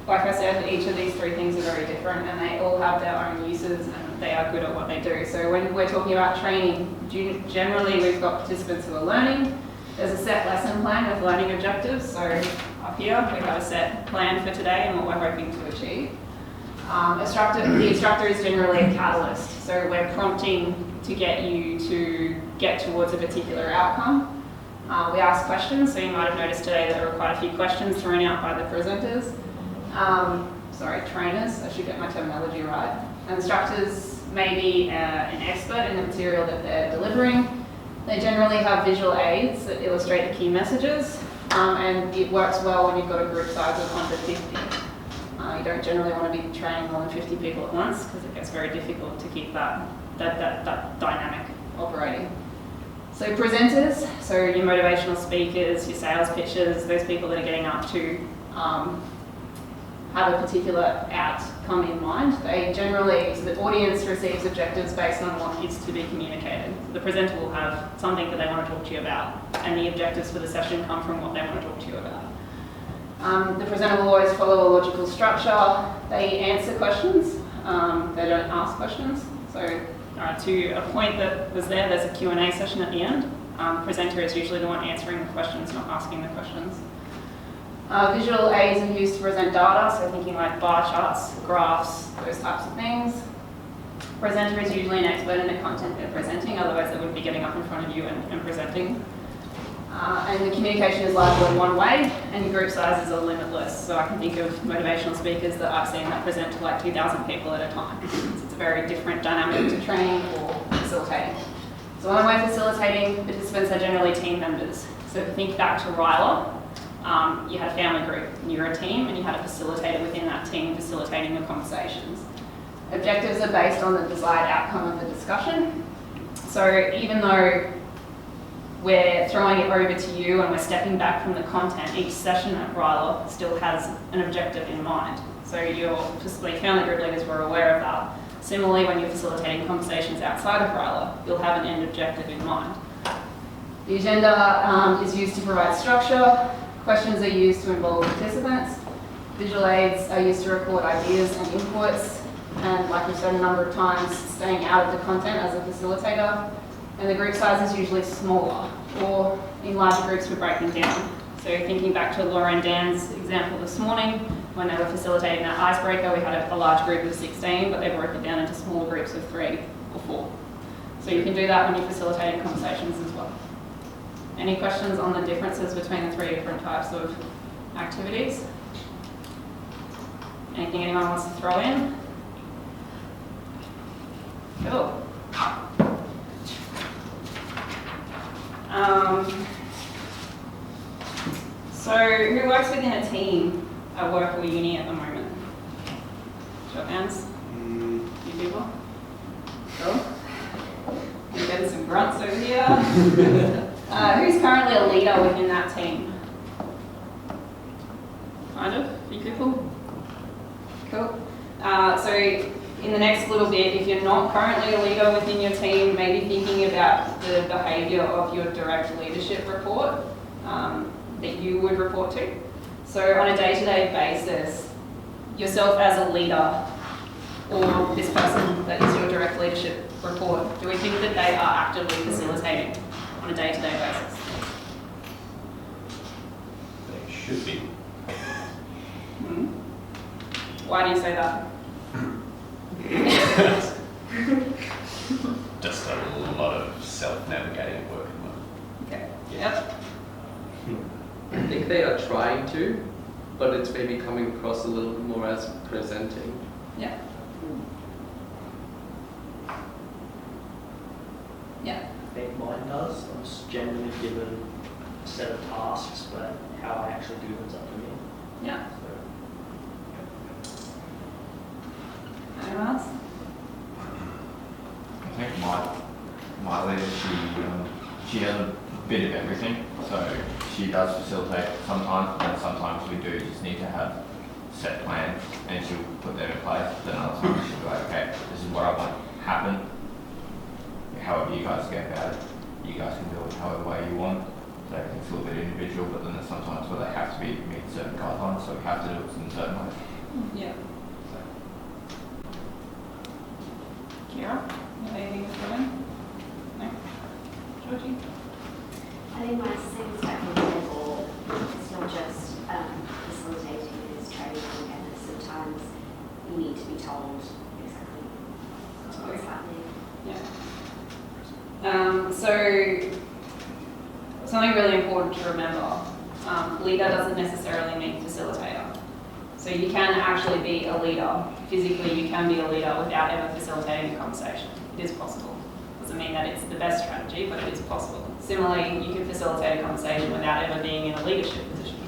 like I said, each of these three things are very different and they all have their own uses and they are good at what they do. So when we're talking about training, generally we've got participants who are learning. There's a set lesson plan with learning objectives. So up here we have a set plan for today and what we're hoping to achieve. The instructor is generally a catalyst. So we're prompting to get you to get towards a particular outcome. We ask questions, so you might have noticed today there were quite a few questions thrown out by the presenters. Trainers, I should get my terminology right. Instructors may be an expert in the material that they're delivering. They generally have visual aids that illustrate the key messages, and it works well when you've got a group size of under 50. You don't generally want to be training more than 50 people at once because it gets very difficult to keep that dynamic operating. So presenters, so your motivational speakers, your sales pitchers, those people that are getting up to have a particular outcome in mind. They generally, so the audience receives objectives based on what is to be communicated. So the presenter will have something that they want to talk to you about, and the objectives for the session come from what they want to talk to you about. The presenter will always follow a logical structure. They answer questions, they don't ask questions. So to a point that was there's a Q&A session at the end. Presenter is usually the one answering the questions, not asking the questions. Visual aids are used to present data, so thinking like bar charts, graphs, those types of things. Presenter is usually an expert in the content they're presenting, otherwise they wouldn't be getting up in front of you and presenting. And the communication is largely one way, and your group sizes are limitless. So I can think of motivational speakers that I've seen that present to like 2,000 people at a time. So it's a very different dynamic to training or facilitating. So when we're facilitating, participants are generally team members. So think back to Ryla. You had a family group, and you were a team, and you had a facilitator within that team facilitating the conversations. Objectives are based on the desired outcome of the discussion. So even though we're throwing it over to you and we're stepping back from the content, each session at Ryla still has an objective in mind. So your family group leaders were aware of that. Similarly, when you're facilitating conversations outside of Ryla, you'll have an end objective in mind. The agenda is used to provide structure. Questions are used to involve participants. Visual aids are used to record ideas and inputs. And like we've said a number of times, staying out of the content as a facilitator. And the group size is usually smaller, or in larger groups we're breaking down. So thinking back to Laura and Dan's example this morning, when they were facilitating that icebreaker, we had a large group of 16, but they broke it down into smaller groups of 3 or 4. So you can do that when you're facilitating conversations as well. Any questions on the differences between the 3 different types of activities? Anything anyone wants to throw in? Cool. So who works within a team at work or uni at the moment? Show of hands. Few people. Cool. We're getting some grunts over here. Who's currently a leader within that team? Kind of, few people. Cool. So in the next little bit, if you're not currently a leader within your team, maybe thinking about the behaviour of your direct leadership report that you would report to. So on a day-to-day basis, yourself as a leader or this person that is your direct leadership report, do we think that they are actively facilitating on a day-to-day basis? They should be. Why do you say that? Just a lot of self-navigating work. Okay. Yep. I think they are trying to, but it's maybe coming across a little bit more as presenting. Yeah. Yeah. I think mine does. I'm just generally given a set of tasks, but how I actually do them is up to me. Yeah. Anyone else? my leader, she has a bit of everything. So she does facilitate sometimes, and sometimes we do just need to have set plans, and she'll put them in place. Then other times she'll be like, okay, this is what I want to happen. However you guys go about it, you guys can do it however way you want. So it's still a bit individual, but then there's sometimes where they have to meet certain guidelines, so we have to do it in certain ways. Yeah. Kira, you have anything to throw in? No? Georgie? I think my second step on the table is not just facilitating this training, and sometimes you need to be told exactly what's happening. Yeah. So something really important to remember, leader doesn't necessarily mean facilitator. So you can actually be a leader. Physically, you can be a leader without ever facilitating a conversation. It is possible. Doesn't mean that it's the best strategy, but it is possible. Similarly, you can facilitate a conversation without ever being in a leadership position.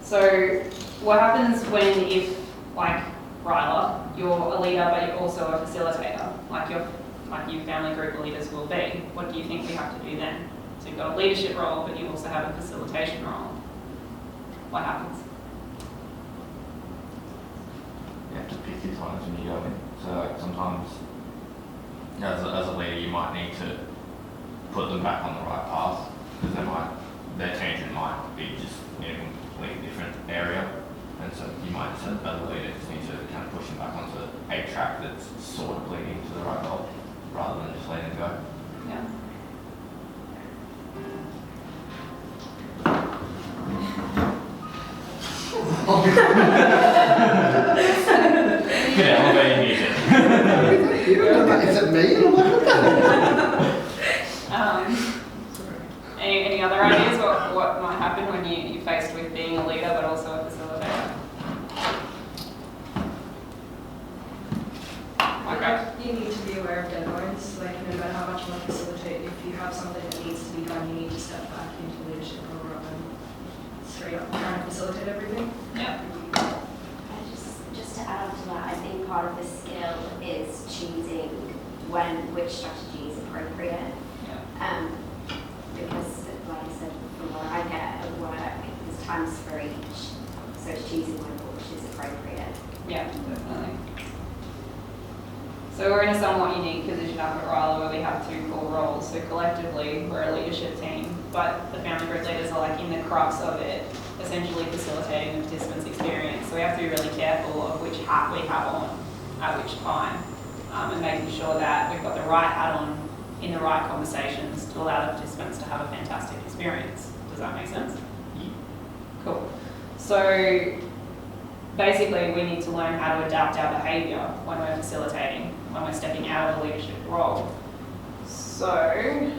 So what happens if, like Ryla, you're a leader but you're also a facilitator, like your family group leaders will be? What do you think we have to do then? So you've got a leadership role, but you also have a facilitation role. What happens? You have to pick your times when you go in. So like sometimes, as a leader, you might need to put them back on the right path, because their tangent might be just in a completely different area. And so you might, as a leader, just need to kind of push them back onto a track that's sort of leading to the right goal, rather than just letting them go. Yeah. Good elevator music. Is it me? Any other ideas what might happen when you're faced with being a leader but also a facilitator? You need to be aware of deadlines. Like, no matter how much you want to facilitate, if you have something that needs to be done, you need to step back into leadership role rather than straight up trying to facilitate everything. Yeah. Just to add on to that, I think part of the skill is choosing which strategy is appropriate. Yeah. Because, like I said, from what I get at work, there's times for each. So it's choosing which is appropriate. Yeah, definitely. So we're in a somewhat unique position up at Ryla where we have two core roles. So collectively, we're a leadership team, but the family group leaders are like in the crux of it, essentially facilitating the participants' experience. So we have to be really careful of which hat we have on at which time, and making sure that we've got the right hat on in the right conversations to allow the participants to have a fantastic experience. Does that make sense? Yeah. Cool. So basically, we need to learn how to adapt our behaviour when we're facilitating, when we're stepping out of a leadership role. So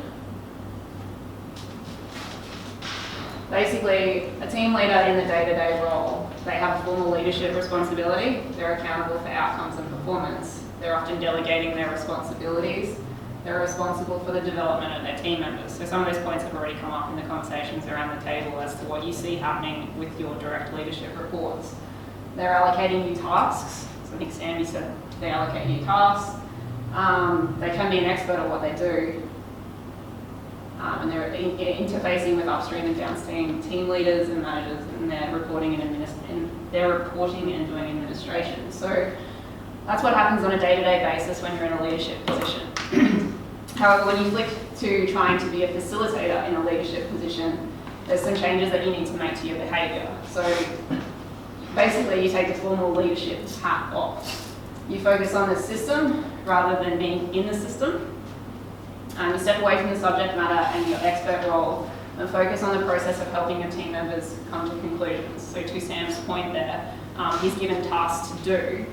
basically, a team leader in the day-to-day role, they have a formal leadership responsibility. They're accountable for outcomes and performance. They're often delegating their responsibilities. They're responsible for the development of their team members. So some of those points have already come up in the conversations around the table as to what you see happening with your direct leadership reports. They're allocating you tasks. So I think Sandy said they allocate you tasks. They can be an expert at what they do. And they're interfacing with upstream and downstream team leaders and managers, and they're reporting and doing administration. So that's what happens on a day-to-day basis when you're in a leadership position. However, when you flick to trying to be a facilitator in a leadership position, there's some changes that you need to make to your behaviour. So basically, you take the formal leadership hat off. You focus on the system rather than being in the system. You step away from the subject matter and your expert role and focus on the process of helping your team members come to conclusions. So to Sam's point there, he's given tasks to do,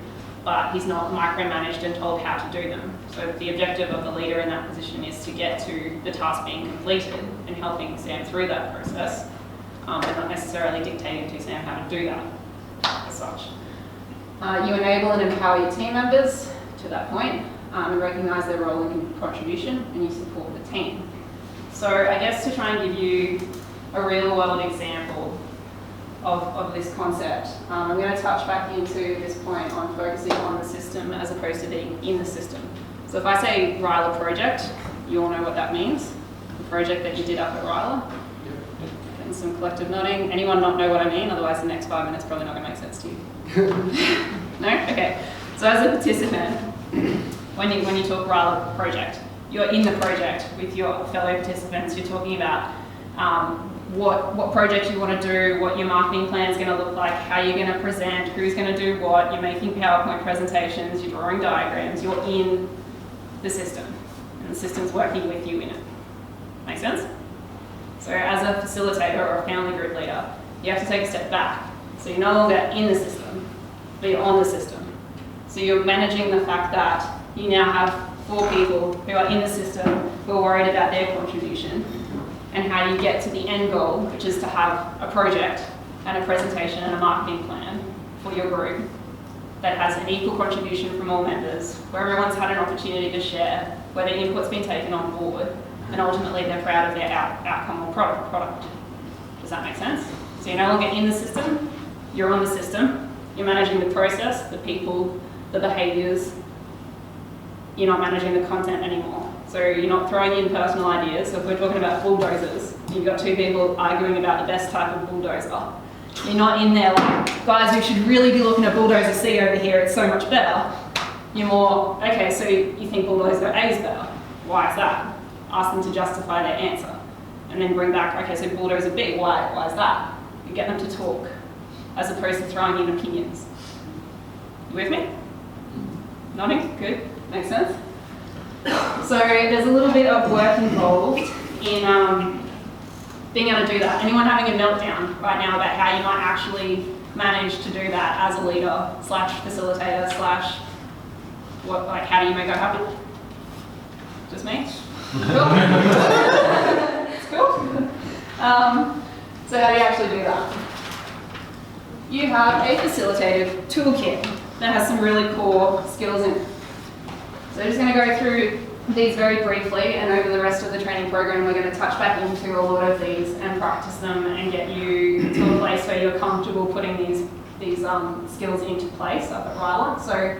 but he's not micromanaged and told how to do them. So the objective of the leader in that position is to get to the task being completed and helping Sam through that process, but not necessarily dictating to Sam how to do that as such. You enable and empower your team members to that point, and recognise their role and contribution, and you support the team. So I guess to try and give you a real world example of this concept, I'm going to touch back into this point on focusing on the system as opposed to being in the system. So So if I say Ryla project, you all know what that means? The project that you did up at Ryla? Getting some collective nodding. Anyone not know what I mean? Otherwise the next 5 minutes probably not going to make sense to you. No? Okay. So as a participant, when you talk Ryla project, you're in the project with your fellow participants. You're talking about what project you want to do, what your marketing plan is going to look like, how you're going to present, who's going to do what. You're making PowerPoint presentations, you're drawing diagrams, you're in the system, and the system's working with you in it. Make sense? So as a facilitator or a family group leader, you have to take a step back. So you're no longer in the system, but you're on the system. So you're managing the fact that you now have 4 people who are in the system who are worried about their contribution and how you get to the end goal, which is to have a project and a presentation and a marketing plan for your group that has an equal contribution from all members, where everyone's had an opportunity to share, where their input's been taken on board, and ultimately they're proud of their outcome or product. Does that make sense? So you're no longer in the system, you're on the system, you're managing the process, the people, the behaviours, you're not managing the content anymore. So you're not throwing in personal ideas. So if we're talking about bulldozers, you've got 2 people arguing about the best type of bulldozer. You're not in there like, guys, we should really be looking at bulldozer C over here, it's so much better. You're more, okay, so you think bulldozer A is better. Why is that? Ask them to justify their answer. And then bring back, okay, so bulldozer B, why is that? You get them to talk, as opposed to throwing in opinions. You with me? Nodding? Good. Makes sense? So there's a little bit of work involved in being able to do that. Anyone having a meltdown right now about how you might actually manage to do that as a leader / facilitator / what, like, how do you make that happen? Just me? Cool. It's cool. So how do you actually do that? You have a facilitative toolkit that has some really core skills in it. So I'm just going to go through these very briefly, and over the rest of the training program we're going to touch back into a lot of these and practice them and get you to a place where you're comfortable putting these skills into place up at Ryla. So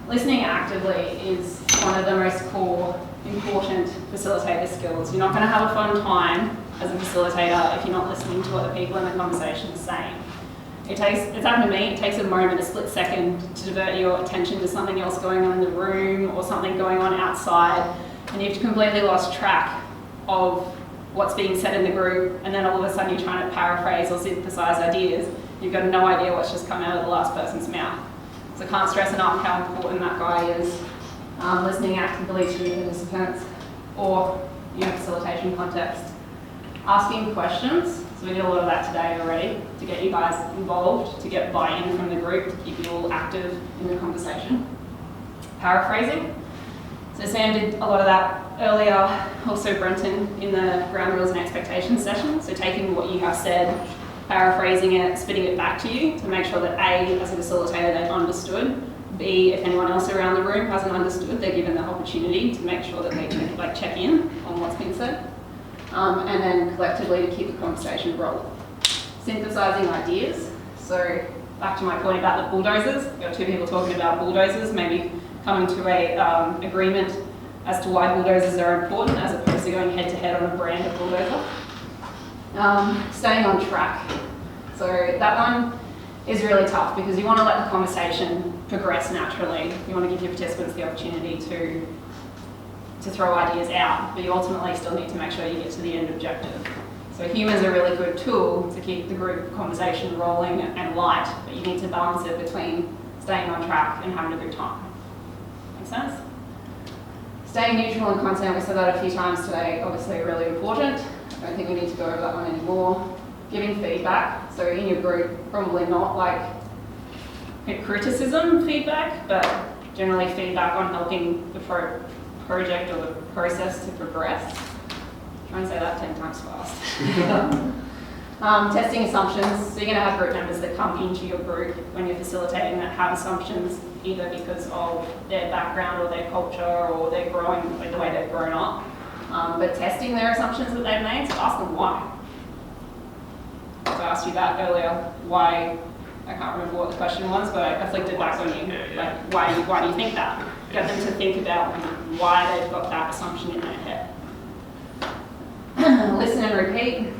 listening actively is one of the most core, important facilitator skills. You're not going to have a fun time as a facilitator if you're not listening to what the people in the conversation are saying. It's happened to me, it takes a moment, a split second to divert your attention to something else going on in the room or something going on outside, and you've completely lost track of what's being said in the group, and then all of a sudden you're trying to paraphrase or synthesize ideas. You've got no idea what's just come out of the last person's mouth. So I can't stress enough how important that guy is, listening actively to the participants or facilitation context. Asking questions. So we did a lot of that today already to get you guys involved, to get buy-in from the group, to keep you all active in the conversation. Paraphrasing. So Sam did a lot of that earlier, also Brenton in the ground rules and expectations session. So taking what you have said, paraphrasing it, spitting it back to you to make sure that A, as a facilitator, they've understood. B, if anyone else around the room hasn't understood, they're given the opportunity to make sure that they can check in on what's been said. And then collectively to keep the conversation rolling. Synthesizing ideas. So back to my point about the bulldozers. You've got 2 people talking about bulldozers, maybe coming to a agreement as to why bulldozers are important as opposed to going head to head on a brand of bulldozer. Staying on track. So that one is really tough because you want to let the conversation progress naturally. You want to give your participants the opportunity to throw ideas out, but you ultimately still need to make sure you get to the end objective. So humor's a really good tool to keep the group conversation rolling and light, but you need to balance it between staying on track and having a good time. Make sense? Staying neutral in content, we said that a few times today, obviously really important. I don't think we need to go over that one anymore. Giving feedback, so in your group, probably not like criticism feedback, but generally feedback on helping the project or the process to progress. Try and say that 10 times fast. Testing assumptions. So you're going to have group members that come into your group when you're facilitating that have assumptions either because of their background or their culture or they're growing, like the way they've grown up. But testing their assumptions that they've made, so ask them why. So I asked you that earlier. Why I can't remember what the question was, but I flicked it back on you. Like, why do you think that? Get them to think about why they've got that assumption in their head. Listen and repeat.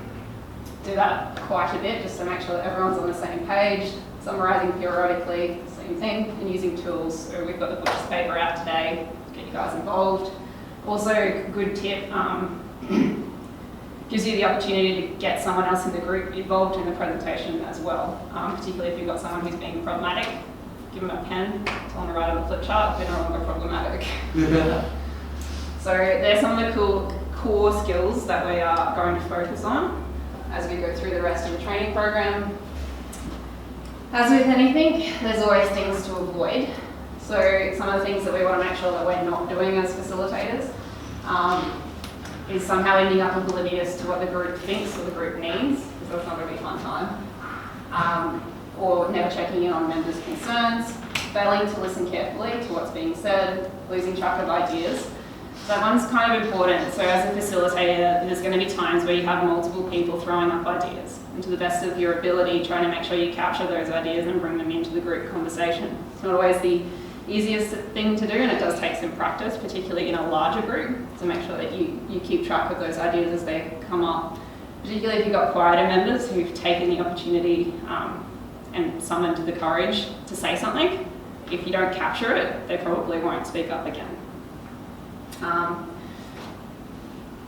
Do that quite a bit just to make sure that everyone's on the same page. Summarising periodically, same thing, and using tools. So we've got the butcher's paper out today to get you guys involved. Also, good tip, gives you the opportunity to get someone else in the group involved in the presentation as well, particularly if you've got someone who's being problematic. Give them a pen, tell them to write on the flip chart, they're no longer problematic. So there's some of the cool core skills that we are going to focus on as we go through the rest of the training program. As with anything, there's always things to avoid. So some of the things that we want to make sure that we're not doing as facilitators is somehow ending up oblivious to what the group thinks or the group needs, because that's not going to be a fun time. Or never checking in on members' concerns, failing to listen carefully to what's being said, losing track of ideas. That one's kind of important. So as a facilitator, there's going to be times where you have multiple people throwing up ideas. And to the best of your ability, trying to make sure you capture those ideas and bring them into the group conversation. It's not always the easiest thing to do, and it does take some practice, particularly in a larger group, to make sure that you keep track of those ideas as they come up. Particularly if you've got quieter members who've taken the opportunity and summoned the courage to say something. If you don't capture it, they probably won't speak up again.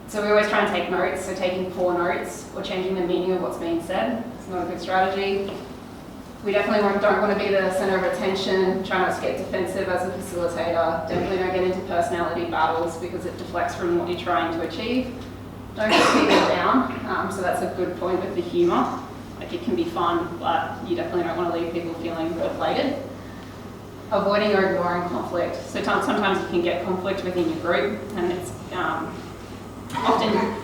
So we always try and take notes, so taking poor notes or changing the meaning of what's being said is not a good strategy. We definitely don't want to be the centre of attention, try not to get defensive as a facilitator, definitely don't get into personality battles because it deflects from what you're trying to achieve. Don't get people down, so that's a good point with the humour. Like, it can be fun, but you definitely don't want to leave people feeling deflated. Avoiding or ignoring conflict. So sometimes you can get conflict within your group, and it's often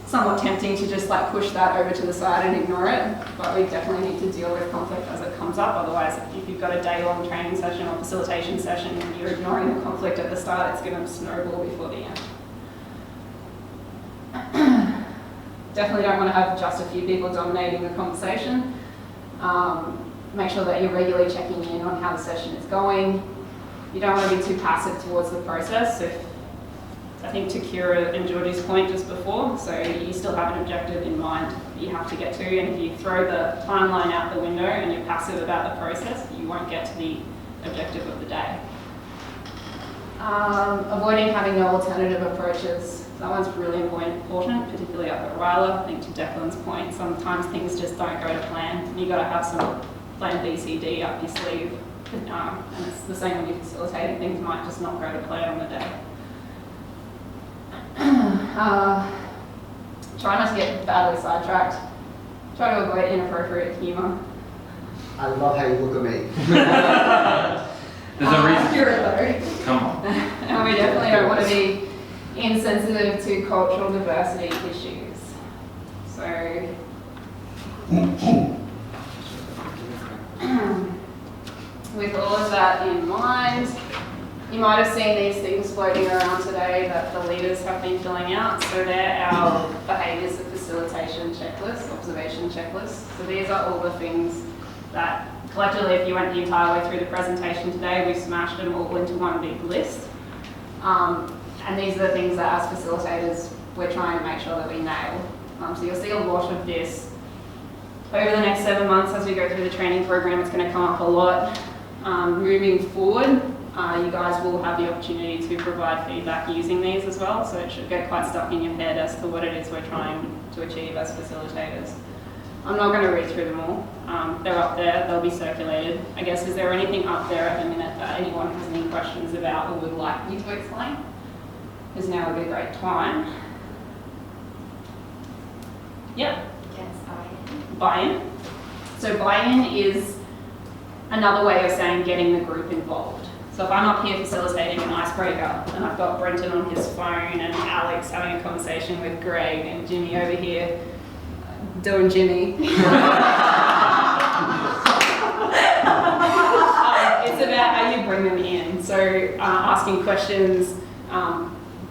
somewhat tempting to just like push that over to the side and ignore it, but we definitely need to deal with conflict as it comes up. Otherwise, if you've got a day-long training session or facilitation session and you're ignoring the conflict at the start, it's going to snowball before the end. Definitely don't want to have just a few people dominating the conversation. Make sure that you're regularly checking in on how the session is going. You don't want to be too passive towards the process. So I think to Kira and Georgie's point just before, so you still have an objective in mind that you have to get to, and if you throw the timeline out the window and you're passive about the process, you won't get to the objective of the day. Avoiding having no alternative approaches. That one's really important, particularly up at Ryla. I think to Declan's point, sometimes things just don't go to plan. And you've got to have some plan B, C, D up your sleeve. And it's the same when you're facilitating, things might just not go to plan on the day. Try not to get badly sidetracked. Try to avoid inappropriate humour. I love how you look at me. There's a reason. Though. Come on. And we definitely don't want to be insensitive to cultural diversity issues. So, with all of that in mind, you might have seen these things floating around today that the leaders have been filling out. So they're our behaviours of facilitation checklist, observation checklist. So these are all the things that collectively, if you went the entire way through the presentation today, we smashed them all into one big list. And these are the things that as facilitators, we're trying to make sure that we nail. So you'll see a lot of this over the next 7 months as we go through the training program. It's going to come up a lot. Moving forward, you guys will have the opportunity to provide feedback using these as well, so it should get quite stuck in your head as to what it is we're trying to achieve as facilitators. I'm not going to read through them all. They're up there, they'll be circulated. I guess, is there anything up there at the minute that anyone has any questions about or would like me to explain? Because now would be a great time. Yep. Yes, Buy-in. So buy-in is another way of saying getting the group involved. So if I'm up here facilitating an icebreaker and I've got Brenton on his phone and Alex having a conversation with Greg and Jimmy over here doing Jimmy. It's about how you bring them in. So asking questions,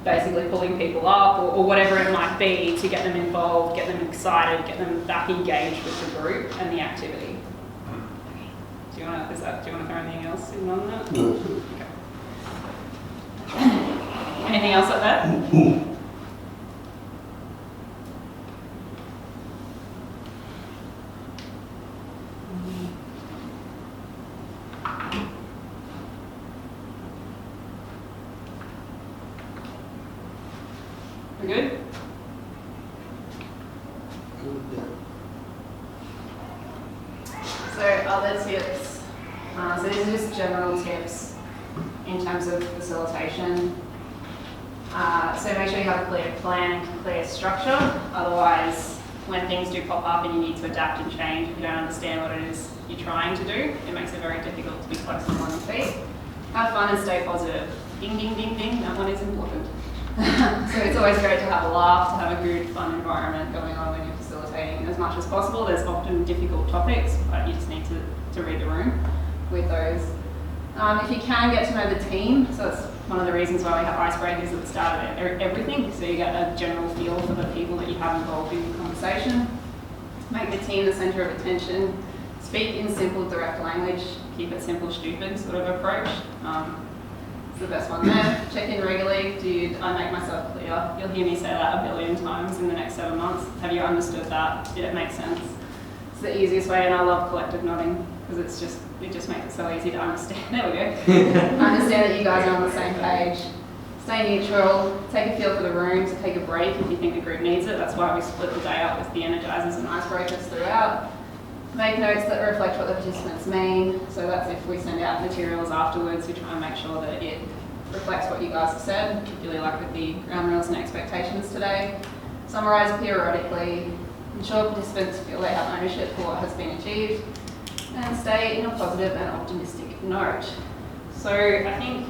basically pulling people up or whatever it might be to get them involved, get them excited, get them back engaged with the group and the activity. Do you want to throw anything else in on that? No. Okay. Anything else like that? We're good? So other tips. So these are just general tips in terms of facilitation. So make sure you have a clear plan and clear structure. Otherwise, when things do pop up and you need to adapt and change, if you don't understand what it is you're trying to do, it makes it very difficult to be flexible on your feet. Have fun and stay positive. Ding, ding, ding, ding, that one is important. So it's always great to have a laugh, to have a good, fun environment going on when you're facilitating as much as possible. There's often difficult topics, but you just need to read the room with those. If you can, get to know the team. So that's one of the reasons why we have icebreakers at the start of everything, so you get a general feel for the people that you have involved in the conversation. Make the team the centre of attention. Speak in simple, direct language. Keep it simple, stupid sort of approach. It's the best one there. Check in regularly. I make myself clear? You'll hear me say that a billion times in the next 7 months. Have you understood that? Did it make sense? It's the easiest way, and I love collective nodding because it just makes it so easy to understand. There we go. Understand that you guys are on the same page. Stay neutral. Take a feel for the room. So take a break if you think the group needs it. That's why we split the day up with the energizers and icebreakers throughout. Make notes that reflect what the participants mean. So that's if we send out materials afterwards, we try and make sure that it reflects what you guys have said, particularly like with the ground rules and expectations today. Summarise periodically. Ensure participants feel they have ownership for what has been achieved. And stay in a positive and optimistic note. So I think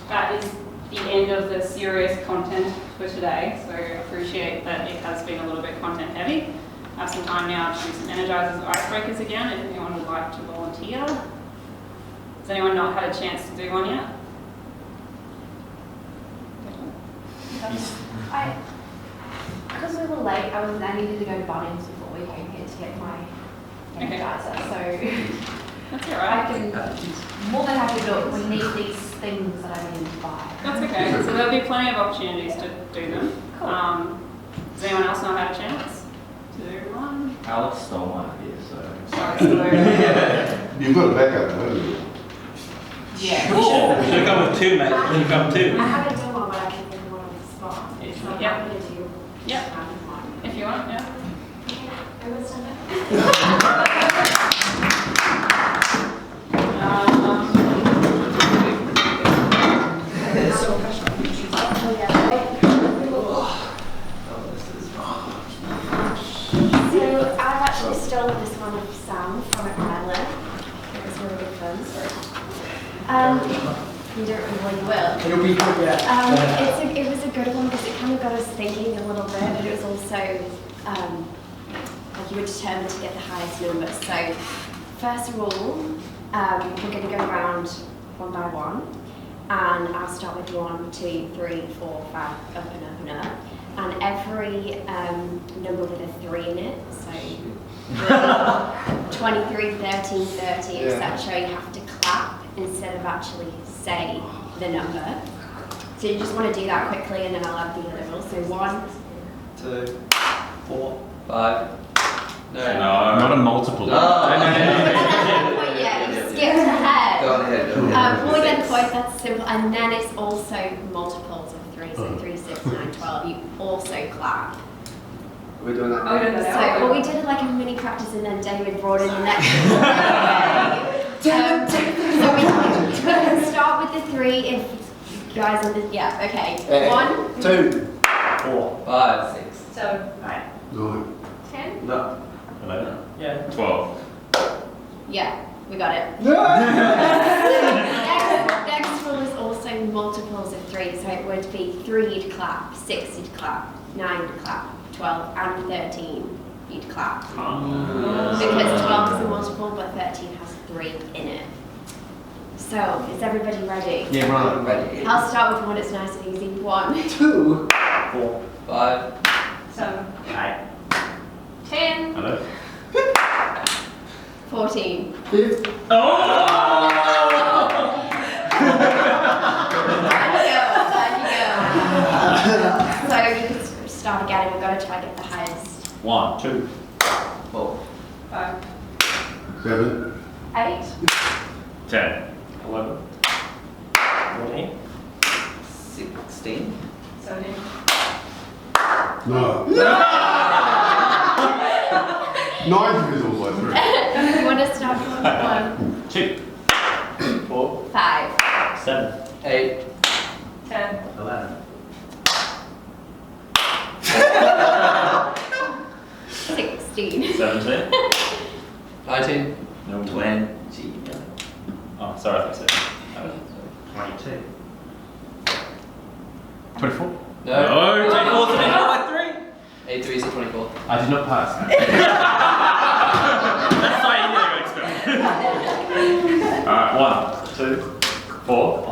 that is the end of the serious content for today. So I appreciate that it has been a little bit content heavy. Have some time now to do some energizers or icebreakers again if anyone would like to volunteer. Has anyone not had a chance to do one yet? Because we were late, I needed to go to Bunnings before we came here to get my energizer, so that's all right. I can more than happy to do it. We need these things that I need to buy. That's okay. So there'll be plenty of opportunities to do them. Cool. Does anyone else not have a chance to do one? Alex stole my idea, so. You've got a backup, haven't you? Yeah. You should come with two, mate. You should come two. I haven't done one, but I can think of one on the spot. So I'm Yeah. happy to do Yeah. If you want, yeah. Everyone's done it? So I've actually stolen this one of Sam from Ryla. It was really good fun. You don't really will. It'll be good, yeah. It was a good one because it kind of got us thinking a little bit, but it was also like you were determined to get the highest numbers. So first of all, we're going to go around one by one, and I'll start with 1, 2, 3, 4, 5, up and up and up, and every number with a 3 in it. So 23, 13, 30, etc. You have to clap instead of actually say the number. So you just want to do that quickly, and then I'll add the other rules. So 1, 2, 4, 5. No. Not a multiple. yeah, you skipped ahead. Go on ahead. More than point, that's simple. And then it's also multiples of 3, so 3, 6, 9, 12. You also clap. We're doing that. Oh, yeah, So, well, we did like a mini practice, and then David brought in the next one. So we can start with the 3 if you guys are the, yeah, okay. 1, 2, 4, 5, 6, 7, 8, 9. 10. No. 11. Yeah. 12. Yeah, we got it. Next rule is also multiples of 3, so it would be 3 you'd clap, 6 you'd clap, 9 you'd clap, 12 and 13 you'd clap. Because 12 is a multiple, but 13 has 3 in it. So, is everybody ready? Yeah, right. Ready. I'll start with one that's nice and easy. 1, 2, 4, 5, 7, 10, Hello. 14. 5th. So you can start again and we've got to try and get the highest. 1, 2, 4, 5, 7. 8. 10, 11. 14. 16. 17. No. 9 divisible by 3. You want to start from 1? 2, 4. 5. 7. 8. 10. 11. 16. 17. 19. No, 20. Oh, sorry, I think so. 22. 24. No. No, 24 to me by 3. 8 3 is 24. I did not pass. That's why you never expect. Alright, 1, 2, 4,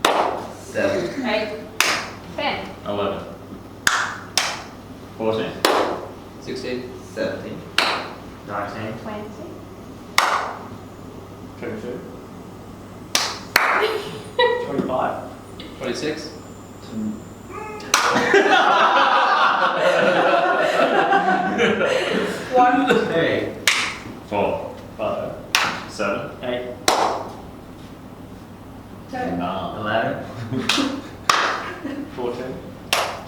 5. 7. 8. 10. 11, 14, 16. 17. 19. 20. 22. 25. 26. 1. 2. 4, 5. 7, 8. 10. 11. 14.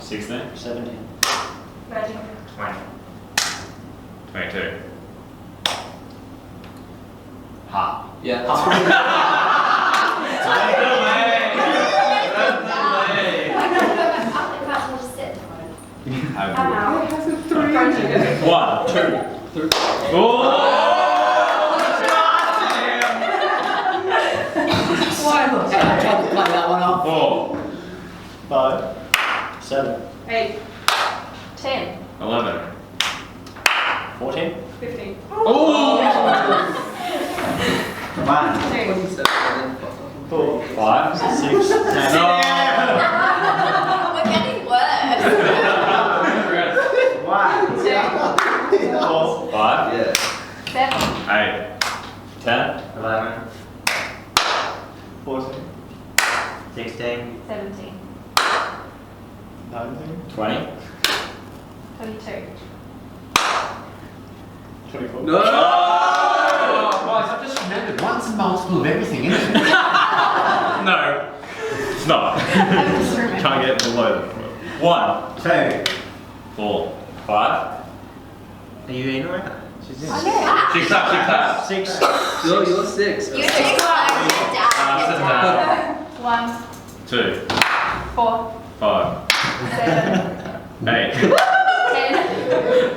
16, 17. 19. 20. 22. Ha. Yeah. I'll just sit in front. I'm out. 1, 2, 3. Oh! I tried to play that one off. 4, 5. 7. 8. 10. 11. 14. 15. Oh! 1. 2. 4. 5. 6. 7. We're getting worse. 1. 4. 5, Yeah. 7. 8, 10, 11. 14. 16. 17. 19. 20. 22. 24. No! Guys, I've just remembered one's a multiple of everything, isn't it? No, it's not. Try and get below them. 1, 2. 4, 5. Are you in or out? She's in. 6 up, 6 up. 6. You're 6. You take one. Dad. 1. 2, 4. 5, 7. 8. 10.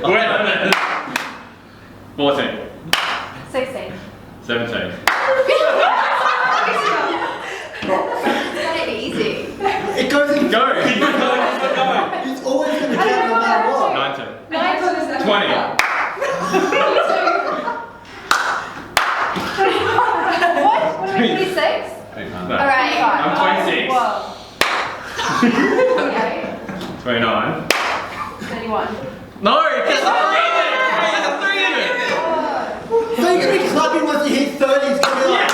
Wait a minute. 14, 16. 17. It's gonna be easy. It goes in. Go! It's always going to count no matter what. 19. 9. 20. What? What are we, 26? No. Alright. I'm 26. Whoa. 28. 29. 31. No, because I'm reading! There's a 3 in it! So you're going to be clapping once you hit 30. It's going to be like,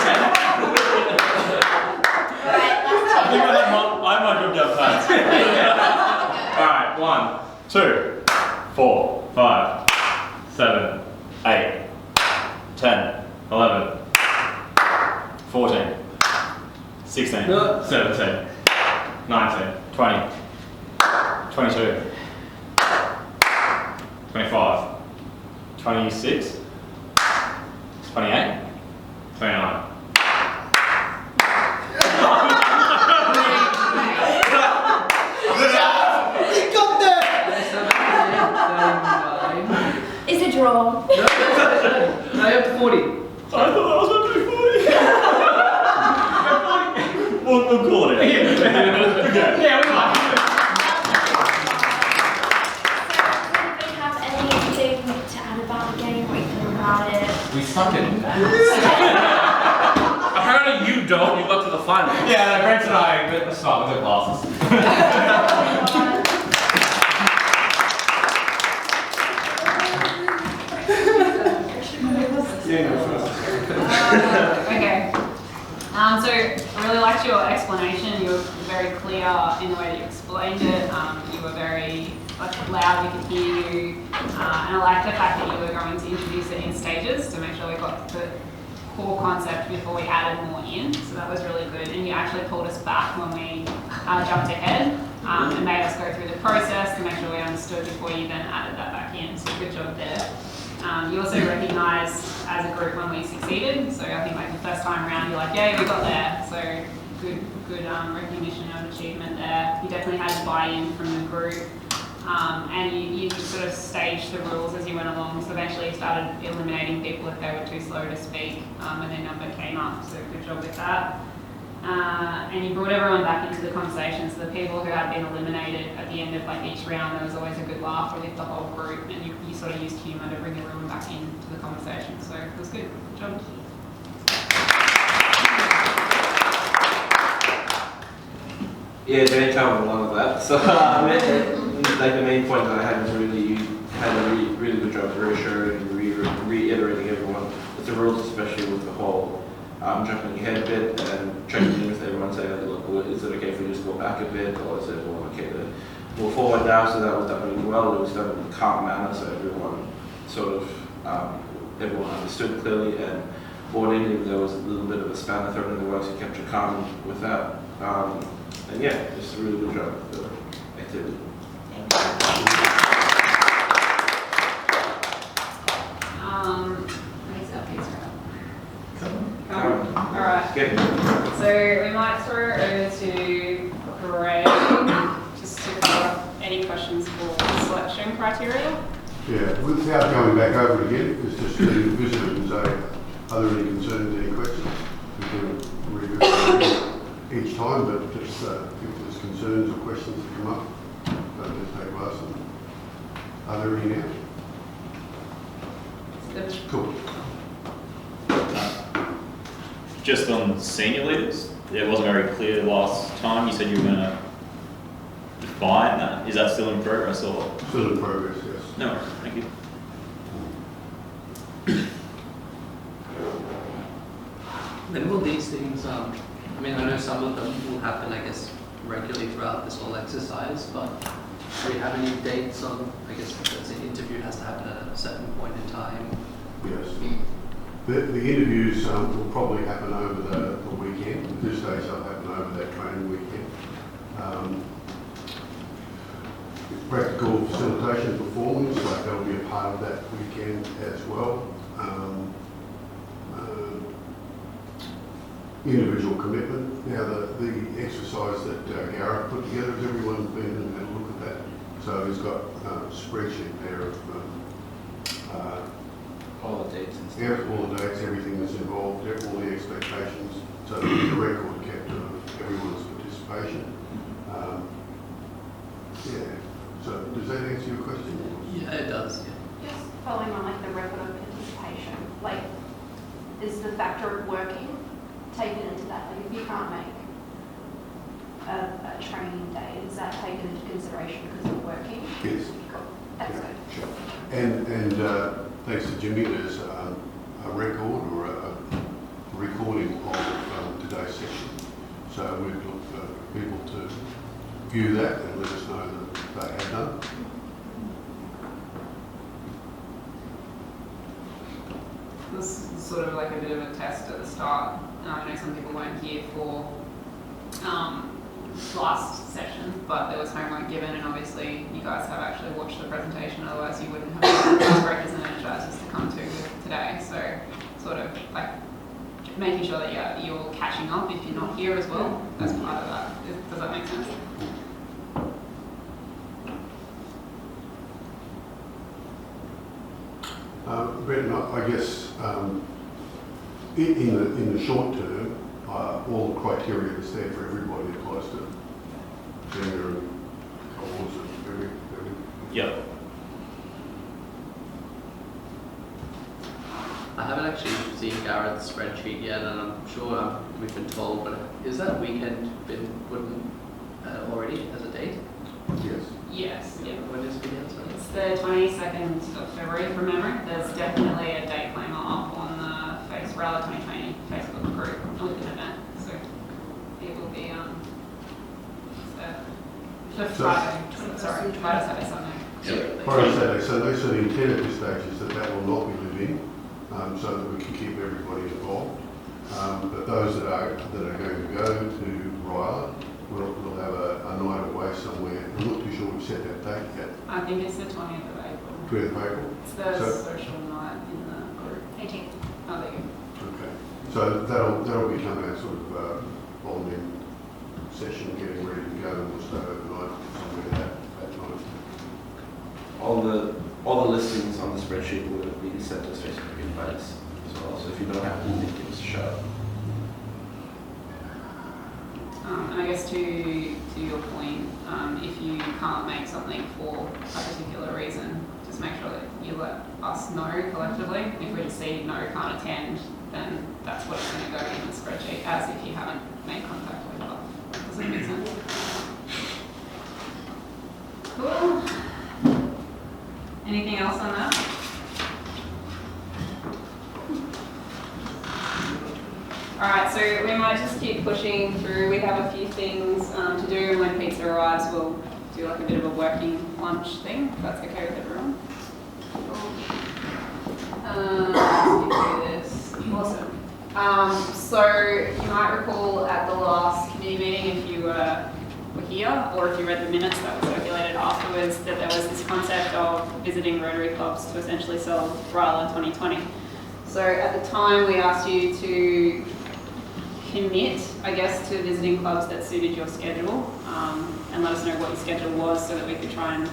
I think I might drop down fast. Alright, 1, 2, 4, 5, 7, 8, 10, 11, 14, 16, No. 17, 19, 20, 22, 25, 26, 28, 29. you got there! It's a draw. No, I have 40. I thought that was meant to be 40. We'll call it. Yeah, we might. Do you have anything to add about the game? What you think about it? We suck at it. Apparently you don't. You got to the final. Yeah, Brent and I, but it's not with the glasses. Yeah, no, first. So I really liked your explanation. You were very clear in the way that you explained it. You were very loud, we could hear you. And I like the fact that you were going to introduce it in stages to make sure we got the core concept before we added more in. So that was really good. And you actually pulled us back when we jumped ahead and made us go through the process to make sure we understood before you then added that back in. So good job there. You also recognised as a group when we succeeded. So I think like the first time around, you're like, yeah, we got there. So good recognition of achievement there. You definitely had buy-in from the group. And you sort of staged the rules as you went along. So eventually you started eliminating people if they were too slow to speak when their number came up. So good job with that. And you brought everyone back into the conversation. So the people who had been eliminated at the end of like each round, there was always a good laugh with the whole group, and you sort of used humour to bring everyone back into the conversation. So it was good. Good job. Yeah, Jane covered a lot of that. So like the main point that I had was really, you had a really good job reassuring and reiterating everyone with the rules, especially with the whole jumping ahead a bit and checking in with everyone, saying, look, is it okay if we just go back a bit, or is it more okay to move forward now? So that was done really well. It was done in a calm manner, so everyone sort of everyone understood clearly and bought in. If there was a little bit of a spanner thrown in the works, you kept your calm with that. And yeah, just a really good job with the activity. Alright. So we might throw it over to Greg just to cover any questions for selection criteria. Yeah, without going back over it again, it's just to visit it and say, are there any concerns, any questions? We can revisit it each time, but just if there's concerns or questions that come up, don't hesitate to ask them. Are there any now? Cool. Just on senior leaders, it wasn't very clear last time. You said you were going to define that. Is that still in progress or? Still in progress, yes. No worries, thank you. When will these things, I mean, I know some of them will happen, I guess, regularly throughout this whole exercise, but do we have any dates on, I guess, let's say interview has to happen at a certain point in time? Yes. The interviews will probably happen over the weekend. At this stage, they'll happen over that training weekend. Practical facilitation performance, like that'll be a part of that weekend as well. Individual commitment. Now, the exercise that Gareth put together, has everyone been and had a look at that? So he's got a spreadsheet there of all the dates and stuff. all the dates, everything that's involved, all the expectations. So there's a record kept of everyone's participation. Yeah. So does that answer your question? Yeah, it does. Yeah. Just following on like the record of participation, like is the factor of working taken into that? Like if you can't make a training day, is that taken into consideration because you're working? Yes. Cool. That's good. Sure. And thanks to Jimmy, there's a record or a recording of today's session. So we'd look for people to view that and let us know that they have done. This is sort of like a bit of a test at the start. I know some people weren't here for last session, but there was homework given, and obviously you guys have actually watched the presentation, otherwise you wouldn't have icebreakers and energizers to come to today. So sort of like making sure that you're catching up if you're not here as well. That's part of that. Does that make sense? Brendan, I guess in the short term, all the criteria that's there for everybody applies to gender and colours and everything. Yep. I haven't actually seen Gareth's spreadsheet yet, and I'm sure we've been told, but is that weekend been put in already as a date? Yes. Yes. Yeah. When is it again? Sorry. It's the 22nd of February from memory. There's definitely a date claimer up on the Ryla 2020 Facebook group with an event. So For Friday, sorry, Friday, Saturday, Sunday. Friday, Saturday, Sunday, so the intent at this stage is that that will not be live-in, so that we can keep everybody involved. But those that are going to go to Ryla will have a night away somewhere. I'm not too sure we've set that date yet. I think it's the 20th of April. 20th of April? It's the social night in the group. 18th. Oh, there you Okay. So that'll become our sort of bonding session, getting ready to go, and we'll stay overnight somewhere that night. All the listings on the spreadsheet will be sent as Facebook invites as well. So if you don't have anything, give us a shout. And I guess to your point, if you can't make something for a particular reason, just make sure that you let us know collectively. If we just see no, can't attend, then that's what's going to go in the spreadsheet as if you haven't made contact with us. Does that make sense? Cool. Anything else on that? Alright, so we might just keep pushing through. We have a few things to do, and when pizza arrives we'll do like a bit of a working lunch thing, if that's okay with everyone. Let's do this. Awesome. So you might recall at the last committee meeting, if you were here, or if you read the minutes that were circulated afterwards, that there was this concept of visiting Rotary clubs to essentially sell Ryla 2020. So at the time we asked you to commit, I guess, to visiting clubs that suited your schedule, and let us know what your schedule was so that we could try and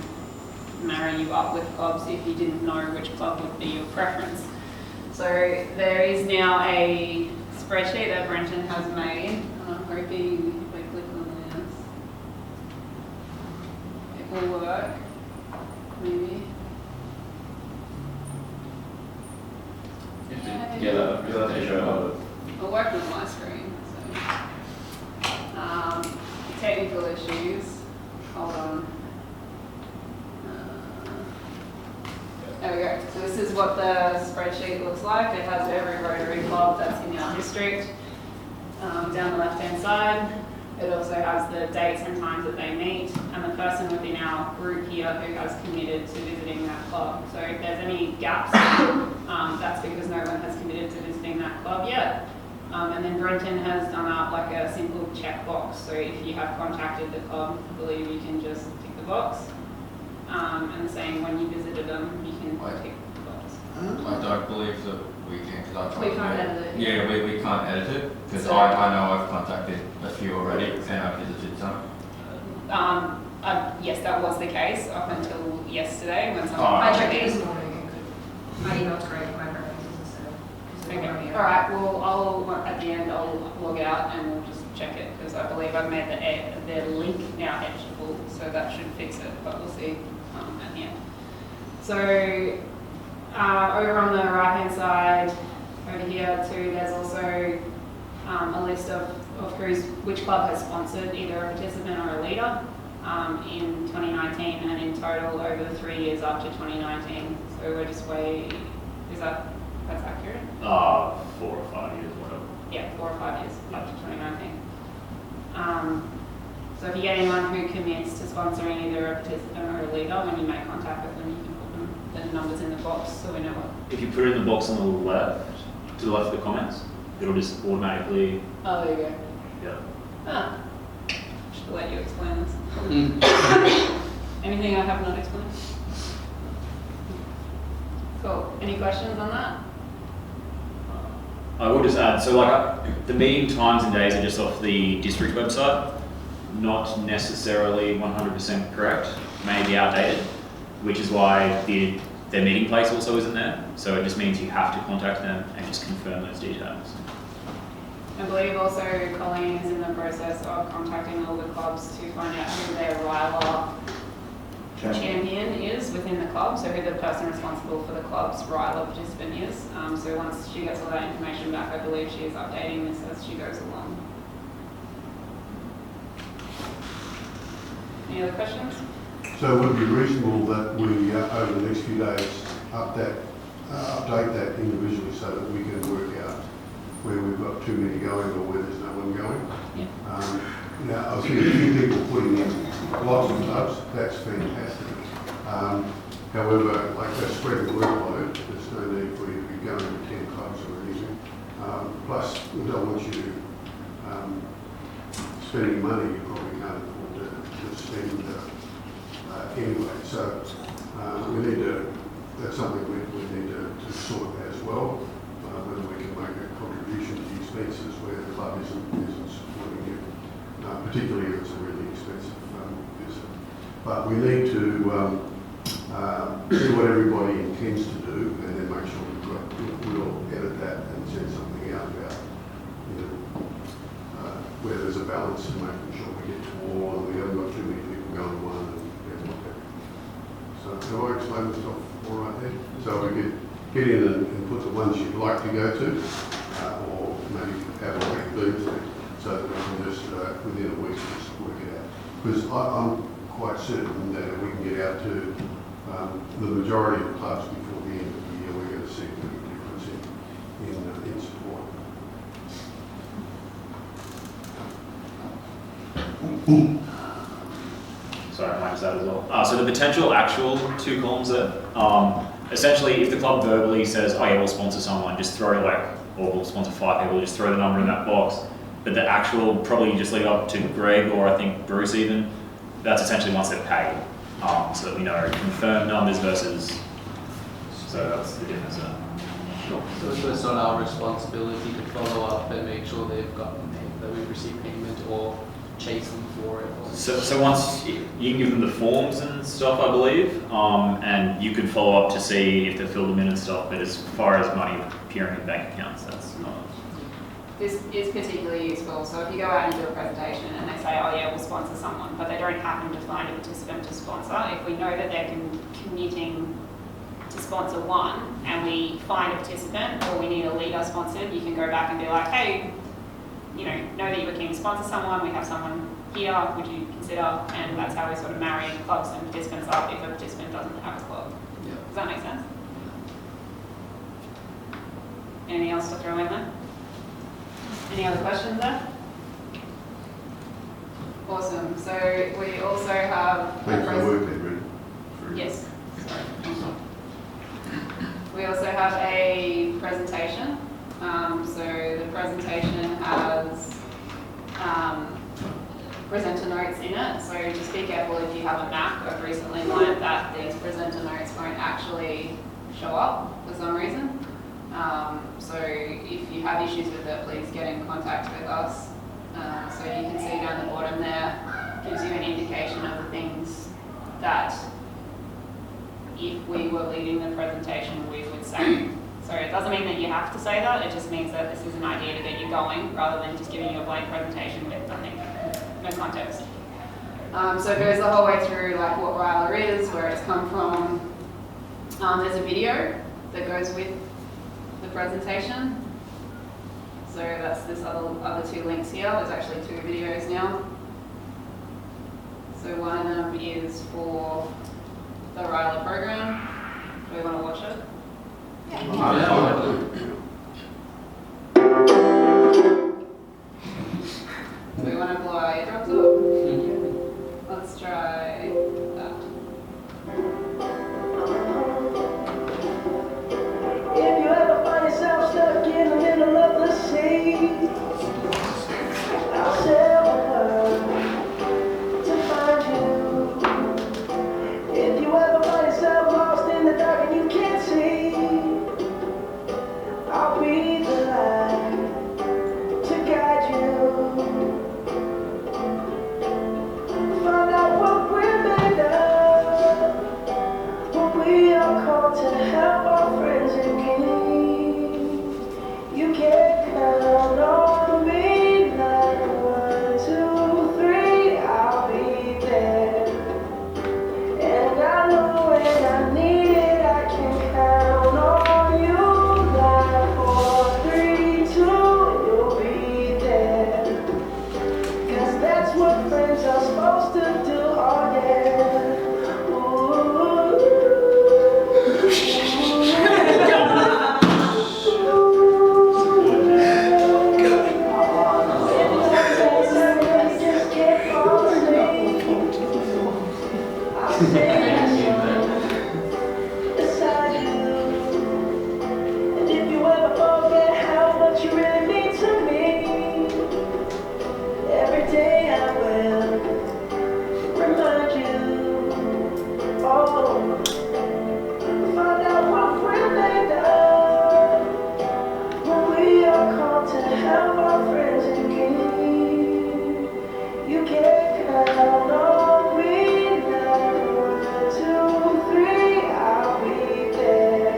marry you up with clubs if you didn't know which club would be your preference. So there is now a spreadsheet that Brenton has made, and I'm hoping if we click on this, it will work, maybe. I'll work on my screen. So. Technical issues. Hold on. There we go. So this is what the spreadsheet looks like. It has every Rotary club that's in our district down the left-hand side. It also has the dates and times that they meet, and the person within our group here who has committed to visiting that club. So if there's any gaps, that's because no one has committed to visiting that club yet. And then Brenton has done up like a simple checkbox. So if you have contacted the club, I believe you can just tick the box. And saying when you visited them, you can tick the box. I don't believe that we can, because I We can't edit it. Yeah, we can't edit it, because So- I know I've contacted a few already, and I've visited some. Yes, that was the case up until yesterday when someone. I checked it this morning. I emailed Greg my preferences instead. Okay. All right. Well, I'll at the end I'll log out and we'll just check it because I believe I've made the link now editable, so that should fix it. But we'll see at the end. So over on the right hand side, over here too, there's also a list of which club has sponsored either a participant or a leader in 2019 and in total over the 3 years up to 2019. So we're just that's accurate? 4 or 5 years, whatever. Yeah, 4 or 5 years up to 2019. So if you get anyone who commits to sponsoring either a participant or a leader, when you make contact with them, you can put the numbers in the box so we know what. If you put it in the box on the left, to the left of the comments, it'll just automatically. Oh, there you go. Yeah. Ah, should let you explain this. Anything I have not explained? Cool. Any questions on that? I will just add, so like the meeting times and days are just off the district website, not necessarily 100% correct, may be outdated, which is why their meeting place also isn't there. So it just means you have to contact them and just confirm those details. I believe also Colleen is in the process of contacting all the clubs to find out who their Ryla champion is within the club, so who the person responsible for the club's Ryla participant is. So once she gets all that information back, I believe she is updating this as she goes along. Any other questions? So it would be reasonable that we, over the next few days, update that individually so that we can work out where we've got too many going or where there's no one going. Yeah. Now, I've seen a few people putting in lots of clubs, that's fantastic. However, like that spread the workload, there's no need for you to be going to 10 clubs or anything. Plus, we don't want you spending money you probably can't afford to spend anyway. So we need to, that's something we need to sort as well, whether we can make a contribution to the expenses where the club isn't supporting you, particularly if it's a really expensive visit. But we need to see what everybody intends to do and then make sure we'll edit that and send something out about, where there's a balance in making sure we get to all and we haven't got too many people going to one and whatever. So have I explained myself all right there? So we could get in and put the ones you'd like to go to, or maybe have a week booth, so that we can just within a week just work it out. Because I'm quite certain that if we can get out to the majority of clubs before the end of the year, we're going to see a big difference in support. Sorry, I might just add as well. So the potential actual 2 columns there, essentially if the club verbally says, oh yeah, we'll sponsor someone, just throw or we'll sponsor 5 people, just throw the number in that box. But the actual, probably you just leave it up to Greg or I think Bruce even, that's essentially once they're paid. So that we know confirmed numbers versus, so that's the difference there. So it's not our responsibility to follow up and make sure they've gotten that we've received payment or chase them for it. So once you can give them the forms and stuff, I believe, and you can follow up to see if they filled them in and stuff. But as far as money appearing in bank accounts, that's not. This is particularly useful. So if you go out and do a presentation and they say, oh yeah, we'll sponsor someone, but they don't happen to find a participant to sponsor, if we know that they're committing to sponsor one and we find a participant or we need a leader sponsored, you can go back and be like, hey, know that you were keen to sponsor someone, we have someone here, would you consider? And that's how we sort of marry clubs and participants up if a participant doesn't have a club. Yeah. Does that make sense? Anything else to throw in there? Any other questions there? Awesome. So we also have Thanks for the work they've written. Yes. Sorry. We also have a presentation. So the presentation has presenter notes in it. So just be careful if you have a Mac. I've recently learned that these presenter notes won't actually show up for some reason. So if you have issues with it, please get in contact with us. So you can see down the bottom there, gives you an indication of the things that if we were leading the presentation, we would say. So it doesn't mean that you have to say that, it just means that this is an idea to get you going rather than just giving you a blank presentation with nothing, no context. So it goes the whole way through like what Ryla is, where it's come from. There's a video that goes with the presentation. So that's this other 2 links here. There's actually 2 videos now. So one of them is for the Ryla program. Do we want to watch it? Do we want to blow our eardrums up? Let's try that. If you ever find yourself stuck in the middle of the sea, I'll sail to find you. If you ever find yourself lost in the dark and you can't see, sing a song beside you. And if you ever forget how much you really mean to me, every day I will remind you. Oh, find out what we're made of when we are called to help our friends in need. You can count on me now. 1, 2, 3, I'll be there.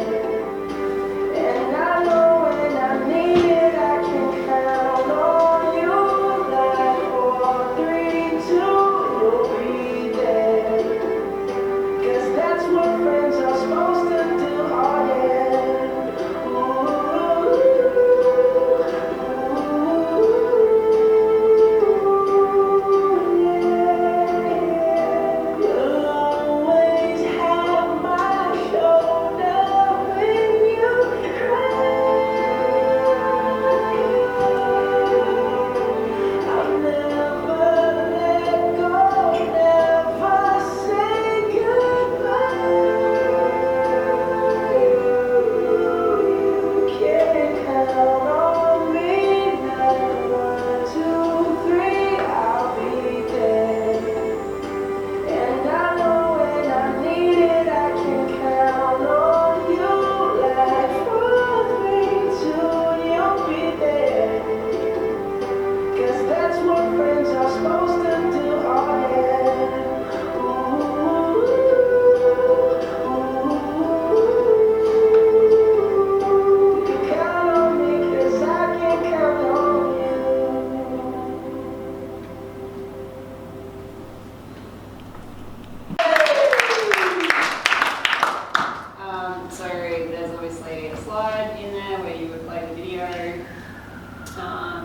And I know when I need it, I can count on you. Like 4, 3, 2, you'll be there. 'Cause that's what friends are supposed to do. Oh yeah. You'll always have my shoulder when you I'll never let go, never say goodbye. You can count on me now. 1, 2, 3, I'll be there. And I know when I need it, I can count on you. Like 4, 3, 2, you'll be there. 'Cause that's what friends are supposed to do. Oh yeah. You can count on me 'cause I can count on you. So there's obviously a slide in there where you would play the video.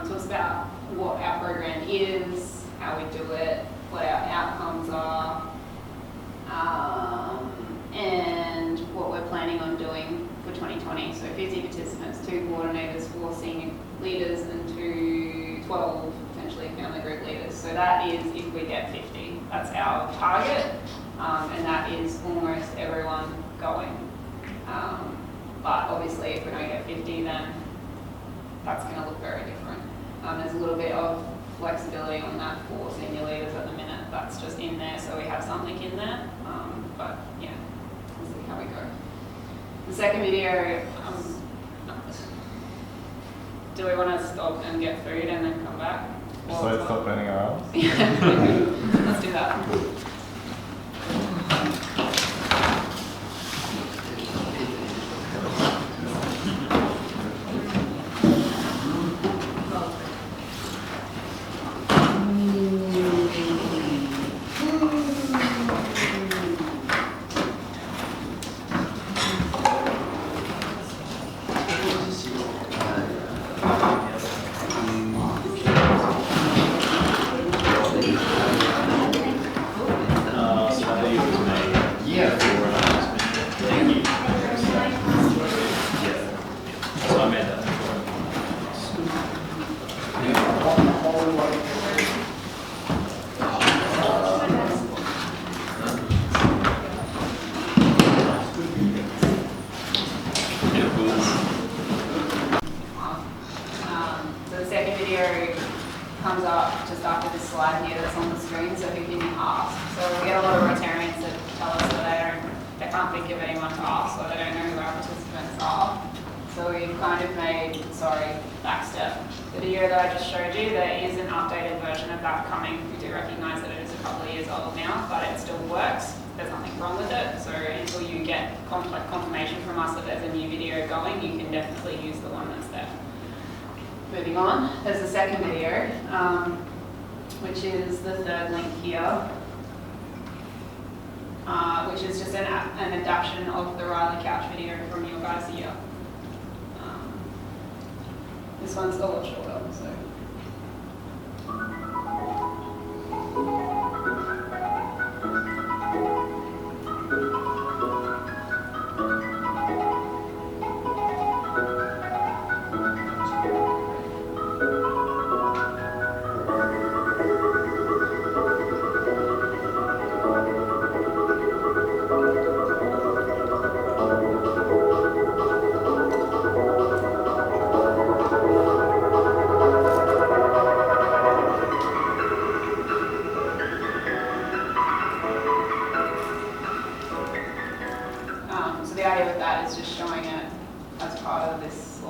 Talks about what our program is, how we do it, what our outcomes are, and what we're planning on doing for 2020. So 50 participants, 2 coordinators, 4 senior leaders, and 12 potentially family group leaders. So that is if we get 50. That's our target, and that is almost everyone going. But obviously if we don't get 50, then that's going to look very different. There's a little bit of flexibility on that for senior leaders at the minute. That's just in there, so we have something in there. But yeah, we'll see how we go. The second video, do we want to stop and get food and then come back? So stop burning our arms? Yeah, let's do that. So the second video comes up just after this slide here that's on the screen, so who can you ask? So we get a lot of Rotarians that tell us that they can't think of anyone to ask, or they don't know who our participants are. So we've kind of made, backstep. The video that I just showed you, there is an updated version of that coming. We do recognise that it is a couple of years old now, but it still works. There's nothing wrong with it. So until you get confirmation from us that there's a new video going, you can definitely use the one that's there. Moving on, there's a second video, which is the third link here, which is just an adaptation of the Ryla couch video from your guys here. This one's a lot shorter, so.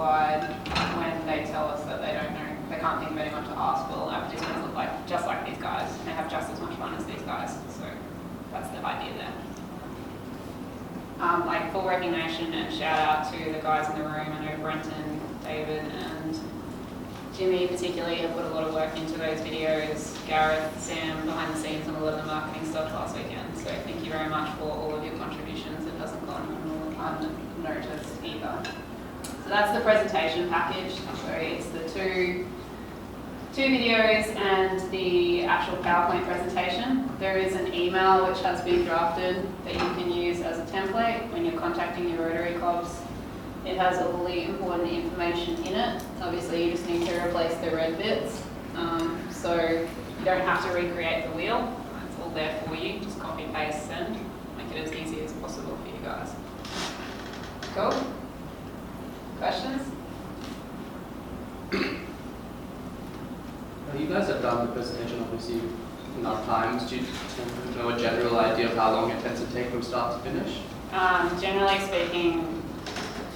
slide when they tell us that they don't know, they can't think of anyone to ask. Well, our participants look like just like these guys. They have just as much fun as these guys. So that's the idea there. Like full recognition and shout out to the guys in the room. I know Brenton, David, and Jimmy particularly have put a lot of work into those videos. Gareth, Sam, behind the scenes on a lot of the marketing stuff last weekend. So thank you very much for all of your contributions. It hasn't gone unnoticed either. So that's the presentation package. So it's the two videos and the actual PowerPoint presentation. There is an email which has been drafted that you can use as a template when you're contacting your Rotary clubs. It has all the important information in it. Obviously you just need to replace the red bits. So you don't have to recreate the wheel. It's all there for you. Just copy, paste, send. Make it as easy as possible for you guys. Cool? Questions? You guys have done the presentation obviously enough times. Do you know a general idea of how long it tends to take from start to finish? Generally speaking,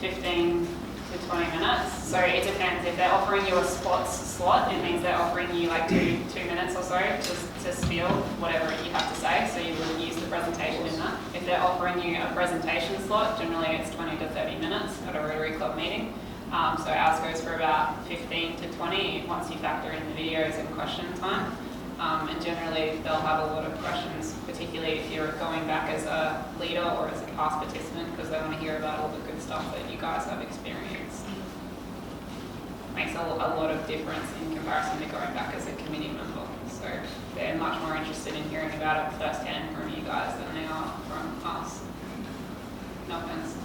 15 to 20 minutes. So it depends. If they're offering you a slot, it means they're offering you like two minutes or so to spiel whatever you have to say. So you wouldn't use the presentation in that. If they're offering you a presentation slot, generally it's 20 to 30 minutes at a Rotary Club meeting. So ours goes for about 15 to 20 once you factor in the videos and question time. And generally they'll have a lot of questions, particularly if you're going back as a leader or as a past participant, because they want to hear about all the good stuff that you guys have experienced. Makes a lot of difference in comparison to going back as a committee member. So they're much more interested in hearing about it firsthand from you guys than they are from us. No offense.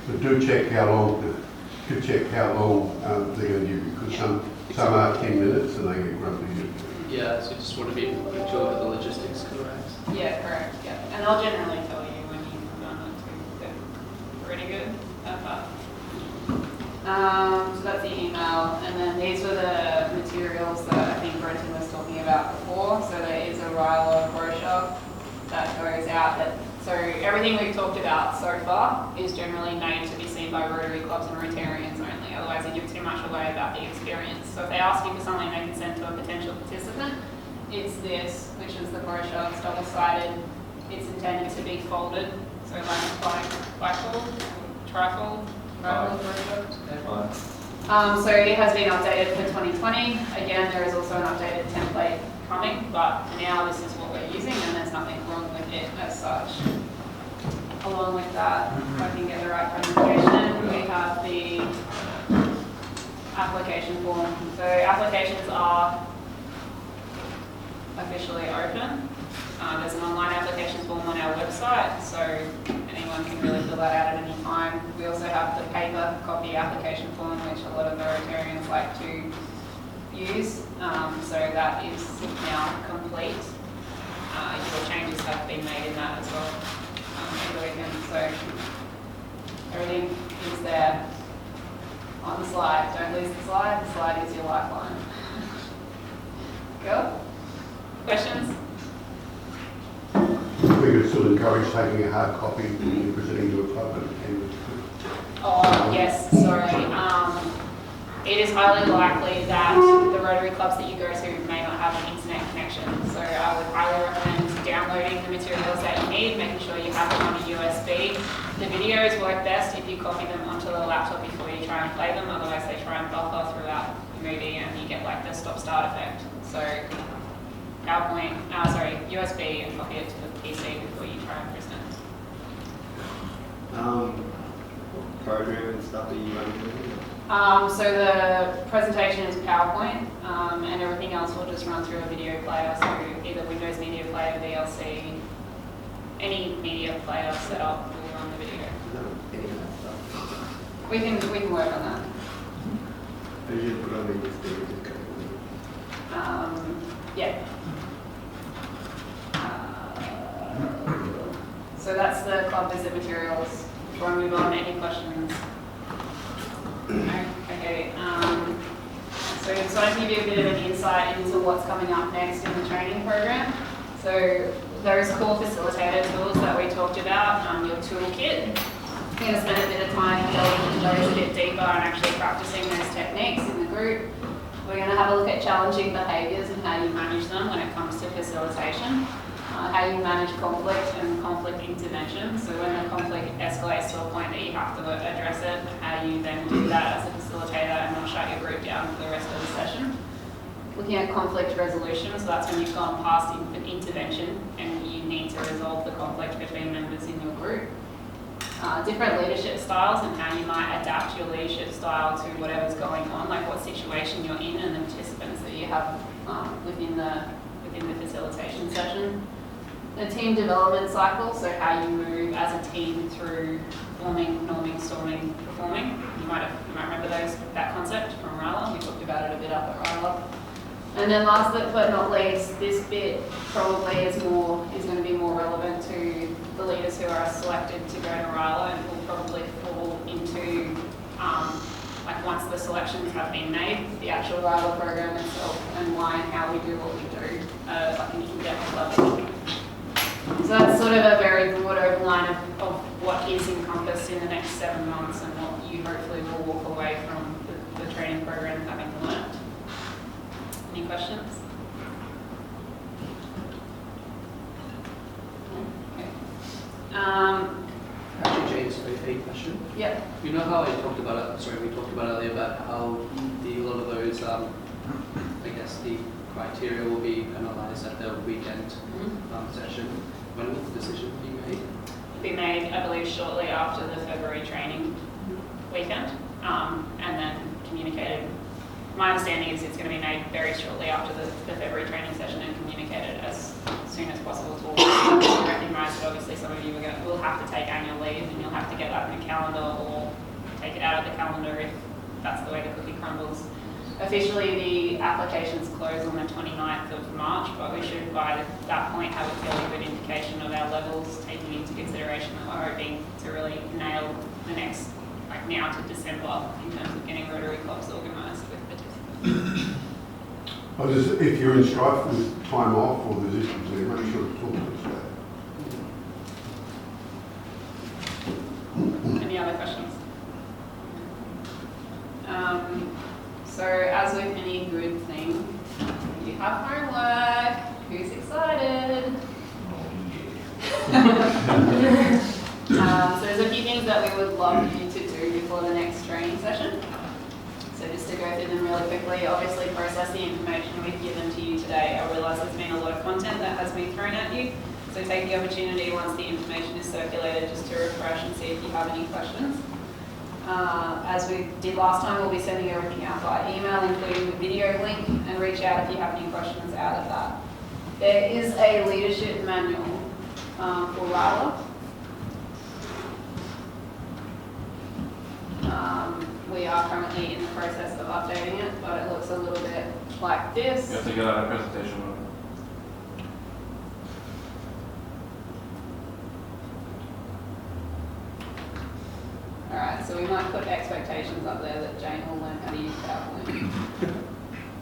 But do check how long they're going to do, because some are 10 minutes and they get grumpy. Yeah, so you just want to be sure that the logistics correct. Yeah, correct. Yeah, and they'll generally tell you when you've done it too. They're pretty good at that. So that's the email, and then these were the materials that I think Brenton was talking about before. So there is a Ryla brochure that goes out. So everything we've talked about so far is generally made to be seen by Rotary clubs and Rotarians only. Otherwise, it gives too much away about the experience. So if they ask you for something they can send to a potential participant, it's this, which is the brochure. It's double-sided. It's intended to be folded, so like bifold, trifold, brochure. So it has been updated for 2020. Again, there is also an updated template coming, but for now this is what we're using, and there's nothing wrong with it as such. Along with that, if I can get the right presentation, we have the application form. So applications are officially open. There's an online application form on our website, so anyone can really fill that out at any time. We also have the paper copy application form, which a lot of the Rotarians like to use. So that is now complete. Your changes have been made in that as well over the weekend. So everything is there on the slide. Don't lose the slide. The slide is your lifeline. Go. Questions? We could still encourage taking a hard copy and presenting to a club and Oh, yes, sorry. It is highly likely that the Rotary clubs that you go to may not have an internet connection. So I would highly recommend downloading the materials that you need, making sure you have them on a USB. The videos work best if you copy them onto the laptop before you try and play them, otherwise they try and buffer throughout the movie and you get like the stop-start effect. So USB and copy it to the PC before you try and present. Program and stuff that you run. So the presentation is PowerPoint, and everything else will just run through a video player. So either Windows Media Player, VLC, any media player setup will run the video. We can work on that. Yeah. So that's the club visit materials. Before I move on, any questions? No? Okay. So I just wanted to give you a bit of an insight into what's coming up next in the training program. So those core facilitator tools that we talked about, your toolkit, going to spend a bit of time delving into those a bit deeper and actually practicing those techniques in the group. We're going to have a look at challenging behaviours and how you manage them when it comes to facilitation, how you manage conflict and conflict intervention. So when the conflict escalates to a point that you have to address it, how you then do that as a facilitator and not shut your group down for the rest of the session. Looking at conflict resolution, so that's when you've gone past an intervention and you need to resolve the conflict between members in your group. Different leadership styles and how you might adapt your leadership style to whatever's going on, like what situation you're in and the participants that you have within the facilitation session. The team development cycle, so how you move as a team through forming, norming, storming, performing. You might remember that concept from Ryla. We talked about it a bit up at Ryla. And then last but not least, this bit probably is going to be more relevant to the leaders who are selected to go to Ryla and will probably fall into, like once the selections have been made, the actual Ryla program itself and why and how we do what we do, like an in-depth level. So that's sort of a very broad overline of what is encompassed in the next 7 months and what you hopefully will walk away from the training program having learned. Any questions? Okay. Actually, James, a question. Yeah. You know how we talked about earlier about how a lot of those, I guess the criteria will be analysed at the weekend session. When will the decision be made? Be made, I believe, shortly after the February training weekend, and then communicated. My understanding is it's going to be made very shortly after the February training session and communicated as soon as possible to all of you. I recognise that obviously some of you will have to take annual leave and you'll have to get that in the calendar or take it out of the calendar if that's the way the cookie crumbles. Officially, the applications close on the 29th of March, but we should by that point have a fairly good indication of our levels, taking into consideration that we're hoping to really nail the next, like now to December, in terms of getting Rotary clubs organised with participants. If you're in strife with time off or there's issues there, make sure to talk to us about it. Any other questions? So as with any good thing, you have homework. Who's excited? So there's a few things that we would love you to do before the next training session. So just to go through them really quickly, obviously process the information we've given to you today. I realise there's been a lot of content that has been thrown at you. So take the opportunity once the information is circulated just to refresh and see if you have any questions. As we did last time, we'll be sending everything out by email, including the video link, and reach out if you have any questions out of that. There is a leadership manual for Ryla. We are currently in the process of updating it, but it looks a little bit like this. You have to get out a presentation mode. Alright, so we might put expectations up there that Jane will learn how to use PowerPoint.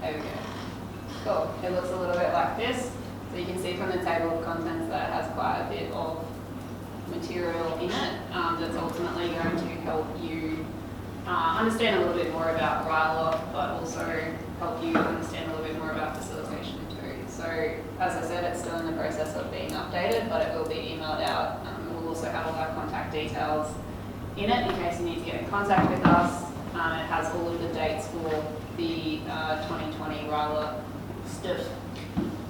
There we go. Cool. It looks a little bit like this. So you can see from the table of contents that it has quite a bit of material in it that's ultimately going to help you understand a little bit more about Ryla, but also help you understand a little bit more about facilitation too. So as I said, it's still in the process of being updated, but it will be emailed out. We'll also have all our contact details in it in case you need to get in contact with us. It has all of the dates for the 2020 Ryla stuff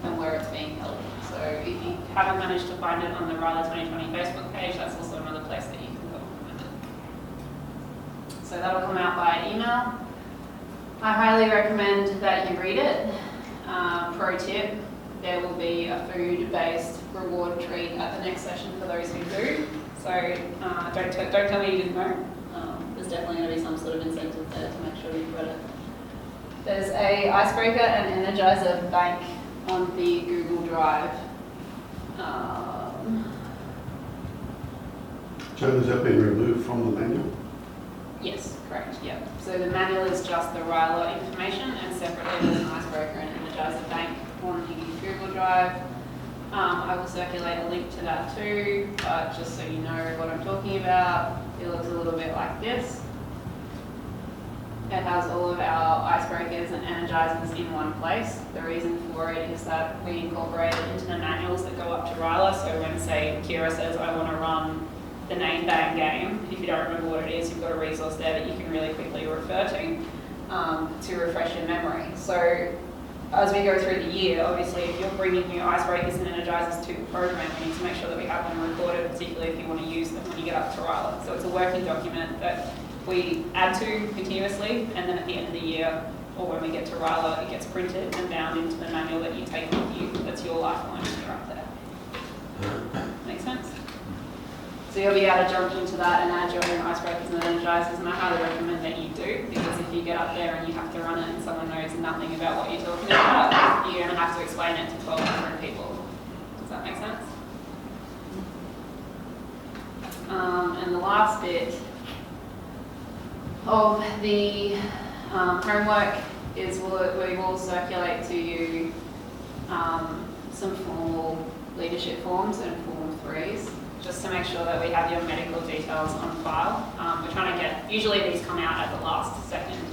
and where it's being held. So if you haven't managed to find it on the Ryla 2020 Facebook page, that's also another place that you can go and find it. So that'll come out by email. I highly recommend that you read it. Pro tip, there will be a food-based reward treat at the next session for those who do. So don't tell me you didn't know. There's definitely going to be some sort of incentive there to make sure you've read it. There's a icebreaker and energizer bank on the Google Drive. So has that been removed from the manual? Yes, correct, yeah. So the manual is just the Ryla information, and separately there's an icebreaker and energizer bank on the Google Drive. I will circulate a link to that too, but just so you know what I'm talking about, it looks a little bit like this. It has all of our icebreakers and energizers in one place. The reason for it is that we incorporate it into the manuals that go up to Ryla. So when, say, Kira says, I want to run the name bang game, if you don't remember what it is, you've got a resource there that you can really quickly refer to refresh your memory. So as we go through the year, obviously, if you're bringing new icebreakers and energizers to the program, we need to make sure that we have them recorded, particularly if you want to use them when you get up to Ryla. So it's a working document that we add to continuously, and then at the end of the year, or when we get to Ryla, it gets printed and bound into the manual that you take with you. That's your lifeline when you're up there. Make sense? So you'll be able to jump into that and add your own icebreakers and energizers, and I highly recommend that you do, because if you get up there and you have to run it and someone knows nothing about what you're talking about, you're going to have to explain it to 12 different people. Does that make sense? And the last bit of the homework is we will circulate to you some formal leadership forms and Form 3s, just to make sure that we have your medical details on file. We're trying to get, usually these come out at the last second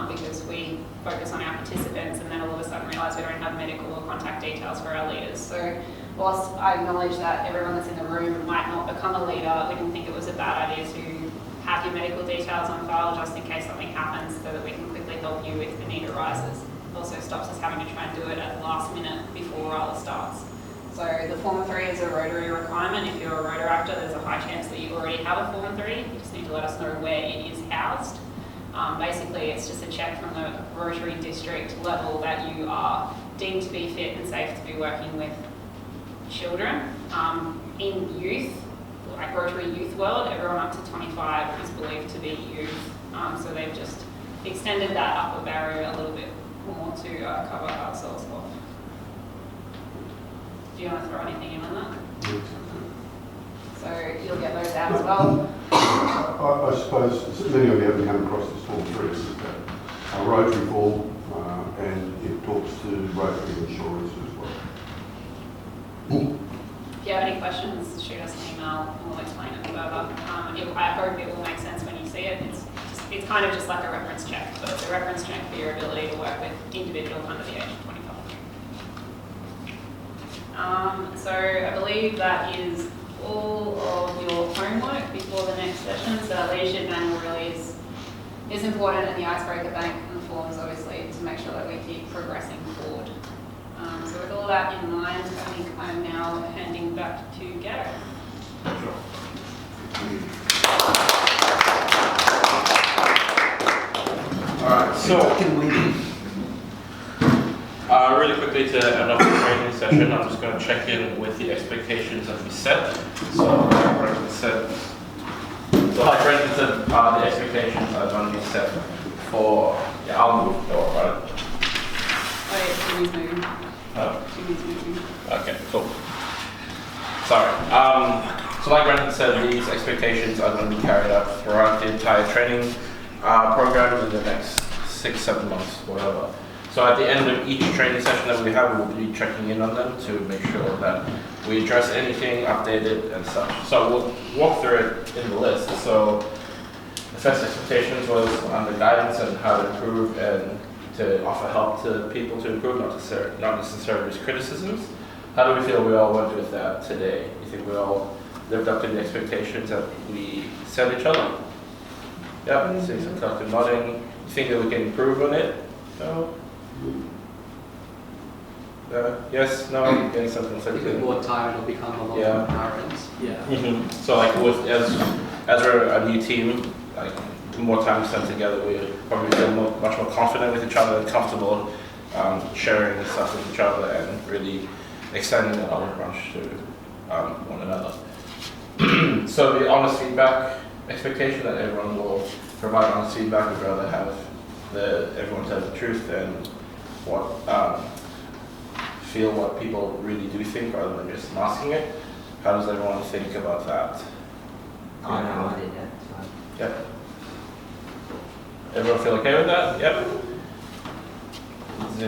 because we focus on our participants and then all of a sudden realise we don't have medical or contact details for our leaders. So whilst I acknowledge that everyone that's in the room might not become a leader, we didn't think it was a bad idea to have your medical details on file just in case something happens so that we can quickly help you if the need arises. It also stops us having to try and do it at the last minute before Ryla starts. So the Form 3 is a Rotary requirement. If you're a Rotaractor, there's a high chance that you already have a Form 3. You just need to let us know where it is housed. Basically, it's just a check from the Rotary district level that you are deemed to be fit and safe to be working with children. In youth, like Rotary Youth World, everyone up to 25 is believed to be youth. So they've just extended that upper barrier a little bit more to cover ourselves off. Do you want to throw anything in on that? So you'll get those out as well. I suppose many of you haven't come across this Form 3. It's a Rotary form, and it talks to Rotary insurance as well. If you have any questions, shoot us an email and we'll explain it further. I hope it will make sense when you see it. It's kind of just like a reference check, but it's a reference check for your ability to work with individuals under the age of 25. So I believe that is all of your homework before the next session. So that leadership manual really is important, and the icebreaker bank and the forms obviously to make sure that we keep progressing forward. So with all that in mind, I think I'm now handing back to Gary. Alright, so really quickly to end off the training session, I'm just going to check in with the expectations that we set. So, like Brendan said, the expectations are going to be set for, I'll move forward, right? Oh, yeah, Jimmy's moving. Okay, cool. Sorry. So like Brendan said, these expectations are going to be carried out throughout the entire training program in the next 6-7 months, whatever. So at the end of each training session that we have, we'll be checking in on them to make sure that we address anything updated and such. So we'll walk through it in the list. So the first expectations was on the guidance and how to improve and to offer help to people to improve, not necessarily just criticisms. How do we feel we all went with that today? You think we all lived up to the expectations that we set each other? Yeah, seeing some collective nodding. You think that we can improve on it? No? Yes, no, getting something like With more time, it'll become a lot more apparent. Yeah. So like as we're a new team, like the more time we spend together, we probably feel much more confident with each other and comfortable sharing stuff with each other and really extending that olive branch to one another. So the honest feedback expectation that everyone will provide honest feedback. We'd rather have everyone tell the truth and feel what people really do think rather than just masking it. How does everyone think about that? I know I did that. So. Yep. Everyone feel okay with that? Yep.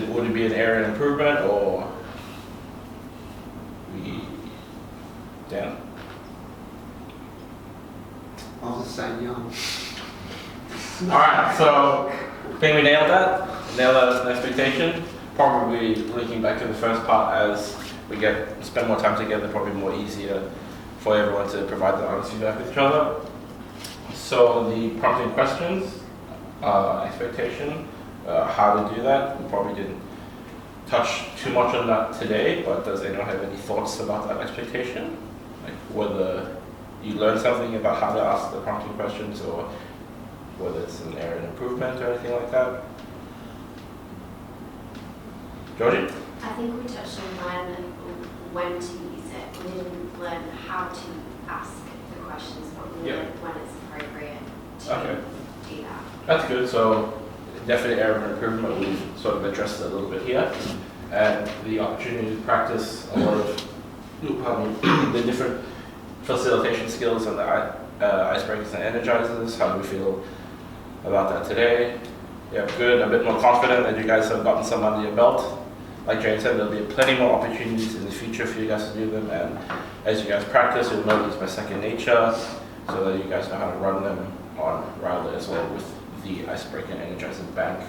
Would it be an area of improvement or? Dan? I was just saying young. Alright, so I think we nailed that. Nailed that as an expectation. Probably looking back to the first part, as we spend more time together, probably more easier for everyone to provide the honest feedback with each other. So the prompting questions, expectation, how to do that. We probably didn't touch too much on that today, but does anyone have any thoughts about that expectation? Like whether you learned something about how to ask the prompting questions, or whether it's an area of improvement or anything like that? Georgie? I think we touched on when to use it. We didn't learn how to ask the questions, but we learned when it's appropriate to do that. That's good. So definite area of improvement. We've sort of addressed it a little bit here. And the opportunity to practice a lot of the different facilitation skills and the icebreakers and energizers. How do we feel about that today? Yeah, good. A bit more confident that you guys have gotten some under your belt. Like Jane said, there'll be plenty more opportunities in the future for you guys to do them, and as you guys practice, you'll know these by second nature, so that you guys know how to run them on Ryla as well with the Icebreaker and Energizer Bank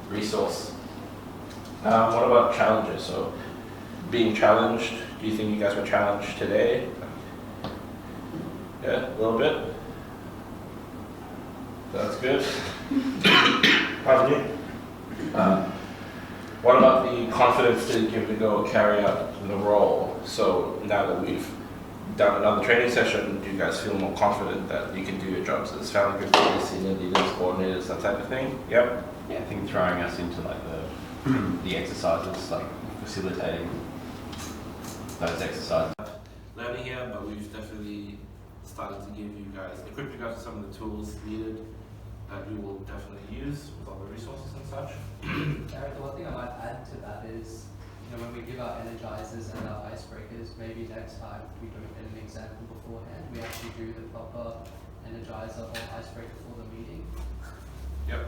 resource. What about challenges? So, being challenged, do you think you guys were challenged today? Yeah, a little bit. That's good. Pardon me. What about the confidence to give it a go, carry out the role? So now that we've done another training session, do you guys feel more confident that you can do your jobs as family group leaders, senior leaders, coordinators, that type of thing? Yep. Yeah, I think throwing us into like the exercises, like facilitating those exercises. Learning here, but we've definitely started to equip you guys with some of the tools needed that you will definitely use with all the resources and such. Garrett, the one thing I might add to that is, when we give our energizers and our icebreakers, maybe next time we don't get an example beforehand, we actually do the proper energizer or icebreaker for the meeting. Yep.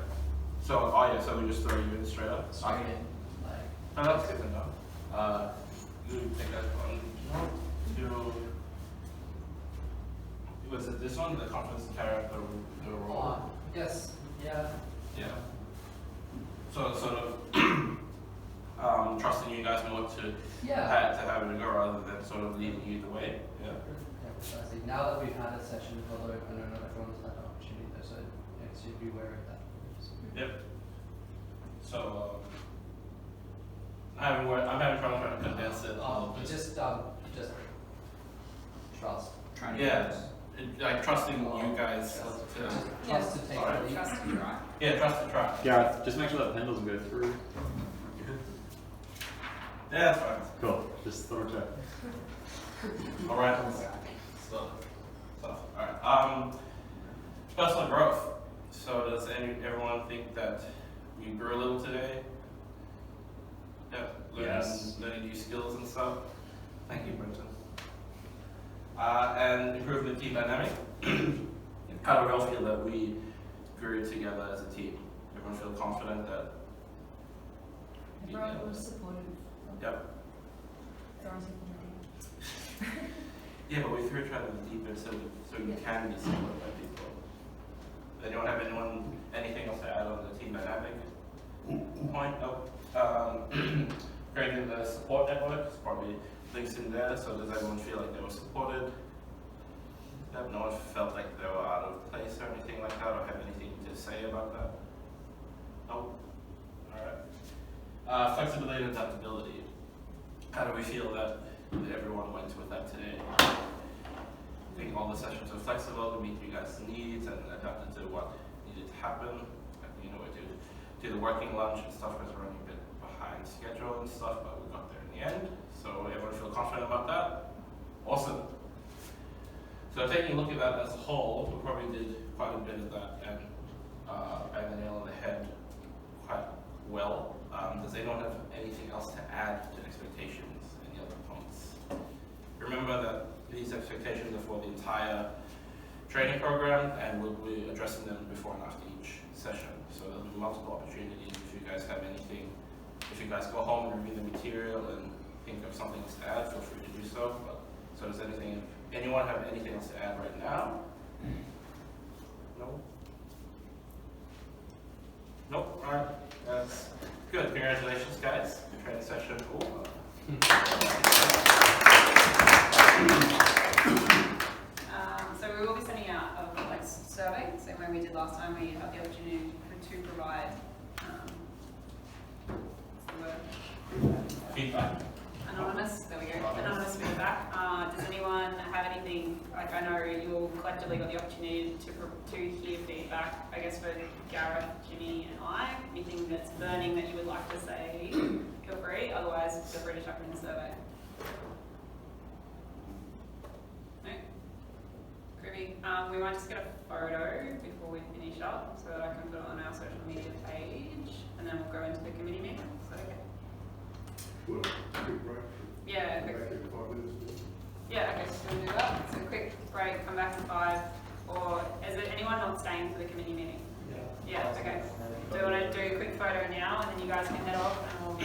So, so we just throw you in straight up? Straight in. Like, oh, that's good to know. You take that one. Was it this one, the confidence to carry out the role? Yes, yeah. Yeah. So sort of trusting you guys more to have it go rather than sort of leading you the way. Yeah. Yeah, precisely. Now that we've had a session, although I don't know if everyone's had an opportunity though, so next you'd be aware of that. Yep. So I'm having trouble trying to condense it. Just trust. Like trusting you guys to Trust to take the lead. Trust to try. Yeah, trust to try. Gareth, just make sure that pen doesn't go through. Yeah, that's fine. Cool. Just throw it check. Alright. Stuff. Alright. Personal growth. So does everyone think that we grew a little today? Yeah. Learning new skills and stuff. Thank you, Brenton. And improve the team dynamic. How do we all feel that we grew together as a team? Everyone feel confident that everyone was supportive. Yep. Yeah, but we threw each other deeper so you can be supported by people. Anyone have anything else to add on the team dynamic point? Creating the support network, it's probably links in there, so does everyone feel like they were supported? Yep, no one felt like they were out of place or anything like that, or have anything to say about that? Nope. Alright. Flexibility and adaptability. How do we feel that everyone went with that today? I think all the sessions were flexible to meet you guys' needs and adapted to what needed to happen. We do the working lunch and stuff was running a bit behind schedule and stuff, but we got there in the end. So everyone feel confident about that? Awesome. So taking a look at that as a whole, we probably did quite a bit of that and bang the nail on the head quite well. Does anyone have anything else to add to expectations? Any other points? Remember that these expectations are for the entire training program, and we'll be addressing them before and after each session. So there'll be multiple opportunities if you guys have anything. If you guys go home and review the material and think of something to add, feel free to do so. So does anyone anyone have anything else to add right now? No? Nope, alright, that's good. Congratulations, guys. The training session over. So we will be sending out a like survey, same way we did last time. We had the opportunity to provide what's the word? Feedback. Anonymous. There we go. Anonymous feedback. Does anyone have anything? Like I know you all collectively got the opportunity to hear feedback. I guess for Gareth, Jimmy, and I. Anything that's burning that you would like to say? Feel free. Otherwise, feel free to chuck it in the survey. No. We might just get a photo before we finish up so that I can put it on our social media page and then we'll go into the committee meeting. Is that okay? Well, quick break. Yeah, Back quick. in 5 minutes. Yeah, okay, so we'll do that. So quick break, come back in 5. Or is there anyone not staying for the committee meeting? Yeah, okay. Do you want to do a quick photo now and then you guys can head off and we'll